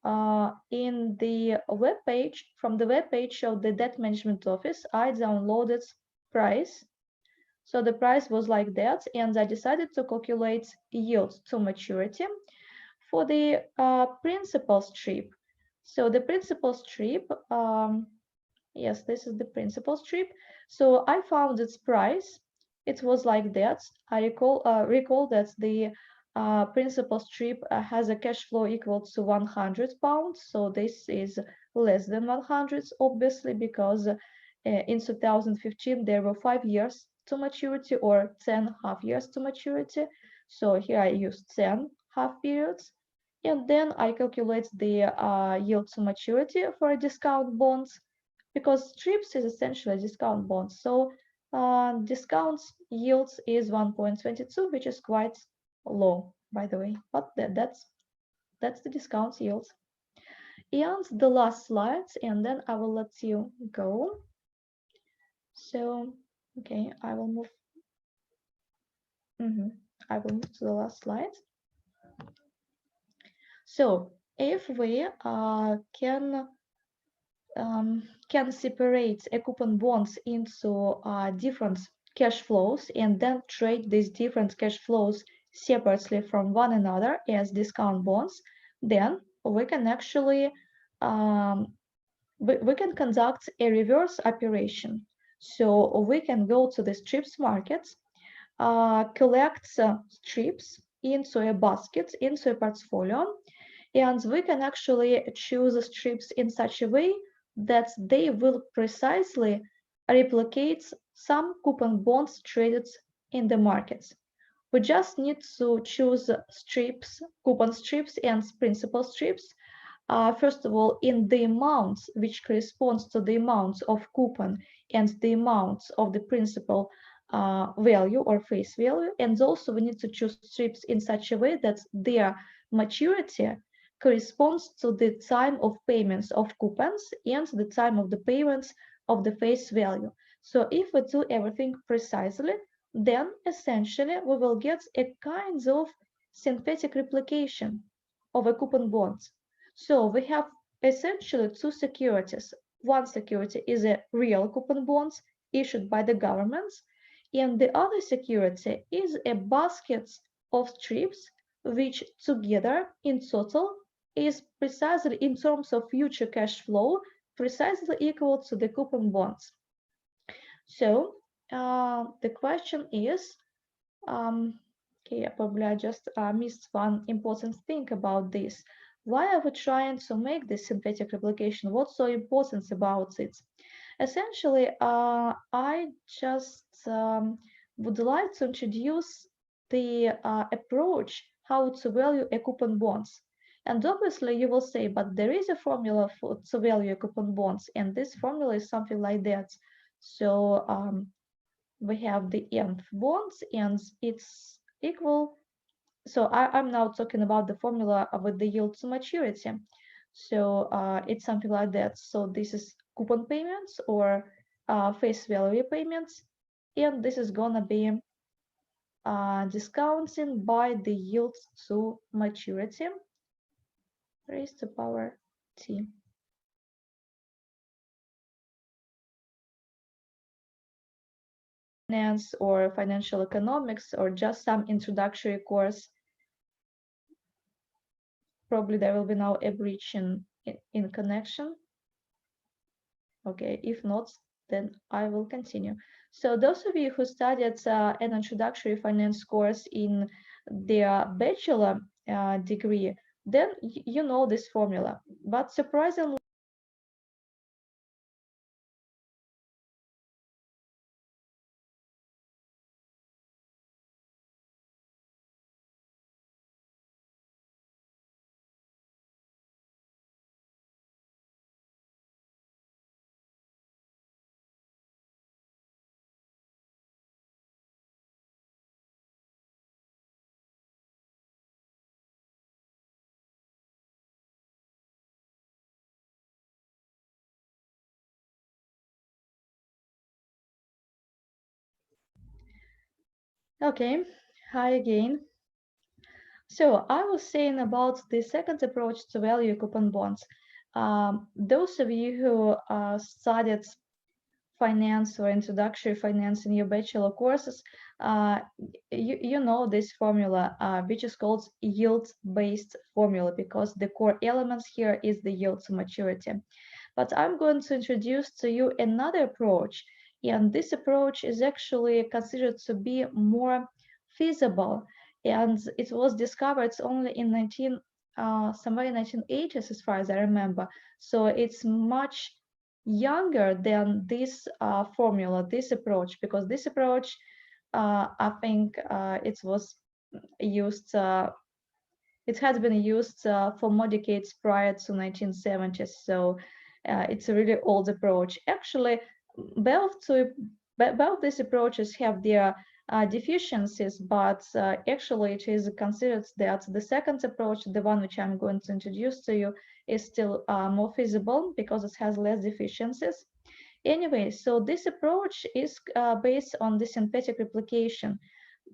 In the web page, from the web page of the Debt Management Office, I downloaded price. So the price was like that, and I decided to calculate yield to maturity for the principal strip. So the principal strip, yes, this is the principal strip. So I found its price. It was like that. I recall that the principal strip has a cash flow equal to 100 pounds. So this is less than 100, obviously, because in 2015 there were 5 years to maturity or 10 half years to maturity. So here I used 10 half periods. And then I calculate the yield to maturity for a discount bonds, because strips is essentially a discount bond. So discount yields is 1.22, which is quite low, by the way, but that's the discount yields. And the last slide, and then I will let you go. So okay, I will move. I will move to the last slide. So if we can separate a coupon bonds into different cash flows and then trade these different cash flows separately from one another as discount bonds, then we can actually we can conduct a reverse operation. So we can go to the strips market, collect strips into a basket, into a portfolio, and we can actually choose the strips in such a way that they will precisely replicate some coupon bonds traded in the markets. We just need to choose strips, coupon strips and principal strips. First of all, in the amounts which corresponds to the amounts of coupon and the amounts of the principal value or face value, and also we need to choose strips in such a way that their maturity corresponds to the time of payments of coupons and the time of the payments of the face value. So if we do everything precisely, then essentially we will get a kind of synthetic replication of a coupon bonds. So we have essentially two securities. One security is a real coupon bonds issued by the governments, and the other security is a basket of strips which together in total is precisely in terms of future cash flow precisely equal to the coupon bonds. So the question is, okay, probably I just missed one important thing about this. Why are we trying to make this synthetic replication? What's so important about it? Essentially, I just would like to introduce the approach how to value a coupon bonds. And obviously you will say, but there is a formula to value a coupon bonds, and this formula is something like that. So we have the nth bonds, and it's equal. So I'm now talking about the formula with the yield to maturity. So it's something like that. So this is coupon payments or face value payments, and this is gonna be discounting by the yield to maturity raised to power t. Finance or financial economics or just some introductory course. Probably there will be now a breach in connection. Okay, if not, then I will continue. So those of you who studied an introductory finance course in their bachelor degree, then you know this formula. But surprisingly, okay, hi again. So I was saying about the second approach to value coupon bonds. Those of you who studied finance or introductory finance in your bachelor courses, you know this formula, which is called yield-based formula, because the core elements here is the yield to maturity. But I'm going to introduce to you another approach, and this approach is actually considered to be more feasible, and it was discovered only in somewhere in 1980s, as far as I remember. So it's much younger than this formula, this approach, because this approach, I think it was used, it had been used for more decades prior to 1970s. So it's a really old approach. Actually, both these approaches have their deficiencies, but actually it is considered that the second approach, the one which I'm going to introduce to you, is still more feasible because it has less deficiencies. Anyway, so this approach is based on the synthetic replication,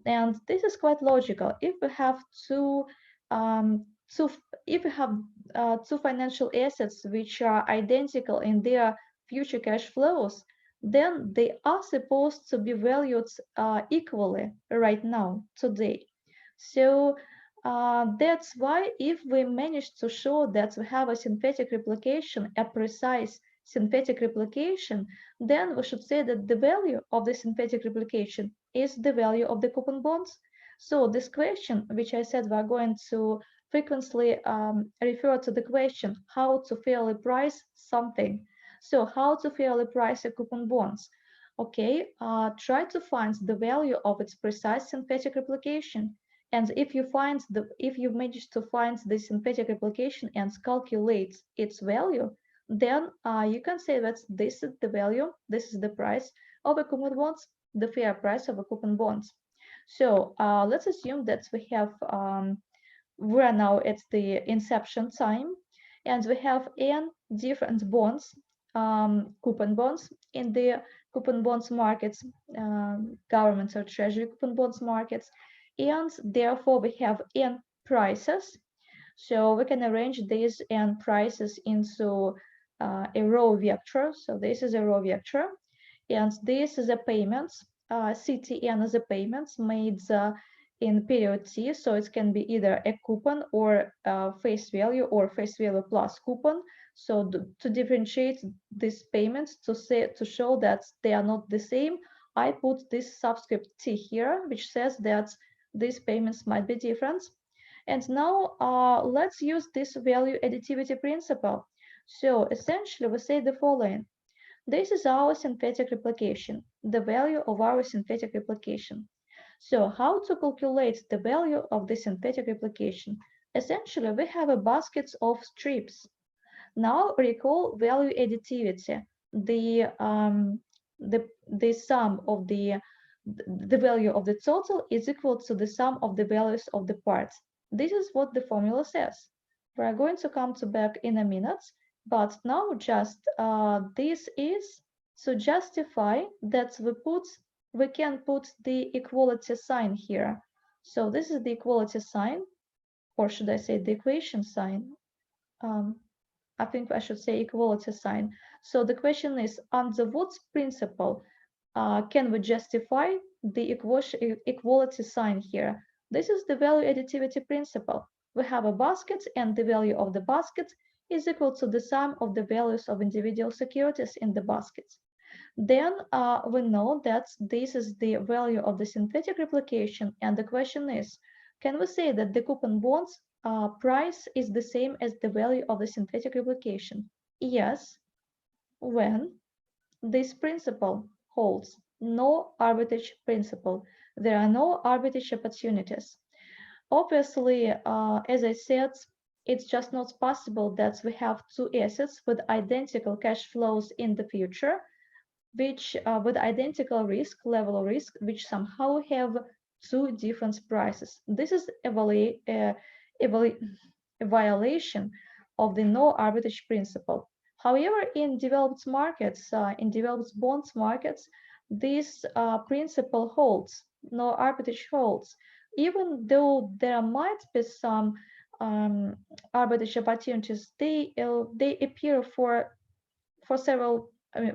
and this is quite logical. If we have if we have two financial assets which are identical in their future cash flows, then they are supposed to be valued equally right now, today. So that's why if we manage to show that we have a synthetic replication, a precise synthetic replication, then we should say that the value of the synthetic replication is the value of the coupon bonds. So this question, which I said we're going to frequently refer to the question how to fairly price something. So how to fairly price a coupon bonds? Okay, try to find the value of its precise synthetic replication. And if you manage to find the synthetic replication and calculate its value, then you can say that this is the value, this is the price of a coupon bonds the fair price of a coupon bonds. So let's assume that we have we are now at the inception time, and we have n different bonds, coupon bonds in the coupon bonds markets, government or treasury coupon bonds markets, and therefore we have n prices. So we can arrange these n prices into a row vector. So this is a row vector, and this is a payments. CTN is a payments made in period T, so it can be either a coupon or face value plus coupon. So to differentiate these payments, to show that they are not the same, I put this subscript T here, which says that these payments might be different. And now let's use this value additivity principle. So essentially we say the following. This is our synthetic replication, the value of our synthetic replication. So how to calculate the value of the synthetic replication? Essentially, we have a basket of strips. Now recall value additivity, the sum of the value of the total is equal to the sum of the values of the parts. This is what the formula says. We are going to come back in a minute, but now just this is to justify that we can put the equality sign here. So this is the equality sign, or should I say the equation sign? I think I should say equality sign. So the question is, under what principle can we justify the equality sign here? This is the value additivity principle. We have a basket, and the value of the basket is equal to the sum of the values of individual securities in the basket. Then we know that this is the value of the synthetic replication, and the question is, can we say that the coupon bonds price is the same as the value of the synthetic replication? Yes, when this principle holds, no arbitrage principle. There are no arbitrage opportunities. Obviously, as I said, it's just not possible that we have two assets with identical cash flows in the future, which with identical risk, level of risk, which somehow have two different prices. This is a violation of the no arbitrage principle. However, in developed markets, in developed bonds markets, this principle holds, no arbitrage holds, even though there might be some arbitrage opportunities. They appear for several,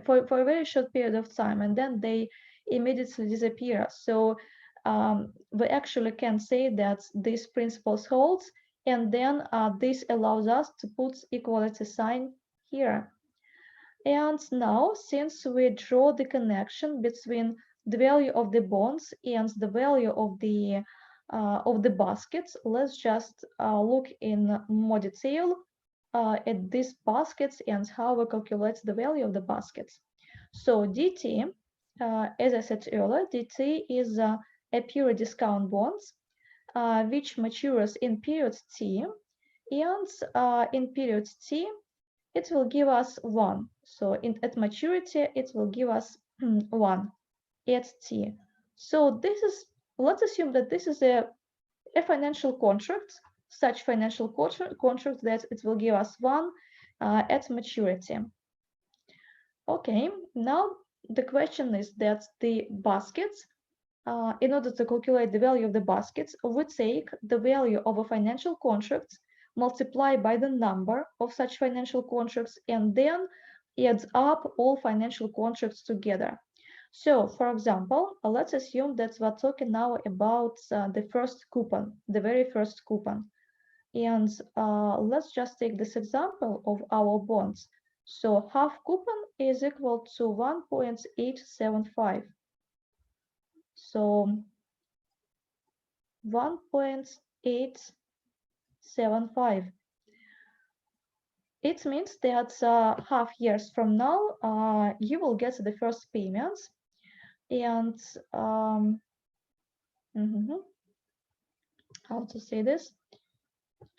for a very short period of time, and then they immediately disappear. So we actually can say that these principles holds, and then this allows us to put equality sign here. And now, since we draw the connection between the value of the bonds and the value of the baskets, let's just look in more detail at these baskets and how we calculate the value of the baskets. So DT, as I said earlier, DT is a pure discount bonds which matures in period T, and in period T it will give us 1. So at maturity it will give us 1 at T. So this is, let's assume that this is a financial contract, such financial contract that it will give us 1 at maturity. Okay, now the question is that the baskets, in order to calculate the value of the baskets, we take the value of a financial contract, multiply by the number of such financial contracts, and then adds up all financial contracts together. So, for example, let's assume that we're talking now about the first coupon, the very first coupon. And let's just take this example of our bonds. So half coupon is equal to 1.875. So 1.875. It means that half years from now, you will get the first payments. And how to say this?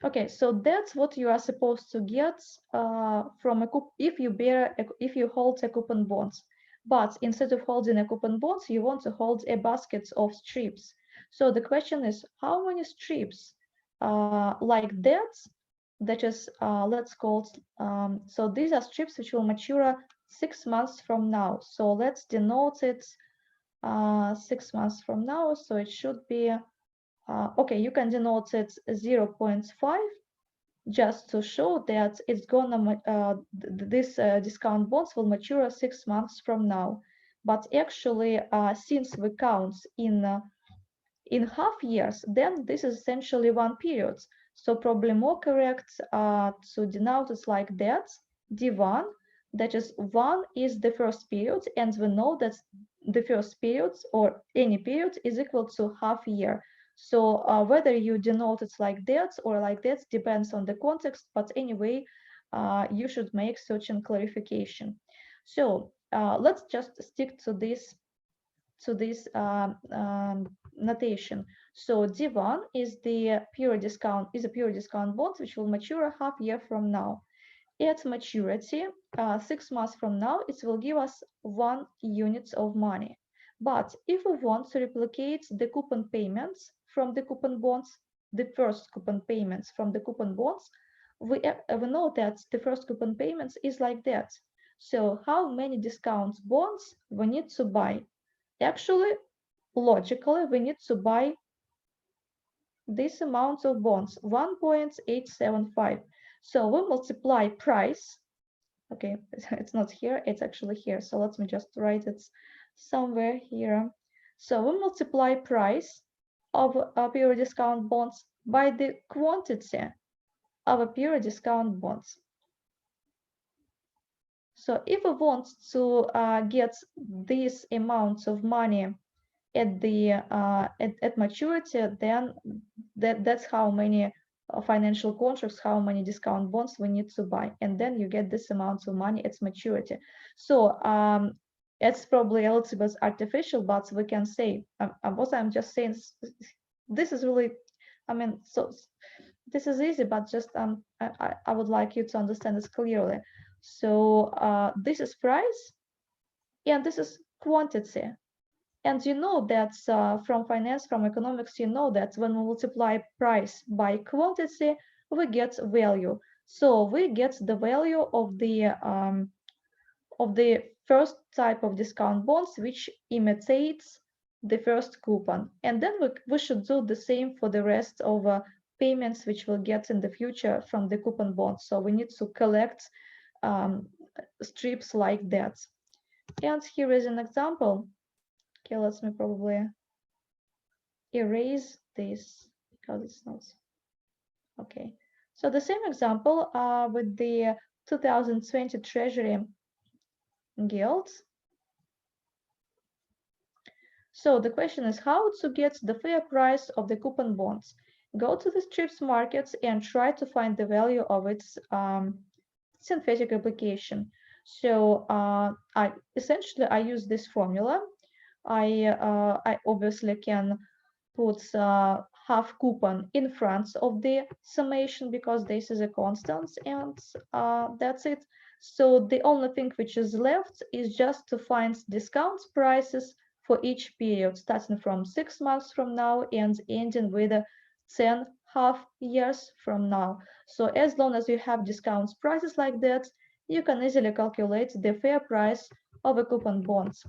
Okay, so that's what you are supposed to get from a if you hold a coupon bonds. But instead of holding a coupon bonds, you want to hold a basket of strips. So the question is, how many strips like that, that is, let's call it, so these are strips which will mature 6 months from now. So let's denote it 6 months from now. So it should be, okay, you can denote it 0.5 just to show that it's gonna, this discount bonds will mature 6 months from now. But actually, since we count in half years, then this is essentially one period. So probably more correct to denote it like that, D1, that is 1 is the first period, and we know that the first period or any period is equal to half year. So whether you denote it like that or like that depends on the context, but anyway, you should make certain clarification. So let's just stick to this notation. So D1 is a pure discount bond which will mature a half year from now. At maturity, 6 months from now, it will give us 1 unit of money. But if we want to replicate the coupon payments from the coupon bonds, the first coupon payments from the coupon bonds, we know that the first coupon payments is like that. So how many discount bonds we need to buy? Actually, logically, we need to buy this amount of bonds, 1.875. So we multiply price. Okay, it's not here, it's actually here. So let me just write it somewhere here. So we multiply price of a pure discount bonds by the quantity of a pure discount bonds. So if we want to get these amounts of money at the at maturity, then that's how many financial contracts, how many discount bonds we need to buy, and then you get this amount of money at maturity. So it's probably a little bit artificial, but we can say what I'm just saying. This is really, I mean, so this is easy, but just I would like you to understand this clearly. So this is price, and this is quantity. And you know that from finance, from economics, you know that when we multiply price by quantity, we get value. So we get the value of the first type of discount bonds, which imitates the first coupon. And then we should do the same for the rest of payments which we'll get in the future from the coupon bonds. So we need to collect strips like that. And here is an example. Okay, let me probably erase this because it's not okay. So the same example with the 2020 Treasury Gilts. So the question is how to get the fair price of the coupon bonds. Go to the strips markets and try to find the value of its synthetic application. So I use this formula. I obviously can put half coupon in front of the summation because this is a constant, and that's it. So the only thing which is left is just to find discount prices for each period, starting from 6 months from now and ending with 10 half years from now. So as long as you have discount prices like that, you can easily calculate the fair price of a coupon bonds.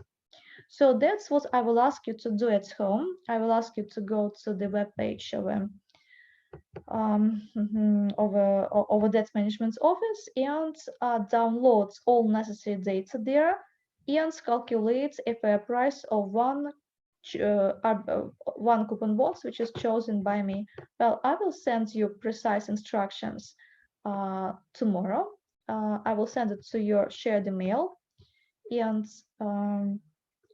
So that's what I will ask you to do at home. I will ask you to go to the web page of Debt Management Office and download all necessary data there and calculate a fair price of one coupon bonds which is chosen by me. Well, I will send you precise instructions tomorrow. I will send it to your shared email,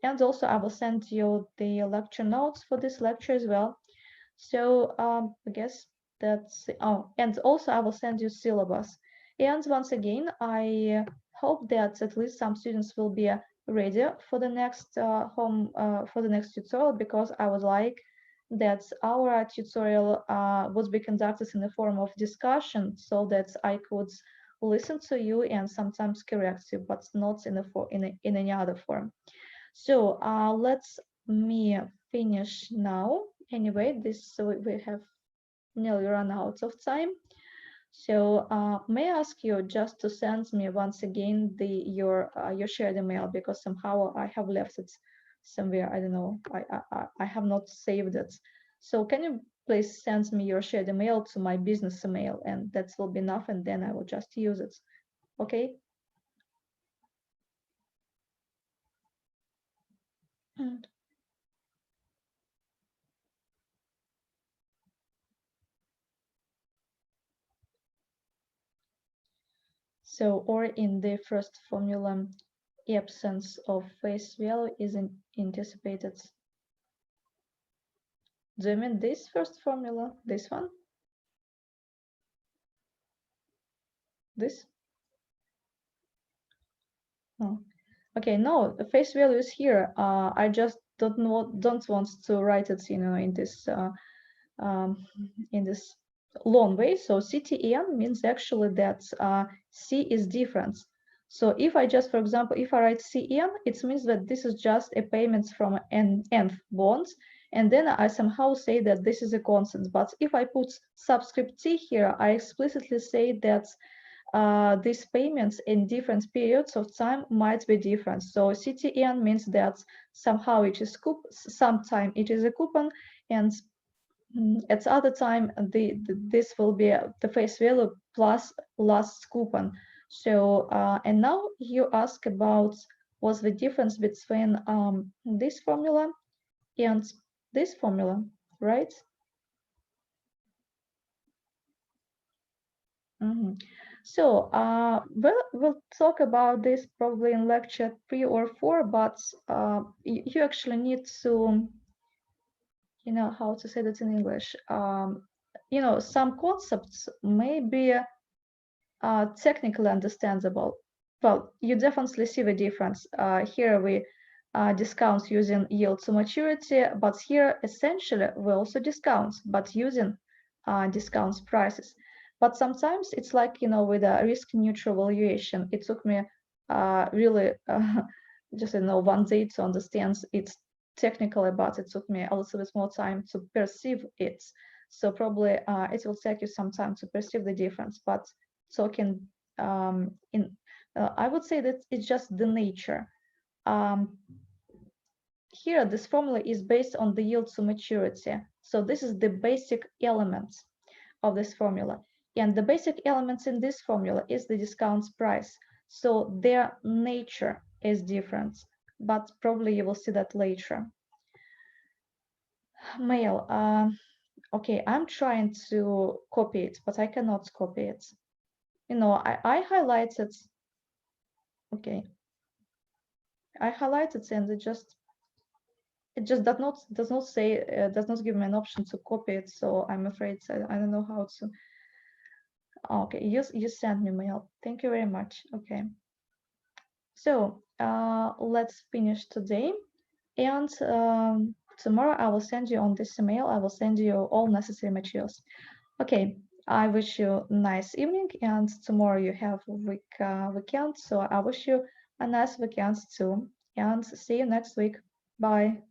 and also I will send you the lecture notes for this lecture as well. So I guess that's, and also I will send you syllabus. And once again, I hope that at least some students will be ready for the next tutorial, because I would like that our tutorial would be conducted in the form of discussion, so that I could listen to you and sometimes corrects you, but not in any other form. So let's me finish now. Anyway, we have nearly run out of time. So may I ask you just to send me once again your shared email, because somehow I have left it somewhere. I don't know. I have not saved it. So can you please send me your shared email to my business email, and that will be enough, and then I will just use it. Okay. So, or in the first formula, absence of face value is anticipated. Do you mean this first formula? This one? This? Oh. Okay, no, the face value is here. I just don't want to write it, in this long way. So CTN means actually that C is different. So if I just, for example, if I write CN, it means that this is just a payment from an nth bond, and then I somehow say that this is a constant. But if I put subscript T here, I explicitly say that these payments in different periods of time might be different. So CTN means that somehow it is sometime it is a coupon, and at other time this will be the face value plus last coupon. So and now you ask about what's the difference between this formula and this formula, right? So we'll talk about this probably in lecture 3 or 4, but you actually need to, how to say that in English. Some concepts may be technically understandable. Well, you definitely see the difference. Here we discount using yield to maturity, but here essentially we also discount, but using discounts prices. But sometimes it's like, with a risk neutral valuation, it took me really just, 1 day to understand it technically, but it took me a little bit more time to perceive it. So probably it will take you some time to perceive the difference, but talking I would say that it's just the nature. Here, this formula is based on the yield to maturity. So this is the basic element of this formula. And the basic elements in this formula is the discount price. So their nature is different, but probably you will see that later. Mail. Okay, I'm trying to copy it, but I cannot copy it. I highlighted. Okay, I highlighted and it just does not give me an option to copy it. So I'm afraid I don't know how to. Okay, you sent me mail. Thank you very much. Okay. So let's finish today, and tomorrow I will send you on this email. I will send you all necessary materials. Okay. I wish you a nice evening, and tomorrow you have weekend. So I wish you a nice weekend too, and see you next week. Bye.